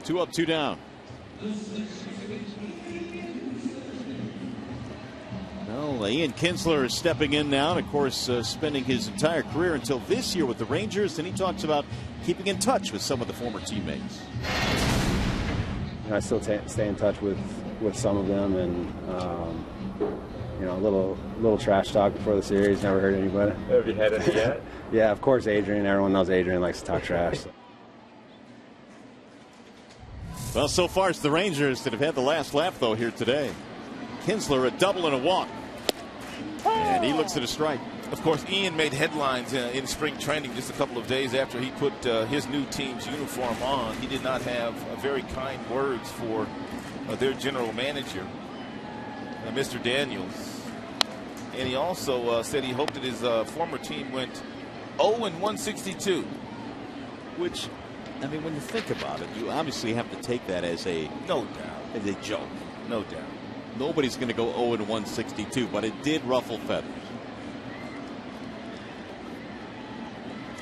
2 up, 2 down. Well, Ian Kinsler is stepping in now, and of course spending his entire career until this year with the Rangers, and he talks about keeping in touch with some of the former teammates. I still stay in touch with some of them, and you know, a little trash talk before the series. Never hurt anybody. Have you had any yet? Yeah, of course, Adrian. Everyone knows Adrian likes to talk trash. So. Well, so far it's the Rangers that have had the last laugh, though, here today. Kinsler, a double and a walk. And he looks at a strike. Of course, Ian made headlines in spring training just a couple of days after he put his new team's uniform on. He did not have very kind words for their general manager, Mr. Daniels. And he also said he hoped that his former team went 0-162. Which, I mean, when you think about it, you obviously have to take that as a joke. No doubt. Nobody's going to go 0-162, but it did ruffle feathers.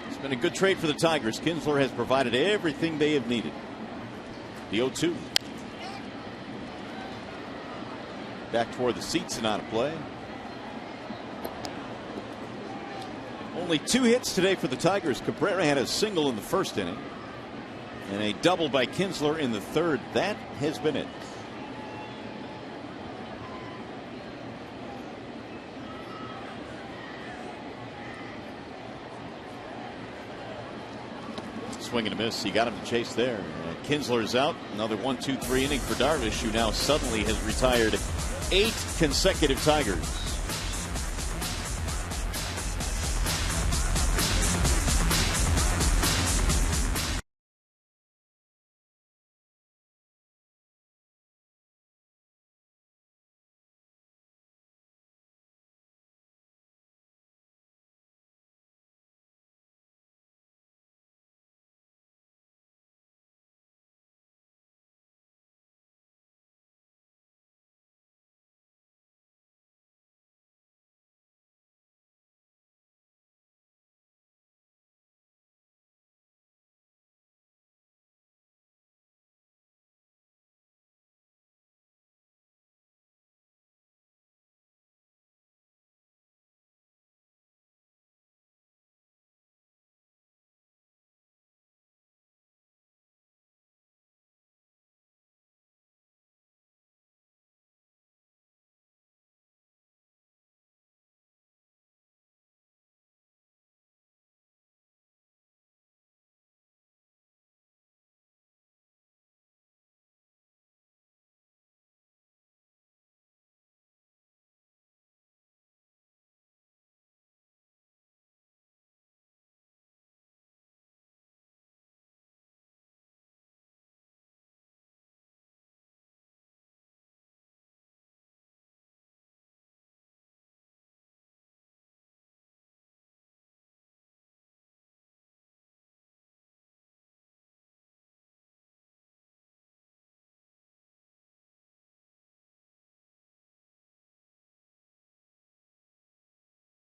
It's been a good trade for the Tigers. Kinsler has provided everything they have needed. The 0-2. Back toward the seats and out of play. Only 2 hits today for the Tigers. Cabrera had a single in the first inning, and a double by Kinsler in the third. That has been it. Swing and a miss. He got him to chase there. Kinsler's out. Another 1-2-3 inning for Darvish, who now suddenly has retired 8 consecutive Tigers.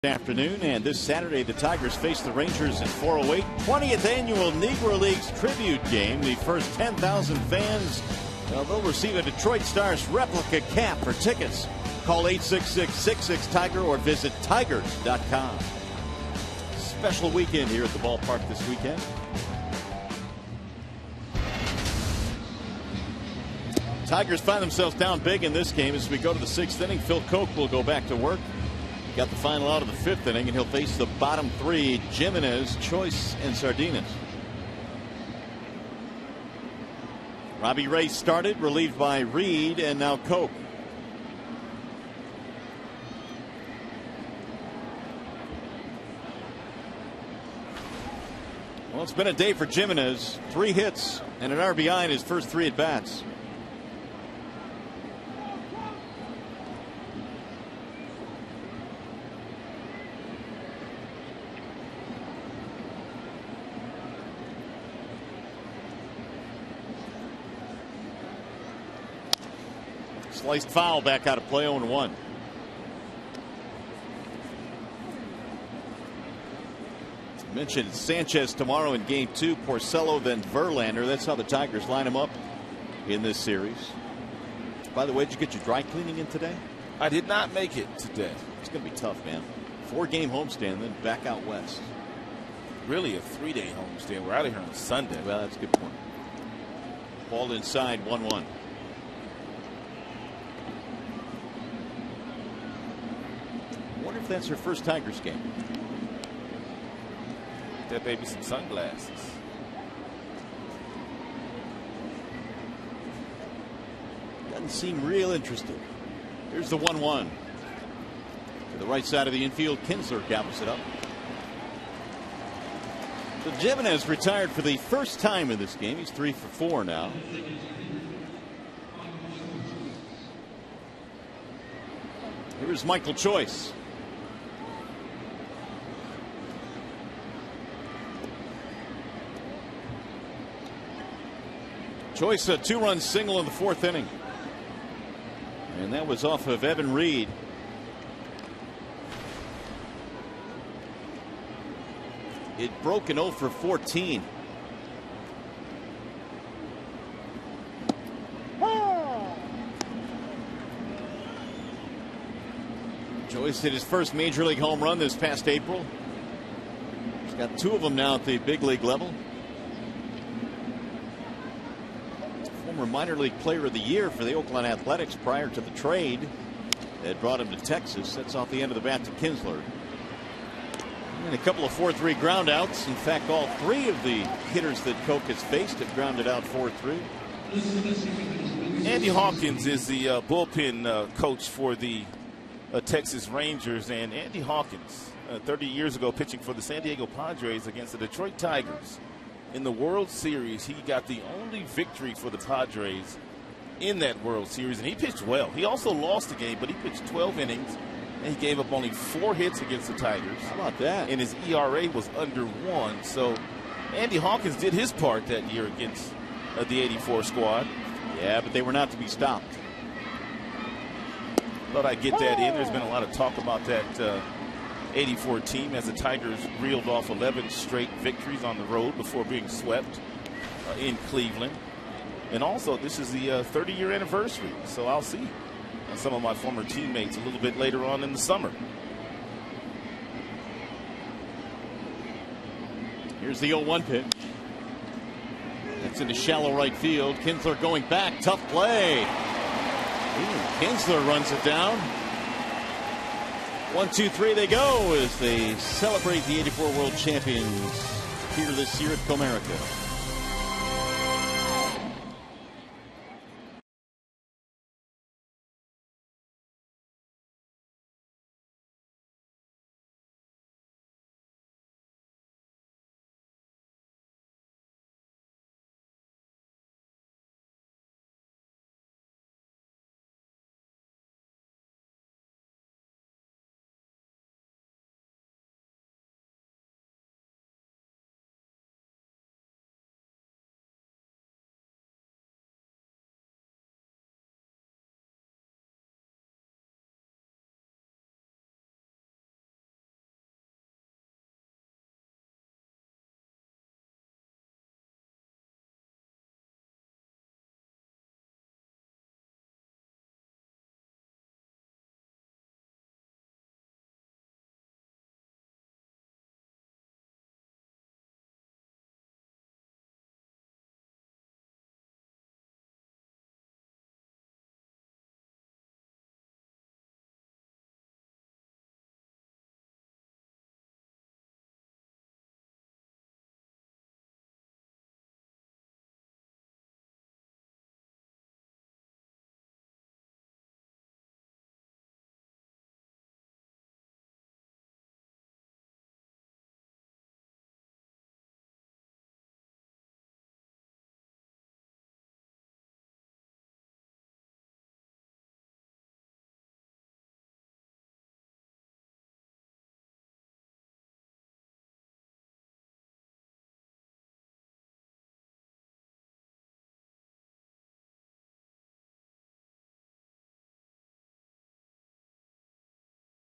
Afternoon, and this Saturday the Tigers face the Rangers in 408 20th annual Negro Leagues tribute game. The first 10,000 fans they'll receive a Detroit Stars replica cap. For tickets, call 866-66-TIGER or visit tigers.com. Special weekend here at the ballpark this weekend. Tigers find themselves down big in this game as we go to the 6th inning. Phil Koch will go back to work. Got the final out of the 5th inning, and he'll face the bottom 3, Jimenez, Choice, and Sardinas. Robbie Ray started, relieved by Reed, and now Koch. Well, it's been a day for Jimenez. 3 hits and an RBI in his first 3 at bats. Sliced foul back out of play, 0-1. Mentioned Sanchez tomorrow in game 2, Porcello, then Verlander. That's how the Tigers line them up in this series. By the way, did you get your dry cleaning in today? I did not make it today. It's going to be tough, man. 4-game homestand, then back out west. Really a 3-day homestand. We're out of here on Sunday. Well, that's a good point. Ball inside, 1-1. I wonder if that's her first Tigers game. That baby some sunglasses. Doesn't seem real interested. Here's the 1-1. To the right side of the infield, Kinsler gobbles it up. So Jimenez retired for the first time in this game. He's 3 for 4 now. Here's Michael Choice. Choice a 2-run single in the 4th inning. And that was off of Evan Reed. It broke an 0 for 14. Choice hit his first major league home run this past April. He's got 2 of them now at the big league level. Former minor league player of the year for the Oakland Athletics prior to the trade that brought him to Texas. That's off the end of the bat to Kinsler. And a couple of 4-3 ground outs. In fact, all 3 of the hitters that Koch has faced have grounded out 4-3. Andy Hawkins is the bullpen coach for the Texas Rangers. And Andy Hawkins, 30 years ago, pitching for the San Diego Padres against the Detroit Tigers. In the World Series, he got the only victory for the Padres in that World Series, and he pitched well. He also lost the game, but he pitched 12 innings, and he gave up only 4 hits against the Tigers. How about that? And his ERA was under 1. So Andy Hawkins did his part that year against the '84 squad. Yeah, but they were not to be stopped. Thought I'd get that in. There's been a lot of talk about that '84 team as the Tigers reeled off 11 straight victories on the road before being swept in Cleveland. And also, this is the 30-year anniversary, so I'll see some of my former teammates a little bit later on in the summer. Here's the 0-1 pitch. That's into shallow right field. Kinsler going back. Tough play. Kinsler runs it down. 1, 2, 3 they go as they celebrate the '84 World Champions here this year at Comerica.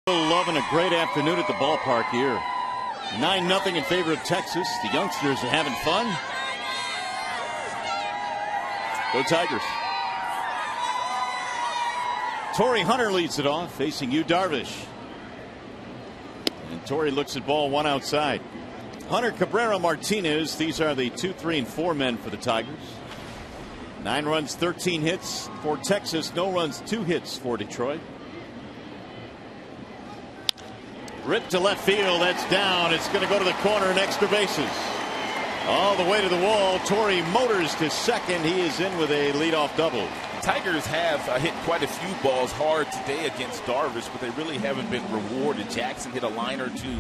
Loving a great afternoon at the ballpark here. 9-0 in favor of Texas. The youngsters are having fun. Go Tigers. Torrey Hunter leads it off, facing Yu Darvish. And Torrey looks at ball one outside. Hunter, Cabrera, Martinez. These are the 2, 3, and 4 men for the Tigers. 9 runs, 13 hits for Texas. No runs, 2 hits for Detroit. Ripped to left field. That's down. It's going to go to the corner and extra bases. All the way to the wall. Torrey motors to second. He is in with a leadoff double. Tigers have hit quite a few balls hard today against Darvish, but they really haven't been rewarded. Jackson hit a liner to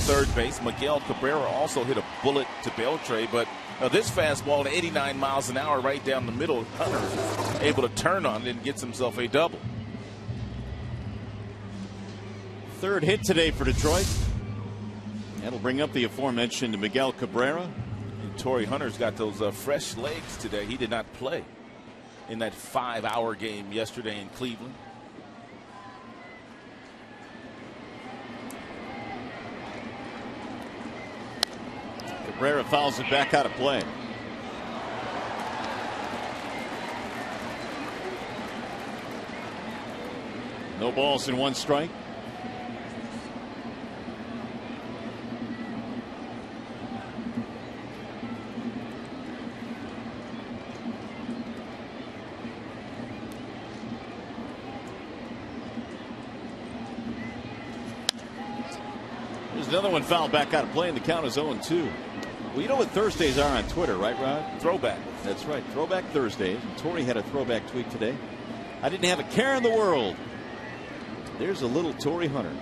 third base. Miguel Cabrera also hit a bullet to Beltre, but this fastball at 89 miles an hour right down the middle, Hunter able to turn on it and gets himself a double. Third hit today for Detroit. That'll bring up the aforementioned Miguel Cabrera. And Torrey Hunter's got those fresh legs today. He did not play in that 5-hour game yesterday in Cleveland. Cabrera fouls it back out of play. No balls and 1 strike. Another one fouled back out of play, and the count is 0-2. Well, you know what Thursdays are on Twitter, right, Rod? Throwback. That's right, Throwback Thursdays. And Torrey had a throwback tweet today. I didn't have a care in the world. There's a little Torrey Hunter.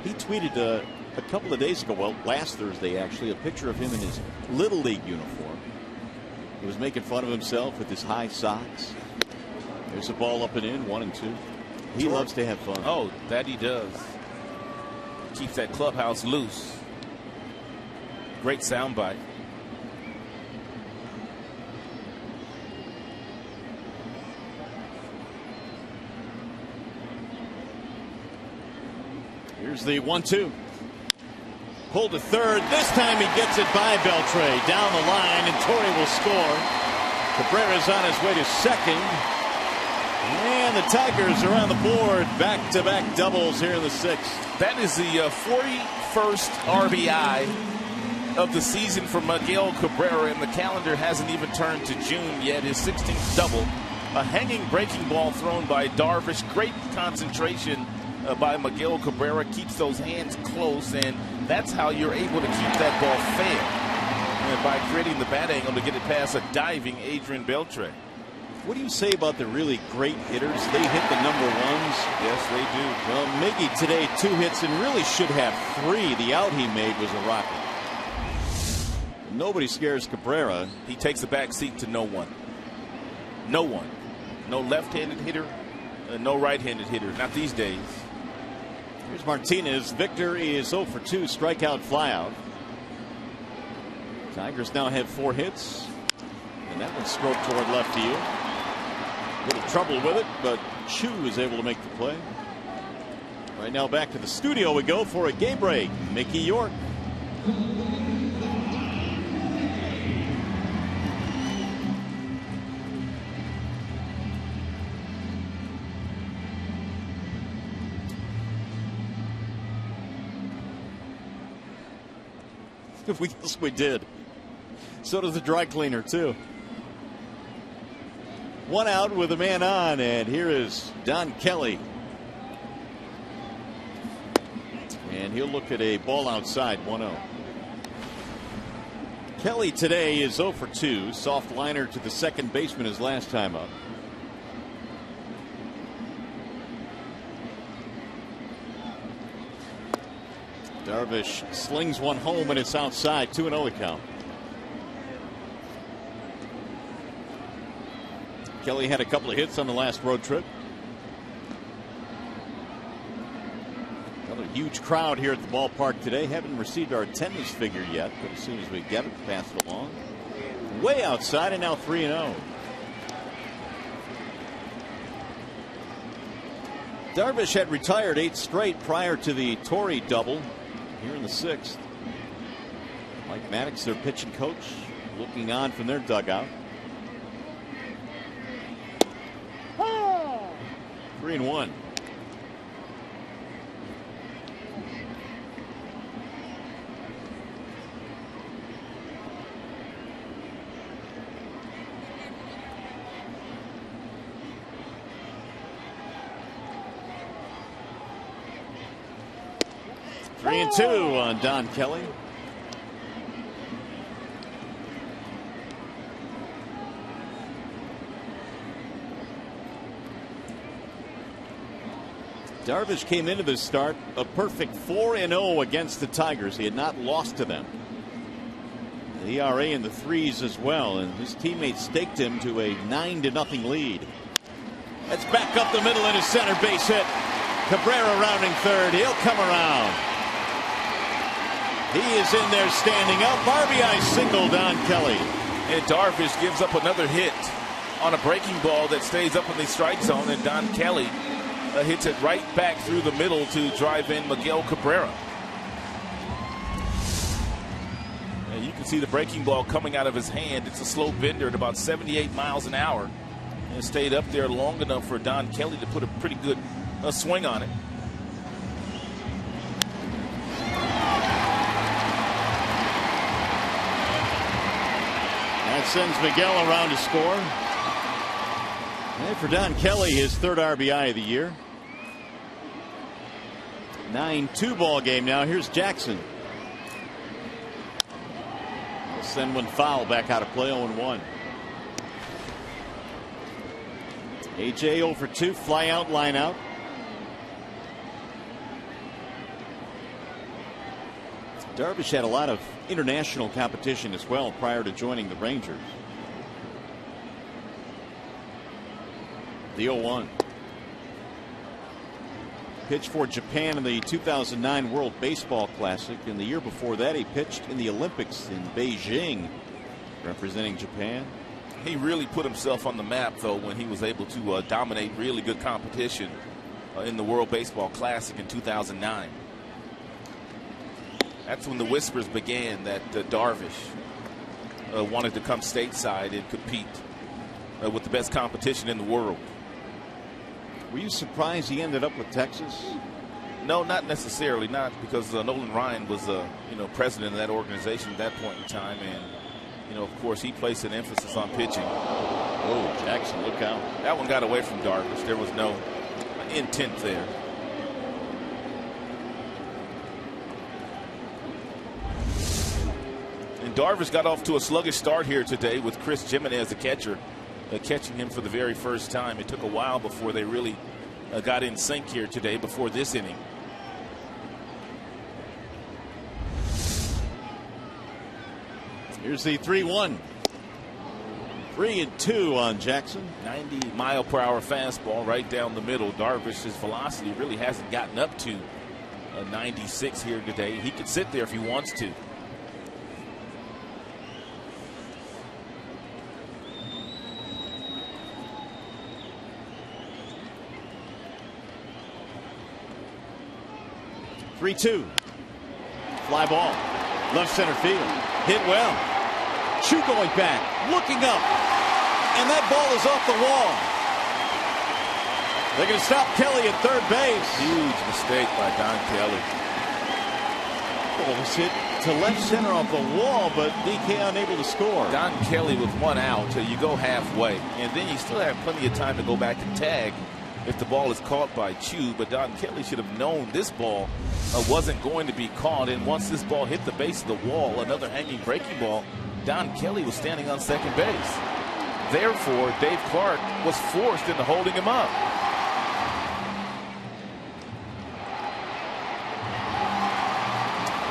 He tweeted a couple of days ago, well, last Thursday actually, a picture of him in his Little League uniform. He was making fun of himself with his high socks. There's a ball up and in, 1-2. He loves to have fun. Oh, that he does. Keeps that clubhouse loose. Great soundbite. Here's the 1-2. Pulled to third. This time he gets it by Beltre. Down the line, and Torrey will score. Cabrera's on his way to second. And the Tigers are on the board. Back-to-back doubles here in the 6th. That is the 41st RBI of the season for Miguel Cabrera, and the calendar hasn't even turned to June yet. His 16th double. A hanging breaking ball thrown by Darvish. Great concentration by Miguel Cabrera. Keeps those hands close, and that's how you're able to keep that ball fair. And by creating the bat angle to get it past a diving Adrian Beltre. What do you say about the really great hitters? They hit the number ones. Yes, they do. Well, Miggy today 2 hits and really should have 3. The out he made was a rocket. Nobody scares Cabrera. He takes the back seat to no one. No one. No left-handed hitter, no right-handed hitter. Not these days. Here's Martinez. Victor is 0 for 2. Strikeout, flyout. Tigers now have 4 hits. And that one's stroked toward left field. Little trouble with it, but Chu is able to make the play. Right now back to the studio we go for a game break. Mickey York. Yes, we did. So does the dry cleaner, too. 1 out with a man on, and here is Don Kelly. And he'll look at a ball outside, 1-0. Kelly today is 0 for 2. Soft liner to the second baseman his last time up. Darvish slings one home, and it's outside. 2-0 the count. Kelly had a couple of hits on the last road trip. Another huge crowd here at the ballpark today. Haven't received our attendance figure yet, but as soon as we get it, pass it along. Way outside, and now 3-0. Darvish had retired 8 straight prior to the Torrey double here in the 6th. Mike Maddox, their pitching coach, looking on from their dugout. 3-1. Three and 2 on Don Kelly. Darvish came into this start a perfect 4-0 against the Tigers. He had not lost to them. The ERA in the 3s as well, and his teammates staked him to a 9-0 lead. That's back up the middle in his center base hit. Cabrera rounding third. He'll come around. He is in there standing up. RBI single, Don Kelly. And Darvish gives up another hit on a breaking ball that stays up in the strike zone, and Don Kelly hits it right back through the middle to drive in Miguel Cabrera. And you can see the breaking ball coming out of his hand. It's a slow bender at about 78 miles an hour. And it stayed up there long enough for Don Kelly to put a pretty good swing on it. That sends Miguel around to score. And for Don Kelly, his 3rd RBI of the year. 9-2 ball game now. Here's Jackson. He'll send one foul back out of play. 0-1. AJ 0 for 2. Fly out, line out. Darvish had a lot of international competition as well prior to joining the Rangers. The 0-1. Pitched for Japan in the 2009 World Baseball Classic, and the year before that he pitched in the Olympics in Beijing representing Japan. He really put himself on the map, though, when he was able to dominate really good competition in the World Baseball Classic in 2009. That's when the whispers began that Darvish wanted to come stateside and compete with the best competition in the world. Were you surprised he ended up with Texas? No, not necessarily. Not because Nolan Ryan was president of that organization at that point in time, and of course he placed an emphasis on pitching. Oh, Jackson, look out. That one got away from Darvish. There was no intent there. And Darvish got off to a sluggish start here today with Chris Jimenez, the catcher, catching him for the very first time. It took a while before they really got in sync here today before this inning. Here's the 3-1. 3-2 on Jackson. 90-mile-per-hour fastball right down the middle. Darvish's velocity really hasn't gotten up to 96 here today. He could sit there if he wants to. Fly ball. Left center field. Hit well. Chu going back. Looking up. And that ball is off the wall. They're going to stop Kelly at third base. Huge mistake by Don Kelly. Ball was hit to left center off the wall, but DK unable to score. Don Kelly with one out till you go halfway. And then you still have plenty of time to go back and tag if the ball is caught by Chu, but Don Kelly should have known this ball wasn't going to be caught, and once this ball hit the base of the wall, another hanging breaking ball, Don Kelly was standing on second base. Therefore, Dave Clark was forced into holding him up.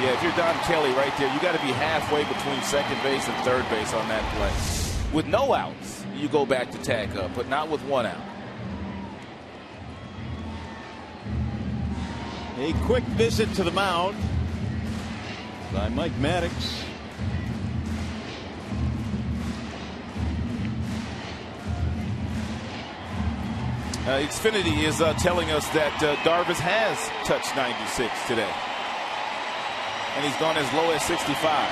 Yeah, if you're Don Kelly right there, you got to be halfway between second base and third base on that play. With no outs, you go back to tag up, but not with one out. A quick visit to the mound by Mike Maddox. Xfinity is telling us that Darvish has touched 96 today. And he's gone as low as 65.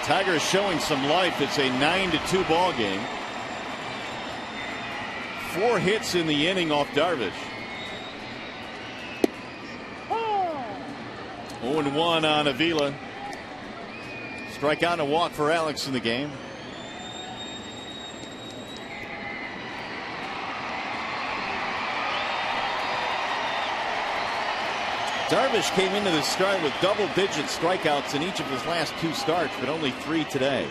Tigers showing some life. It's a 9-2 ball game. 4 hits in the inning off Darvish. 0-1 on Avila. Strikeout and a walk for Alex in the game. Darvish came into this start with double-digit strikeouts in each of his last 2 starts, but only 3 today.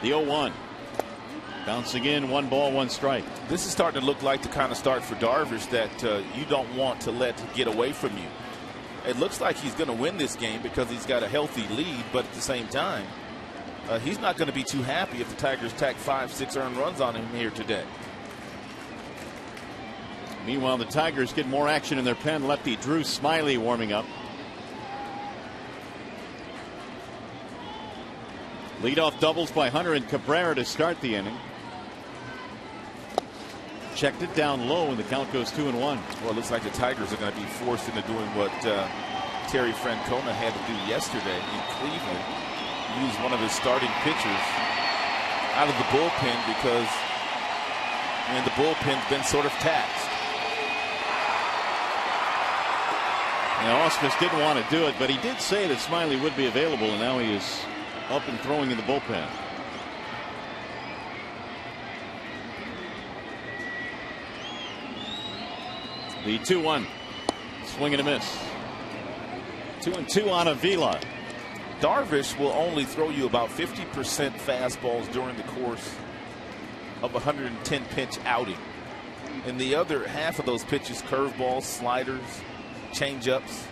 The 0-1. Bouncing in, 1 ball, 1 strike. This is starting to look like the kind of start for Darvish that you don't want to let get away from you. It looks like he's going to win this game because he's got a healthy lead, but at the same time, he's not going to be too happy if the Tigers tack 5-6 earned runs on him here today. Meanwhile, the Tigers get more action in their pen. Lefty Drew Smiley warming up. Leadoff doubles by Hunter and Cabrera to start the inning. Checked it down low, and the count goes 2-1. Well, it looks like the Tigers are going to be forced into doing what Terry Francona had to do yesterday in Cleveland. Use one of his starting pitchers out of the bullpen because the bullpen's been sort of taxed. Ausmus didn't want to do it, but he did say that Smiley would be available, and now he is up and throwing in the bullpen. The 2-1. Swing and a miss. 2-2 on Avila. Darvish will only throw you about 50% fastballs during the course of a 110 pitch outing. And the other half of those pitches, curveballs, sliders, change-ups.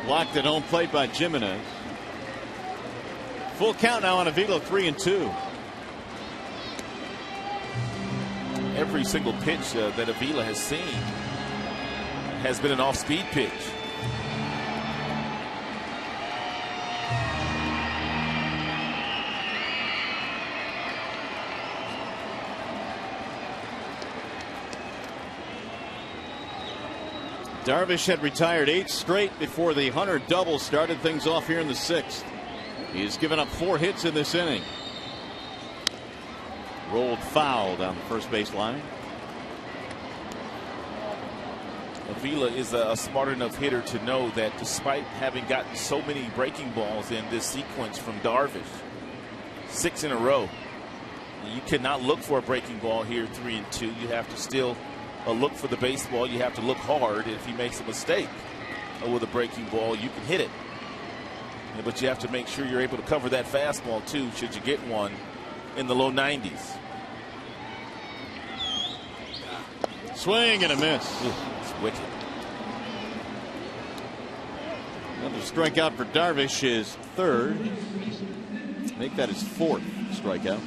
Blocked at home plate by Jimenez. Full count now on Avila, 3-2. Every single pitch that Avila has seen has been an off-speed pitch. Darvish had retired 8 straight before the Hunter double started things off here in the 6th. He has given up 4 hits in this inning. Rolled foul down the first base line. Avila is a smart enough hitter to know that despite having gotten so many breaking balls in this sequence from Darvish, 6 in a row, you cannot look for a breaking ball here 3-2. You have to still look for the baseball. You have to look hard. If he makes a mistake with a breaking ball, you can hit it. But you have to make sure you're able to cover that fastball too, should you get one in the low 90s. Swing and a miss. It's wicked. Another strikeout for Darvish, his 3rd. Make that his 4th strikeout.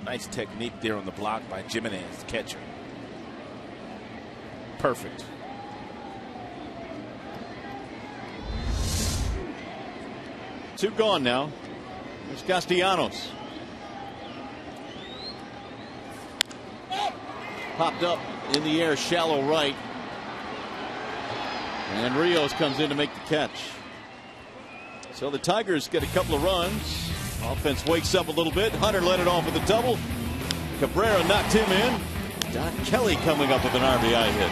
Nice technique there on the block by Jimenez, the catcher. Perfect. Two gone now. There's Castellanos. Popped up in the air, shallow right. And Rios comes in to make the catch. So the Tigers get a couple of runs. Offense wakes up a little bit. Hunter led it off with a double. Cabrera knocked him in. Don Kelly coming up with an RBI hit.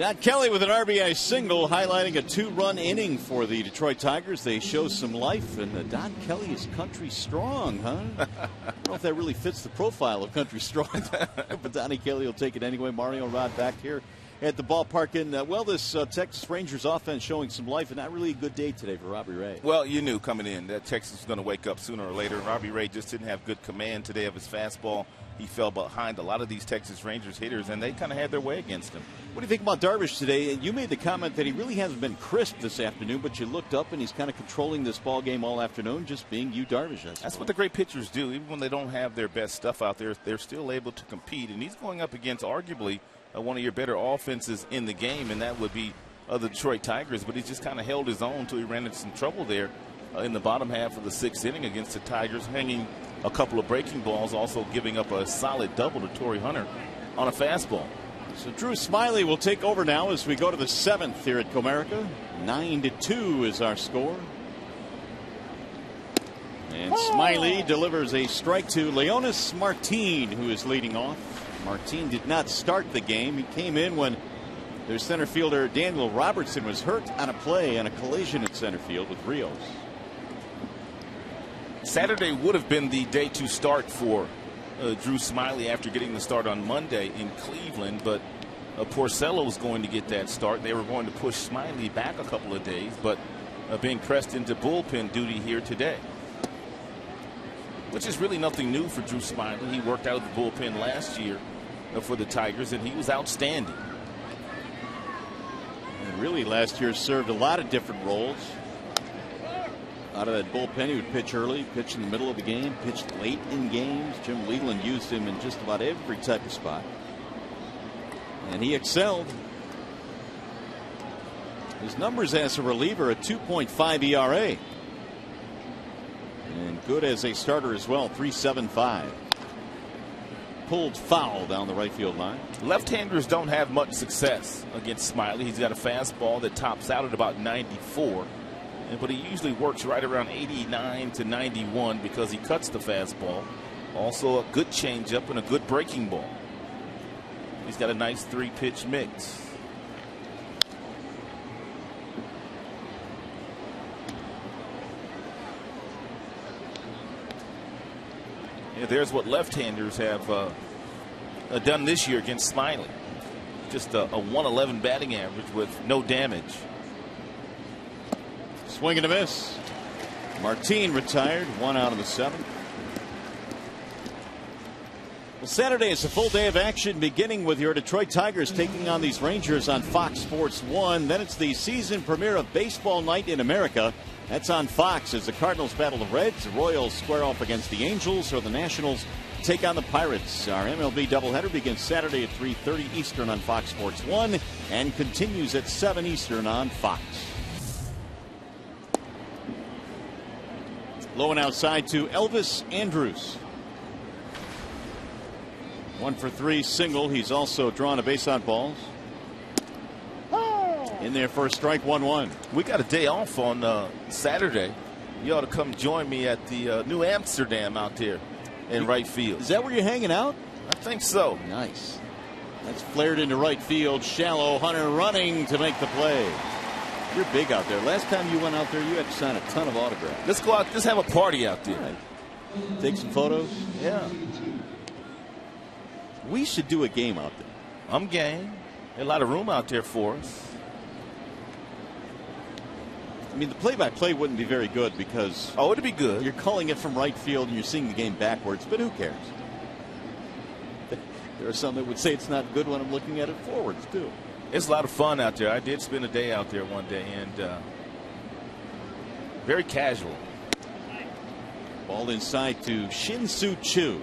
Don Kelly with an RBI single, highlighting a 2-run inning for the Detroit Tigers. They show some life, and Don Kelly is country strong, huh? I don't know if that really fits the profile of country strong, but Donnie Kelly will take it anyway. Mario and Rod back here at the ballpark. And, this Texas Rangers offense showing some life, and not really a good day today for Robbie Ray. Well, you knew coming in that Texas was going to wake up sooner or later. Robbie Ray just didn't have good command today of his fastball. He fell behind a lot of these Texas Rangers hitters, and they kind of had their way against him. What do you think about Darvish today? You made the comment that he really hasn't been crisp this afternoon, but you looked up and he's kind of controlling this ball game all afternoon, just being you, Darvish. That's what the great pitchers do. Even when they don't have their best stuff out there, they're still able to compete. And he's going up against arguably one of your better offenses in the game, and that would be the Detroit Tigers. But he just kind of held his own until he ran into some trouble there in the bottom half of the 6th inning against the Tigers, hanging a couple of breaking balls, also giving up a solid double to Torrey Hunter on a fastball. So Drew Smiley will take over now as we go to the 7th here at Comerica. 9-2 is our score. And Smiley delivers a strike to Leonis Martin, who is leading off. Martin did not start the game. He came in when their center fielder Daniel Robertson was hurt on a play on a collision at center field with Rios. Saturday would have been the day to start for Drew Smiley after getting the start on Monday in Cleveland, but Porcello was going to get that start. They were going to push Smiley back a couple of days, but being pressed into bullpen duty here today, which is really nothing new for Drew Smiley. He worked out of the bullpen last year for the Tigers, and he was outstanding. And really last year served a lot of different roles. Out of that bullpen, he would pitch early, pitch in the middle of the game, pitch late in games. Jim Leland used him in just about every type of spot. And he excelled. His numbers as a reliever, a 2.5 ERA. And good as a starter as well, 3.75. Pulled foul down the right field line. Left-handers don't have much success against Smiley. He's got a fastball that tops out at about 94. But he usually works right around 89 to 91 because he cuts the fastball. Also a good changeup and a good breaking ball. He's got a nice 3-pitch mix. Yeah, there's what left-handers have done this year against Smiley. Just a 111 batting average with no damage. Swing and a miss. Martin retired, 1 out of the 7th. Well, Saturday is a full day of action, beginning with your Detroit Tigers taking on these Rangers on Fox Sports 1. Then it's the season premiere of Baseball Night in America. That's on Fox as the Cardinals battle the Reds, the Royals square off against the Angels, or the Nationals take on the Pirates. Our MLB doubleheader begins Saturday at 3:30 Eastern on Fox Sports 1 and continues at 7 Eastern on Fox. Low and outside to Elvis Andrus. 1 for 3 single. He's also drawn a base on balls. In there for a strike, 1-1. We got a day off on Saturday. You ought to come join me at the New Amsterdam out there in right field. Is that where you're hanging out? I think so. Nice. That's flared into right field. Shallow. Hunter running to make the play. You're big out there. Last time you went out there, you had to sign a ton of autographs. Let's go out. Let's have a party out there. Right. Take some photos. Yeah. We should do a game out there. I'm game. There's a lot of room out there for us. I mean, the play-by-play wouldn't be very good because it'd be good. You're calling it from right field and you're seeing the game backwards, but who cares? There are some that would say it's not good when I'm looking at it forwards too. It's a lot of fun out there. I did spend a day out there one day, and very casual. Ball inside to Shin-Soo Choo.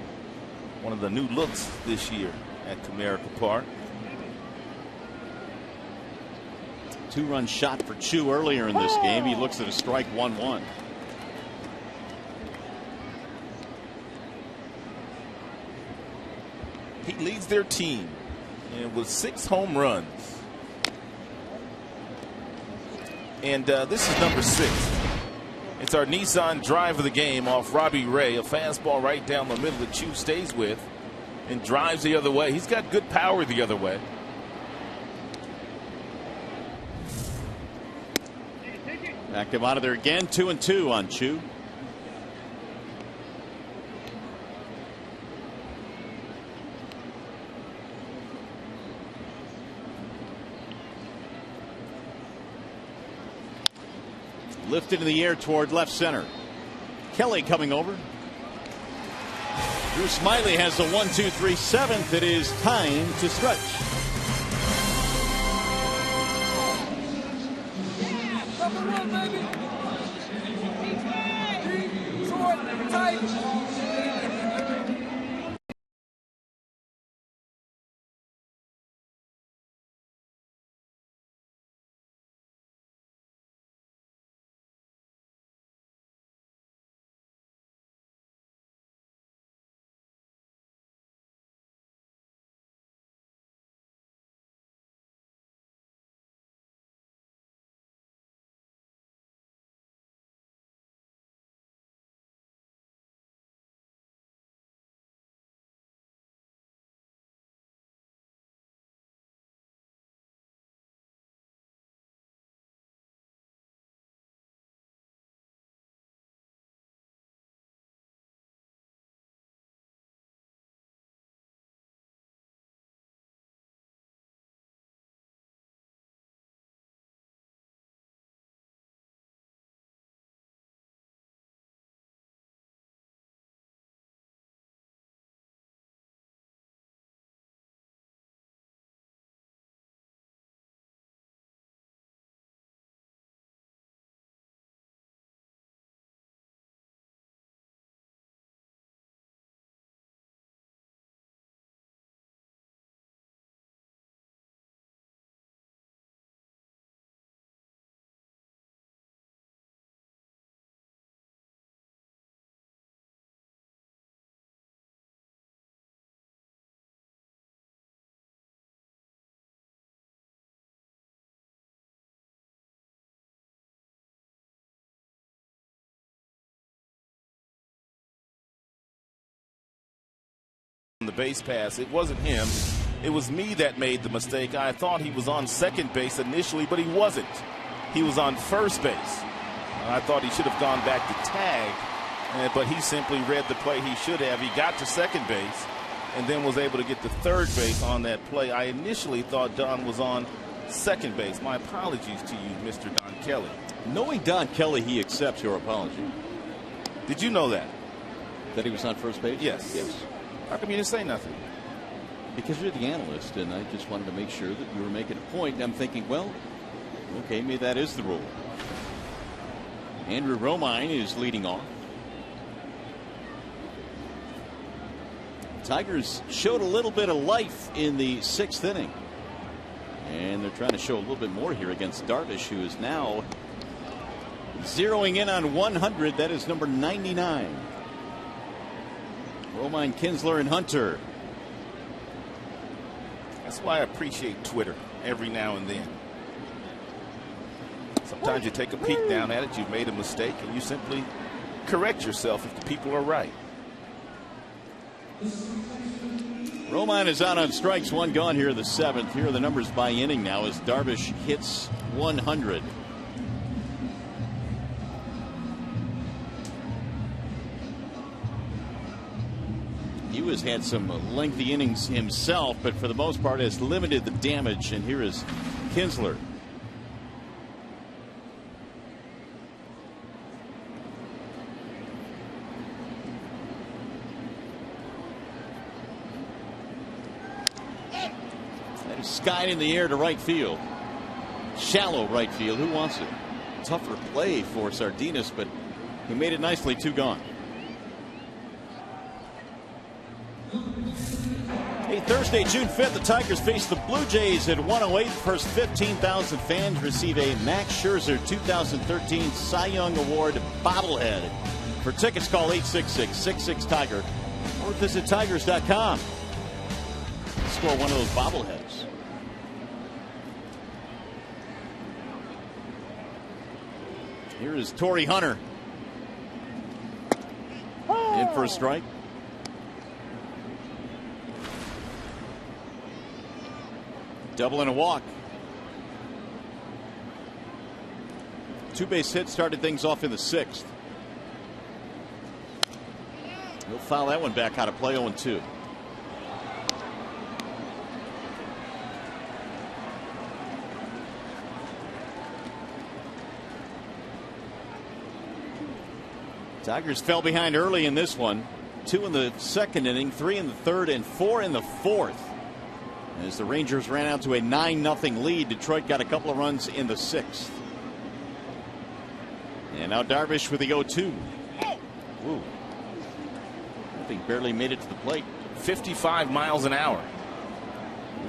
One of the new looks this year at Comerica Park. 2-run shot for Choo earlier in this game. He looks at a strike, 1-1. He leads their team and with 6 home runs. And this is number 6. It's our Nissan drive of the game off Robbie Ray. A fastball right down the middle that Choo stays with and drives the other way. He's got good power the other way. Back him out of there again. 2-2 on Chu. Lifted in the air toward left center. Kelly coming over. Drew Smiley has the 1-2-3 seventh. It is time to stretch. The base pass, it wasn't him, it was me that made the mistake. I thought he was on second base initially, but he wasn't. He was on first base. I thought he should have gone back to tag, but he simply read the play he should have. He got to second base and then was able to get to third base on that play. I initially thought Don was on second base. My apologies to you, Mr. Don Kelly. Knowing Don Kelly, he accepts your apology. Did you know that? That he was on first base? Yes. Yes. How come you didn't say nothing? Because you're the analyst, and I just wanted to make sure that you were making a point. And I'm thinking, well, okay, maybe that is the rule. Andrew Romine is leading off. Tigers showed a little bit of life in the sixth inning. And they're trying to show a little bit more here against Darvish, who is now zeroing in on 100. That is number 99. Romine, Kinsler, and Hunter. That's why I appreciate Twitter every now and then. Sometimes you take a peek down at it, you've made a mistake, and you simply correct yourself if the people are right. Romine is out on strikes, one gone here in the seventh. Here are the numbers by inning now as Darvish hits 100. He has had some lengthy innings himself, but for the most part has limited the damage. And here is Kinsler. That is skied in the air to right field. Shallow right field. Who wants it? Tougher play for Sardinas, but he made it nicely. Two gone. Hey, Thursday, June 5th, the Tigers face the Blue Jays at 108. First 15,000 fans receive a Max Scherzer 2013 Cy Young Award bobblehead. For tickets, call 866-66-TIGER or visit tigers.com. Score one of those bobbleheads. Here is Torrey Hunter. In for a strike. Double and a walk. 2-base hit started things off in the 6th. He'll foul that one back out of play. 0-2. Tigers fell behind early in this one. 2 in the 2nd inning, 3 in the 3rd, and 4 in the 4th. As the Rangers ran out to a 9-0 lead, Detroit got a couple of runs in the 6th. And now Darvish with the 0-2. Ooh. I think barely made it to the plate. 55 miles an hour.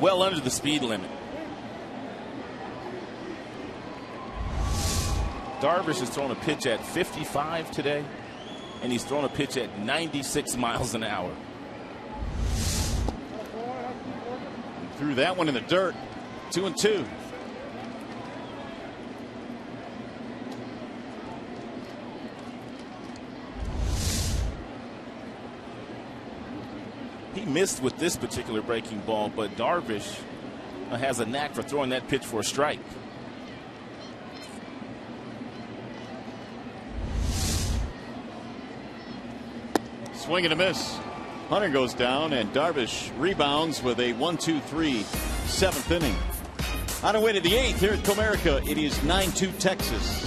Well under the speed limit. Darvish has thrown a pitch at 55 today, and he's thrown a pitch at 96 miles an hour. Threw that one in the dirt. 2-2. He missed with this particular breaking ball, but Darvish has a knack for throwing that pitch for a strike. Swing and a miss. Hunter goes down, and Darvish rebounds with a 1-2-3 7th inning. On our way to the 8th here at Comerica, it is 9-2 Texas.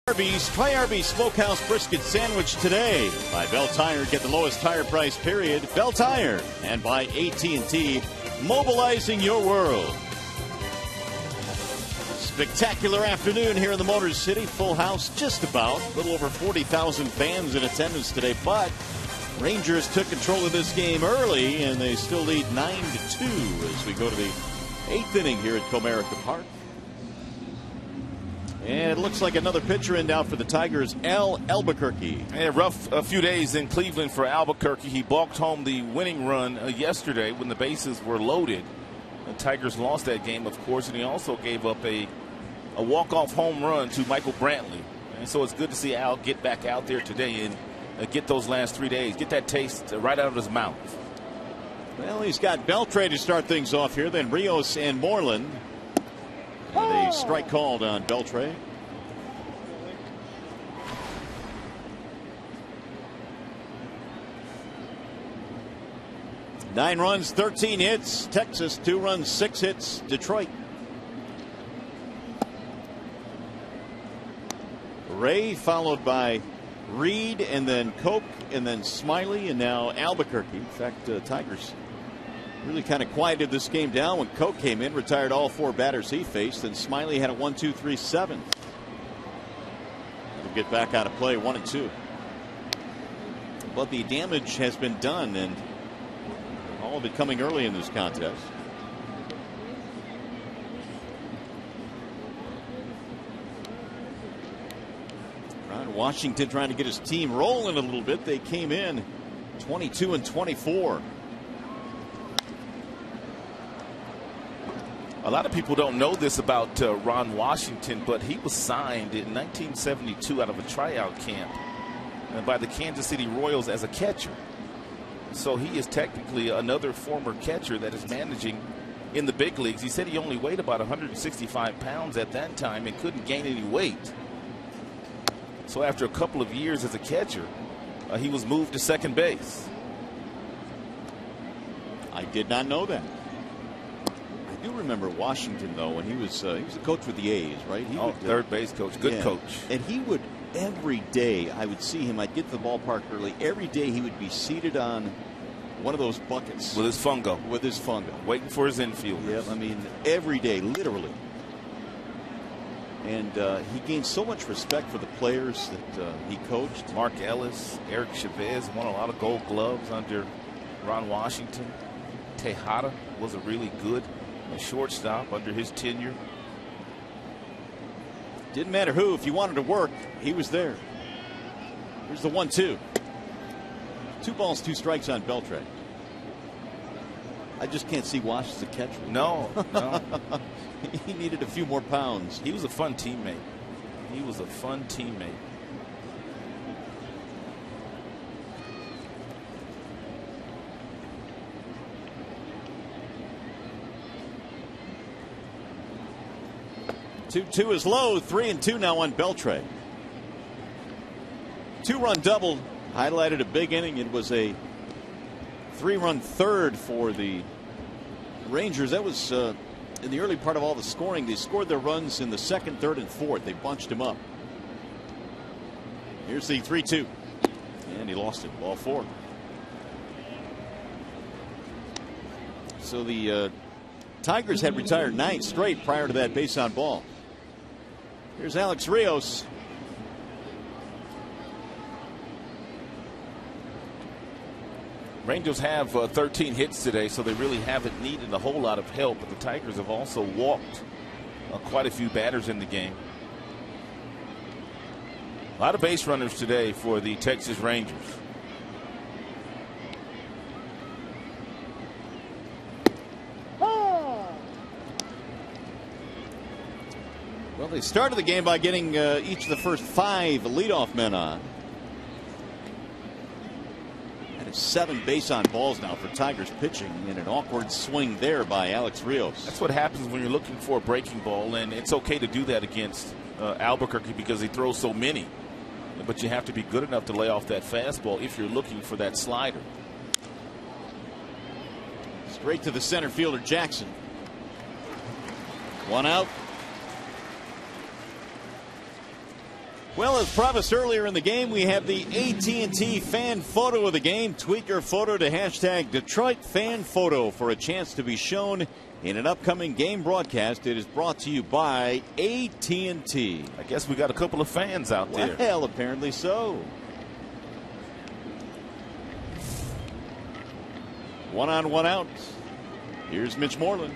Arby's. Try Arby's Smokehouse Brisket Sandwich today. By Bell Tire, get the lowest tire price, period. Bell Tire. And by AT&T, mobilizing your world. Spectacular afternoon here in the Motor City. Full house, just about. A little over 40,000 fans in attendance today. But Rangers took control of this game early, and they still lead 9-2 as we go to the 8th inning here at Comerica Park. And it looks like another pitcher in now for the Tigers, Albuquerque. A rough few days in Cleveland for Albuquerque. He balked home the winning run yesterday when the bases were loaded. The Tigers lost that game, of course, and he also gave up a walk-off home run to Michael Brantley. And so it's good to see Al get back out there today and get those last 3 days, get that taste right out of his mouth. Well, he's got Beltre to start things off here, then Rios and Moreland. And a strike called on Beltre. Nine runs, 13 hits. Texas, 2 runs, 6 hits. Detroit. Ray followed by Reed, and then Koch, and then Smiley, and now Albuquerque. In fact, Tigers really kind of quieted this game down when Koch came in, retired all 4 batters he faced, and Smiley had a 1-2-3-7. It'll get back out of play, 1-2. But the damage has been done, and all of it coming early in this contest. Ron Washington trying to get his team rolling a little bit. They came in 22-24. A lot of people don't know this about Ron Washington, but he was signed in 1972 out of a tryout camp by the Kansas City Royals as a catcher. So he is technically another former catcher that is managing in the big leagues. He said he only weighed about 165 pounds at that time and couldn't gain any weight. So after a couple of years as a catcher, he was moved to second base. I did not know that. I do remember Washington, though, when he was a coach with the A's, right? He would, third base coach, good coach. And he would, every day, I would see him. I'd get to the ballpark early. Every day he would be seated on one of those buckets. With his fungo. With his fungo. Waiting for his infield. Yep, I mean, every day, literally. And he gained so much respect for the players that he coached. Mark Ellis, Eric Chavez won a lot of gold gloves under Ron Washington. Tejada was a really good shortstop under his tenure. Didn't matter who. If you wanted to work, he was there. Here's the 1-2. 2 balls, 2 strikes on Beltran. I just can't see Wash as a catcher. No. He needed a few more pounds. He was a fun teammate. He was a fun teammate. Two is low. 3-2 now on Beltran. 2-run double highlighted a big inning. It was a 3-run third for the Rangers. That was in the early part of all the scoring. They scored their runs in the second, third, and fourth. They bunched him up. Here's the 3-2. And he lost it. Ball 4. So the Tigers had retired 9 straight prior to that base on ball. Here's Alex Rios. Rangers have 13 hits today, so they really haven't needed a whole lot of help. But the Tigers have also walked quite a few batters in the game. A lot of base runners today for the Texas Rangers. Well, they started the game by getting each of the first 5 leadoff men on. And it's 7 base on balls now for Tigers pitching in an awkward swing there by Alex Rios. That's what happens when you're looking for a breaking ball, and it's okay to do that against Albuquerque because he throws so many. But you have to be good enough to lay off that fastball if you're looking for that slider. Straight to the center fielder, Jackson. 1 out. Well, as promised earlier in the game, we have the AT&T fan photo of the game. Tweet your photo to hashtag Detroit Fan Photo for a chance to be shown in an upcoming game broadcast. It is brought to you by AT&T. I guess we got a couple of fans out there. Well, apparently so. 1 on, 1 out. Here's Mitch Moreland.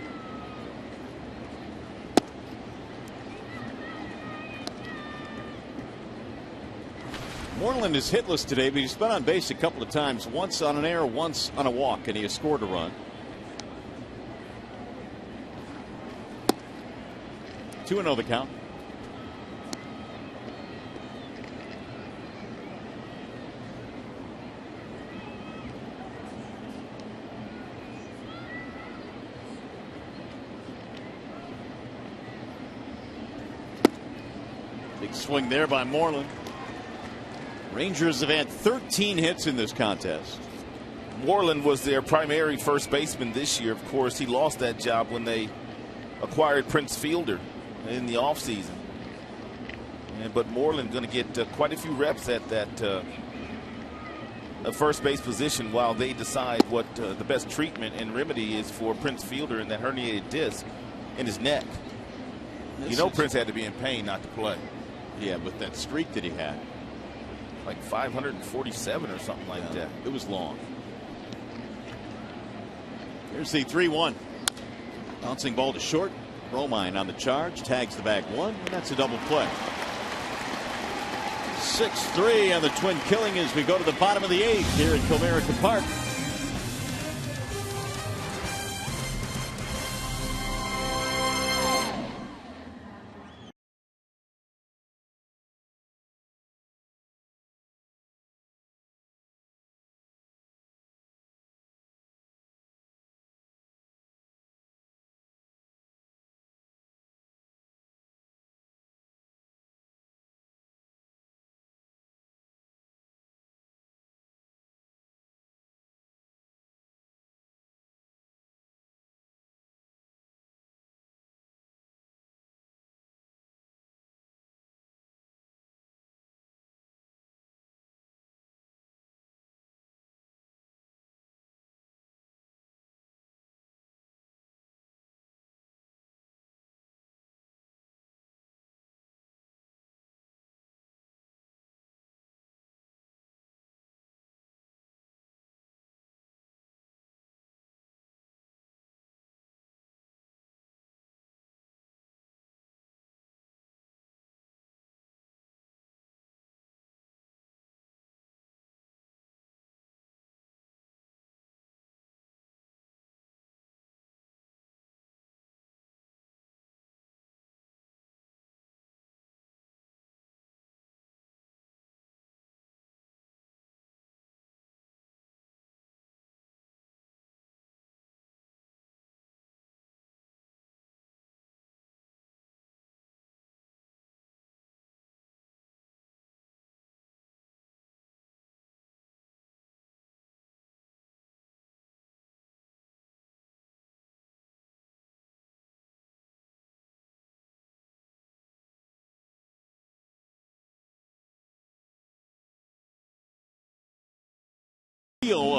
Moreland is hitless today, but he's been on base a couple of times, once on an error, once on a walk, and he has scored a run. 2-0 the count. Big swing there by Moreland. Rangers have had 13 hits in this contest. Moreland was their primary first baseman this year. Of course, he lost that job when they acquired Prince Fielder in the offseason. But Moreland going to get quite a few reps at that first base position while they decide what the best treatment and remedy is for Prince Fielder and that herniated disc in his neck. Prince had to be in pain not to play. Yeah, with that streak that he had. Like 547 or something like that. It was long. Here's the 3-1. Bouncing ball to short. Romine on the charge. Tags the bag 1. And that's a double play. 6-3 on the Twin killing as we go to the bottom of the 8th here at Comerica Park.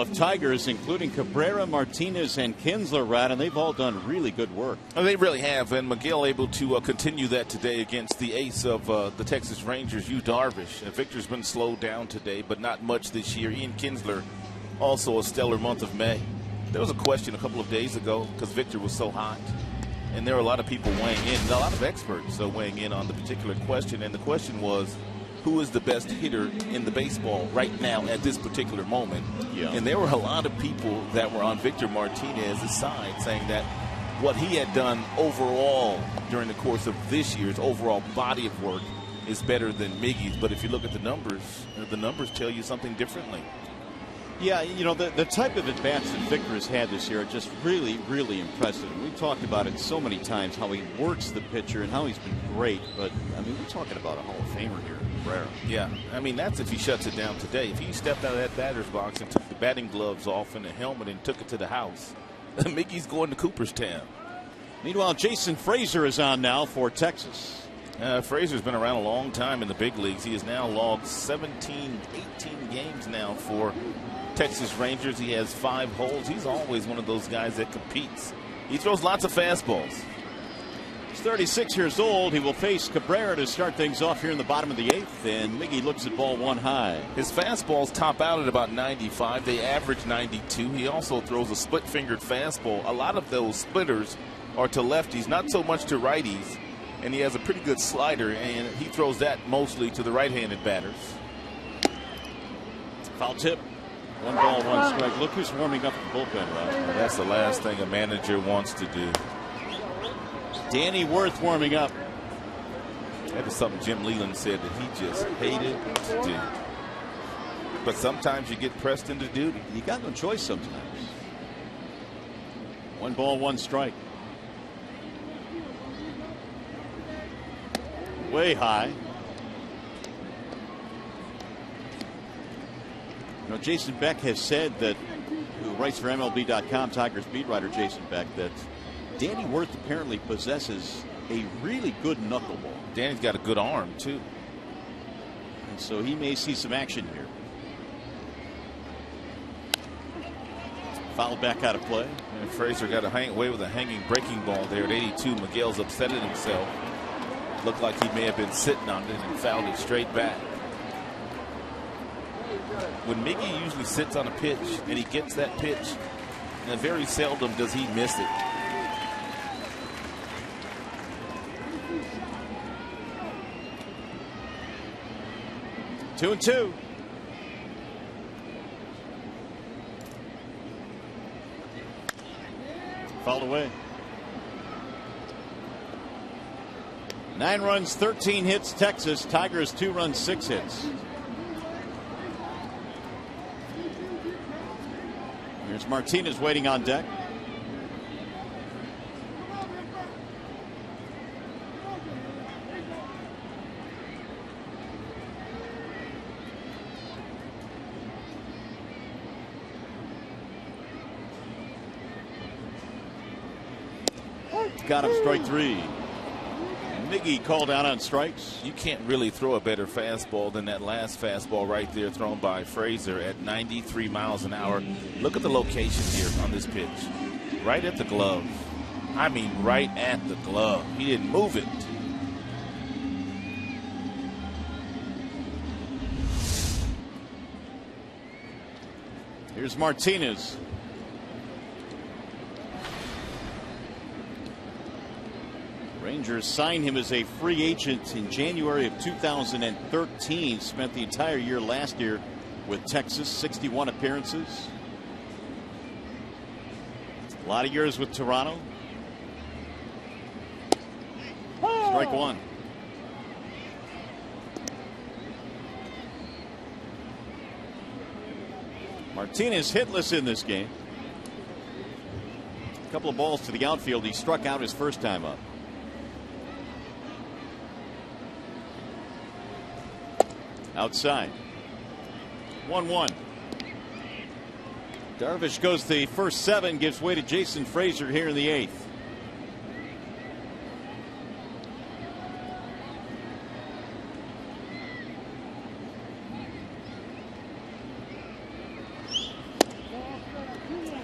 of Tigers, including Cabrera, Martinez, and Kinsler, Rad, and they've all done really good work. Oh, they really have, and Miguel able to continue that today against the ace of the Texas Rangers, Yu Darvish. Victor's been slowed down today, but not much this year. Ian Kinsler, also a stellar month of May. There was a question a couple of days ago because Victor was so hot, and there were a lot of people weighing in, a lot of experts weighing in on the particular question, and the question was, who is the best hitter in the baseball right now at this particular moment? Yeah. And there were a lot of people that were on Victor Martinez's side saying that what he had done overall during the course of this year's overall body of work is better than Miggy's. But if you look at the numbers tell you something differently. Yeah, you know, the type of at-bats that Victor has had this year are just really, really impressive. And we've talked about it so many times, how he works the pitcher and how he's been great. But, I mean, we're talking about a Hall of Famer here, Cabrera. Yeah, I mean, that's if he shuts it down today. If he stepped out of that batter's box and took the batting gloves off and the helmet and took it to the house, Mickey's going to Cooperstown. Meanwhile, Jason Frazier is on now for Texas. Frazier's been around a long time in the big leagues. He has now logged 18 games now for Texas Rangers. He has 5 holds. He's always one of those guys that competes. He throws lots of fastballs. He's 36 years old. He will face Cabrera to start things off here in the bottom of the 8th, and Miggy looks at ball 1 high. His fastballs top out at about 95. They average 92. He also throws a split-fingered fastball. A lot of those splitters are to lefties, not so much to righties. And he has a pretty good slider, and he throws that mostly to the right-handed batters. Foul tip. 1 ball, 1 strike. Look who's warming up the bullpen, Rob. That's the last thing a manager wants to do. Danny Worth warming up. That is something Jim Leland said that he just hated to do. But sometimes you get pressed into duty. You got no choice sometimes. 1 ball, 1 strike. Way high. You know, Jason Beck has said that, who writes for MLB.com, Tigers beat writer Jason Beck, that Danny Worth apparently possesses a really good knuckleball. Danny's got a good arm, too. And so he may see some action here. Fouled back out of play. And Frazier got away with a hanging breaking ball there at 82. Miguel's upset at himself. Looked like he may have been sitting on it and fouled it straight back. When Miggy usually sits on a pitch and he gets that pitch, and very seldom does he miss it. Two and two. Fouled away. 9 runs, 13 hits, Texas. Tigers 2 runs, 6 hits. Here's Martinez waiting on deck. Got him, strike 3. Miggy called out on strikes. You can't really throw a better fastball than that last fastball right there thrown by Frazier at 93 miles an hour. Look at the location here on this pitch. Right at the glove. I mean, right at the glove. He didn't move it. Here's Martinez. Rangers signed him as a free agent in January of 2013. Spent the entire year last year with Texas, 61 appearances. A lot of years with Toronto. Strike 1. Martinez hitless in this game. A couple of balls to the outfield. He struck out his first time up. Outside. 1-1. Darvish goes the first 7, gives way to Jason Frazier here in the 8th.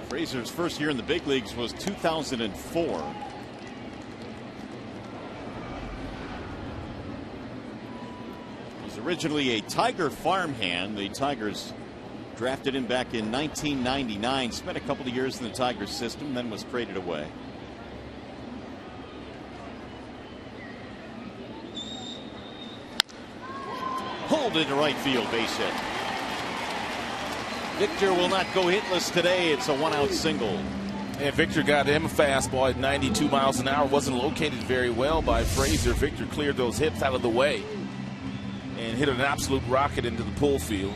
Frazier's first year in the big leagues was 2004. He was originally a Tiger farmhand. The Tigers drafted him back in 1999. Spent a couple of years in the Tigers system, then was traded away. Pulled into right field, base hit. Victor will not go hitless today. It's a one-out single. And Victor got him a fastball at 92 miles an hour. Wasn't located very well by Frazier. Victor cleared those hips out of the way and hit an absolute rocket into the pull field.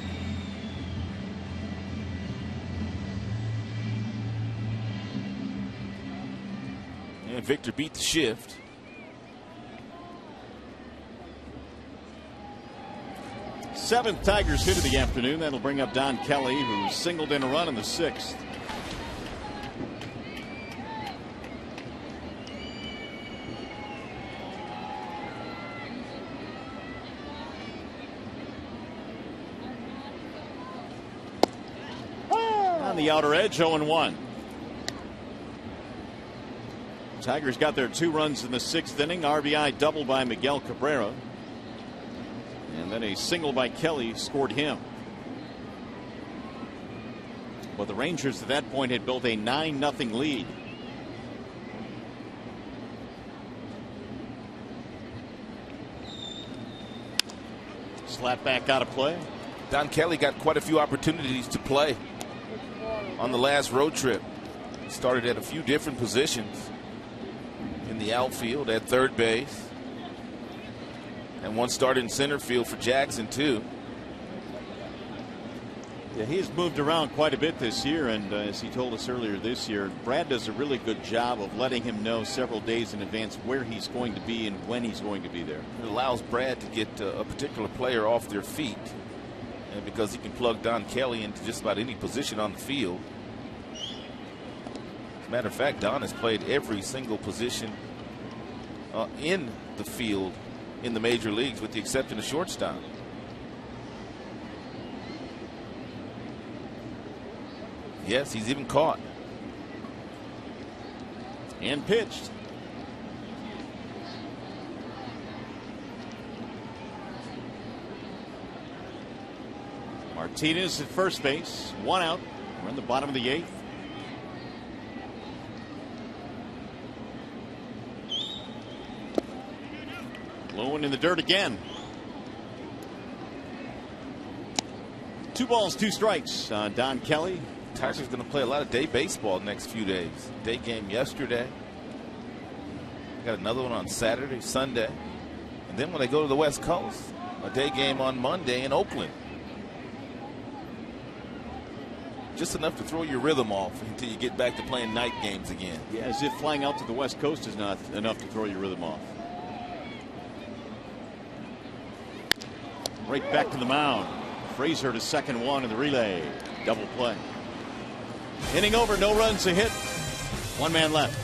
And Victor beat the shift. Seventh Tigers hit of the afternoon. That'll bring up Don Kelly, who singled in a run in the sixth. On the outer edge, 0-1. Tigers got their 2 runs in the sixth inning. RBI double by Miguel Cabrera. And then a single by Kelly scored him. But the Rangers at that point had built a 9-0 lead. Slap back out of play. Don Kelly got quite a few opportunities to play on the last road trip. He started at a few different positions in the outfield, at third base. And one started in center field for Jackson, too. Yeah, he's moved around quite a bit this year, and as he told us earlier this year, Brad does a really good job of letting him know several days in advance where he's going to be and when he's going to be there. It allows Brad to get a particular player off their feet, and because he can plug Don Kelly into just about any position on the field. As a matter of fact, Don has played every single position in the field in the major leagues, with the exception of shortstop. Yes, he's even caught. And pitched. Martinez at first base, 1 out. We're in the bottom of the 8th. Blowing in the dirt again. 2 balls, 2 strikes on Don Kelly. Tigers going to play a lot of day baseball the next few days. Day game yesterday. Got another one on Saturday, Sunday. And then when they go to the West Coast, a day game on Monday in Oakland. Just enough to throw your rhythm off until you get back to playing night games again. Yeah, as if flying out to the West Coast is not enough to throw your rhythm off. Right back to the mound. Frazier to second, 1 in the relay. Double play. Inning over, no runs, a hit. 1 man left.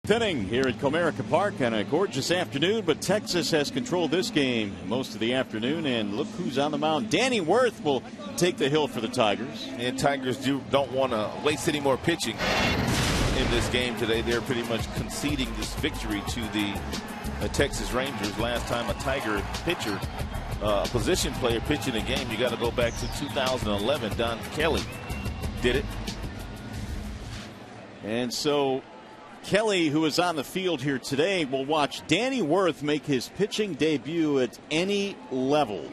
Eighth inning here at Comerica Park on a gorgeous afternoon, but Texas has controlled this game most of the afternoon, and look who's on the mound. Danny Wirth will take the hill for the Tigers. And Tigers don't want to waste any more pitching in this game today. They're pretty much conceding this victory to the Texas Rangers. Last time a Tiger pitcher, a position player pitching a game, you got to go back to 2011. Don Kelly did it. And so Kelly, who is on the field here today, will watch Danny Wirth make his pitching debut at any level.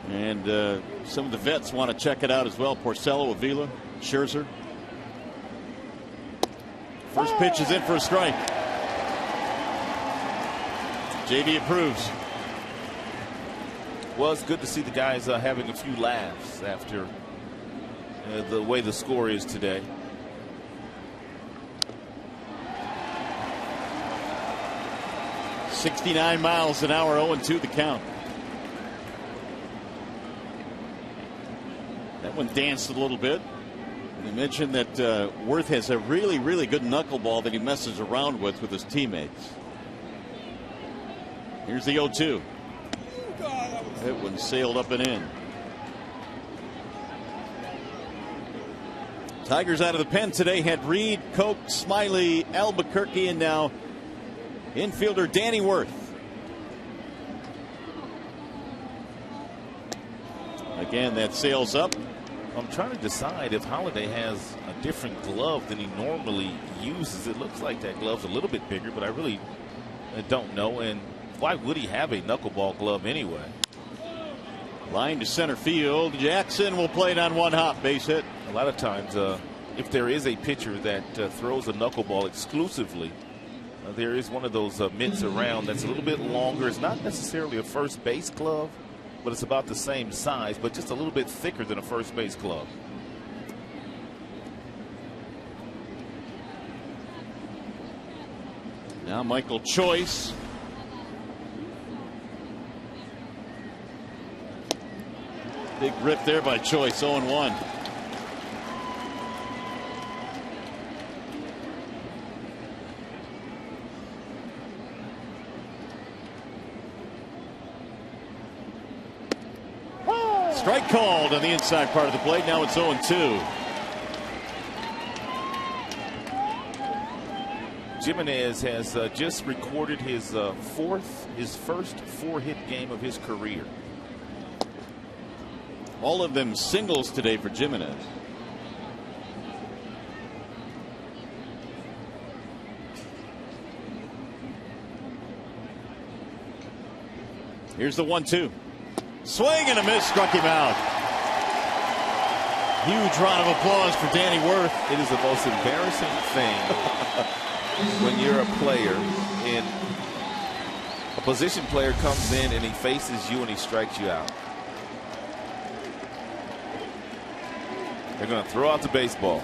And some of the vets want to check it out as well. Porcello, Avila, Scherzer. First pitch is in for a strike. JD approves. Well, it's good to see the guys having a few laughs after the way the score is today. .69 miles an hour, 0-2 the count. That one danced a little bit. We mentioned that Wirth has a really, really good knuckleball that he messes around with his teammates. Here's the 0-2. That one sailed up and in. Tigers out of the pen today had Reed, Koch, Smiley, Albuquerque, and now infielder Danny Wirth. Again, that sails up. I'm trying to decide if Holiday has a different glove than he normally uses. It looks like that glove's a little bit bigger, but I really don't know. And why would he have a knuckleball glove anyway? Line to center field. Jackson will play it on one hop. Base hit. A lot of times, if there is a pitcher that throws a knuckleball exclusively, there is one of those mitts around that's a little bit longer. It's not necessarily a first base glove, but it's about the same size, but just a little bit thicker than a first base glove. Now Michael Choice. Big rip there by Choice, 0-1. Strike called on the inside part of the plate. Now it's 0-2. Jimenez has just recorded his first 4-hit game of his career. All of them singles today for Jimenez. Here's the 1-2. Swing and a miss, struck him out. Huge round of applause for Danny Wirth. It is the most embarrassing thing when you're a player and a position player comes in and he faces you and he strikes you out. They're going to throw out the baseball.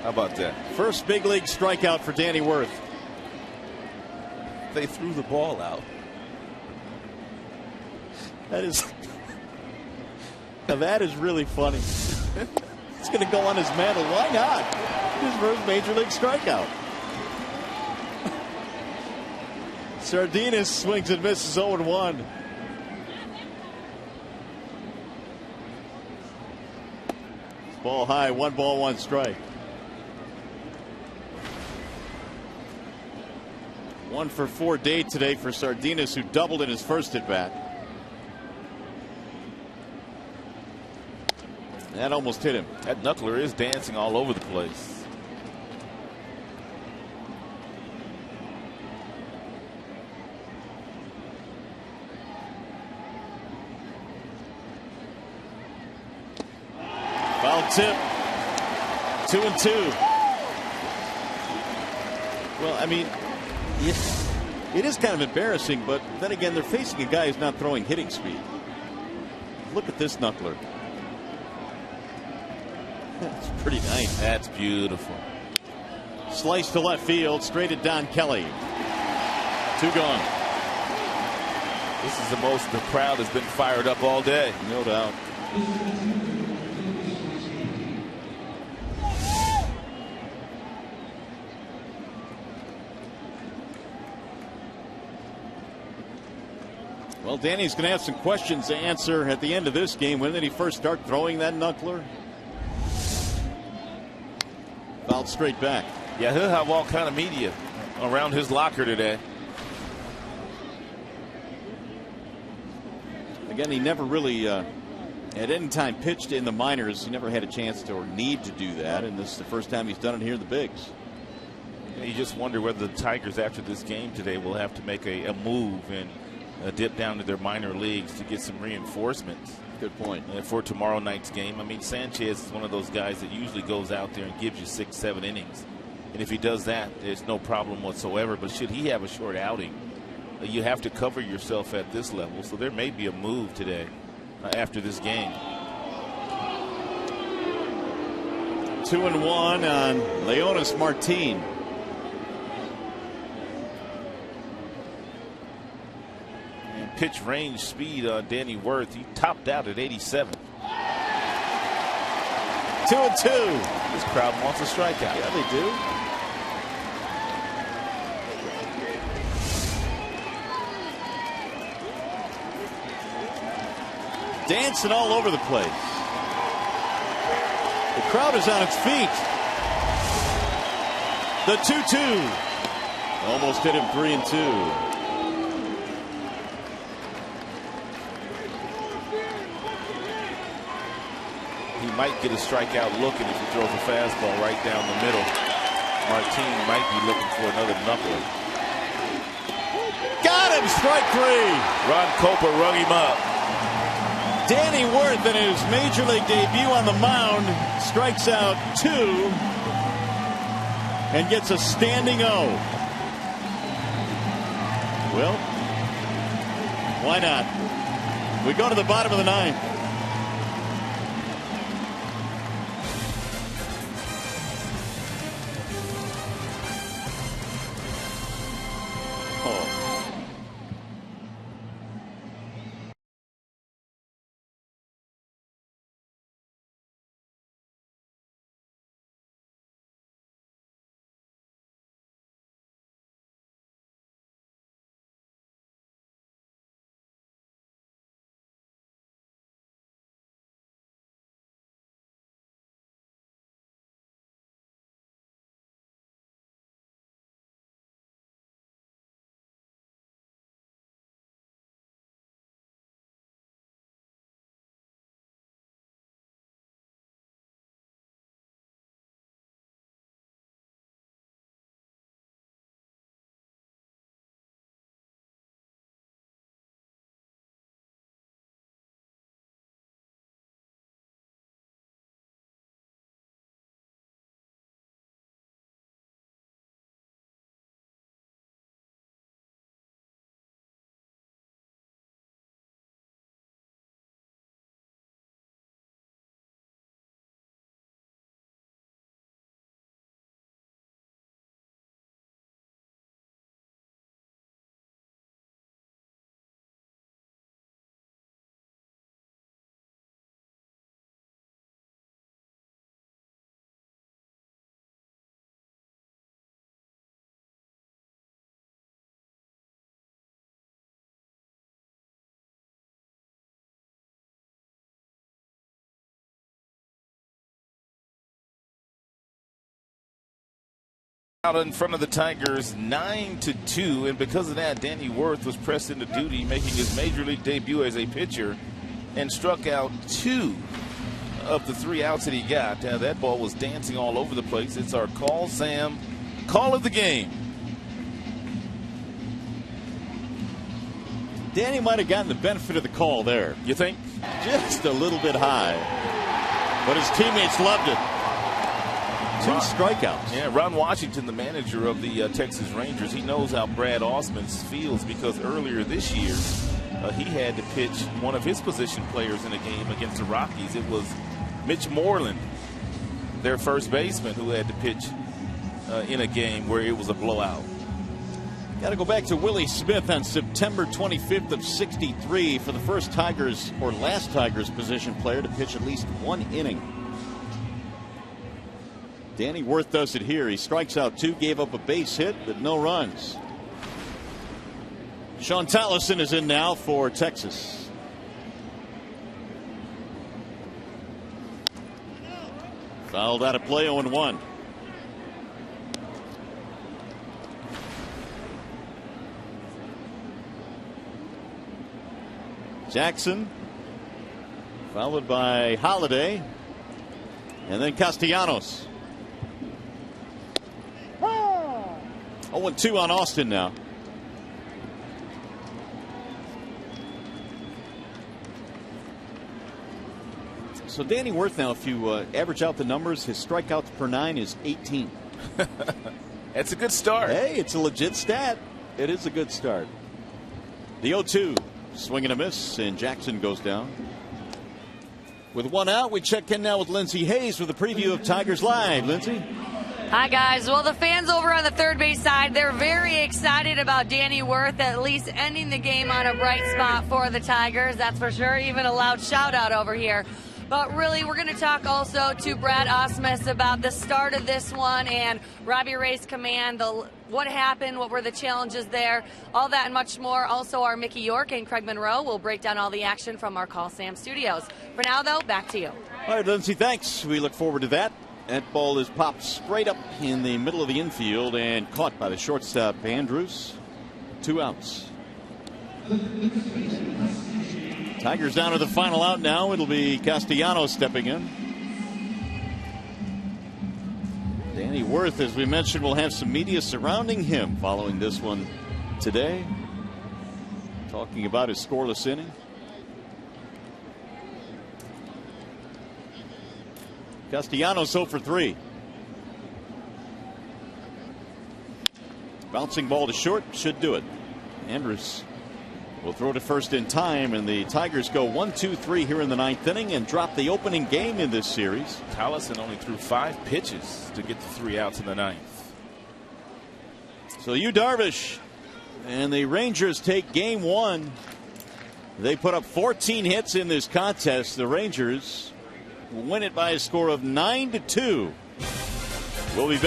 How about that? First big league strikeout for Danny Wirth. They threw the ball out. That is really funny. It's going to go on his mantle. Why not? His first major league strikeout. Sardinas swings and misses, 0-1. Ball high, 1 ball, 1 strike. 1 for 4 day today for Sardinas, who doubled in his first at bat. That almost hit him. That knuckler is dancing all over the place. Foul tip. 2-2. Well, I mean, it is kind of embarrassing, but then again, they're facing a guy who's not throwing hitting speed. Look at this knuckler. That's pretty nice. That's beautiful. Slice to left field, straight at Don Kelly. 2 gone. This is the most the crowd has been fired up all day. No doubt. Well, Danny's going to have some questions to answer at the end of this game. When did he first start throwing that knuckler? Fouled straight back. Yeah, he'll have all kind of media around his locker today. Again, he never really at any time pitched in the minors. He never had a chance to or need to do that, and this is the first time he's done it here in the bigs. You just wonder whether the Tigers after this game today will have to make a move and dip down to their minor leagues to get some reinforcements. Good point. For tomorrow night's game. I mean, Sanchez is one of those guys that usually goes out there and gives you 6-7 innings. And if he does that, there's no problem whatsoever. But should he have a short outing, you have to cover yourself at this level. So there may be a move today after this game. 2-1 on Leonis Martin. Pitch range speed on Danny Wirth. He topped out at 87. 2-2. This crowd wants a strikeout. Yeah, they do. Dancing all over the place. The crowd is on its feet. The 2-2. Almost hit him 3-2. Might get a strikeout looking if he throws a fastball right down the middle. Martin might be looking for another knuckler. Got him, strike 3. Ron Copa rung him up. Danny Wirth in his major league debut on the mound strikes out 2 and gets a standing O. Well, why not? We go to the bottom of the 9th. Out in front of the Tigers 9-2, and because of that, Danny Wirth was pressed into duty, making his major league debut as a pitcher, and struck out 2 of the 3 outs that he got. That ball was dancing all over the place. It's our call, Sam. Call of the game. Danny might have gotten the benefit of the call there. You think? Just a little bit high, but his teammates loved it. 2 strikeouts. Yeah, Ron Washington, the manager of the Texas Rangers, he knows how Brad Osmond feels because earlier this year he had to pitch one of his position players in a game against the Rockies. It was Mitch Moreland, their first baseman, who had to pitch in a game where it was a blowout. Got to go back to Willie Smith on September 25th of '63 for the first Tigers or last Tigers position player to pitch at least 1 inning. Danny Wirth does it here. He strikes out 2, gave up a base hit, but no runs. Sean Tallison is in now for Texas. Fouled out of play, 0-1. Jackson, followed by Holiday, and then Castellanos. 0-2 on Austin now. So Danny Worth now, if you average out the numbers, his strikeouts per 9 is 18. That's a good start. Hey, it's a legit stat. It is a good start. The 0-2. Swing and a miss, and Jackson goes down. With one out, we check in now with Lindsay Hayes with a preview of Tigers Live. Lindsay? Hi, guys. Well, the fans over on the third base side, they're very excited about Danny Worth at least ending the game on a bright spot for the Tigers. That's for sure. Even a loud shout-out over here. But really, we're going to talk also to Brad Ausmus about the start of this one and Robbie Ray's command, what happened, what were the challenges there, all that and much more. Also, our Mickey York and Craig Monroe will break down all the action from our Call Sam studios. For now, though, back to you. All right, Lindsay, thanks. We look forward to that. That ball is popped straight up in the middle of the infield and caught by the shortstop, Andrews. 2 outs. Tigers down to the final out now. It'll be Castellanos stepping in. Danny Worth, as we mentioned, will have some media surrounding him following this one today, talking about his scoreless inning. Castellanos 0 for 3. Bouncing ball to short, should do it. Andrews will throw to first in time, and the Tigers go 1-2-3 here in the 9th inning and drop the opening game in this series. Tallison only threw 5 pitches to get the 3 outs in the 9th. So Yu Darvish and the Rangers take game 1. They put up 14 hits in this contest. The Rangers win it by a score of 9-2. We'll be back.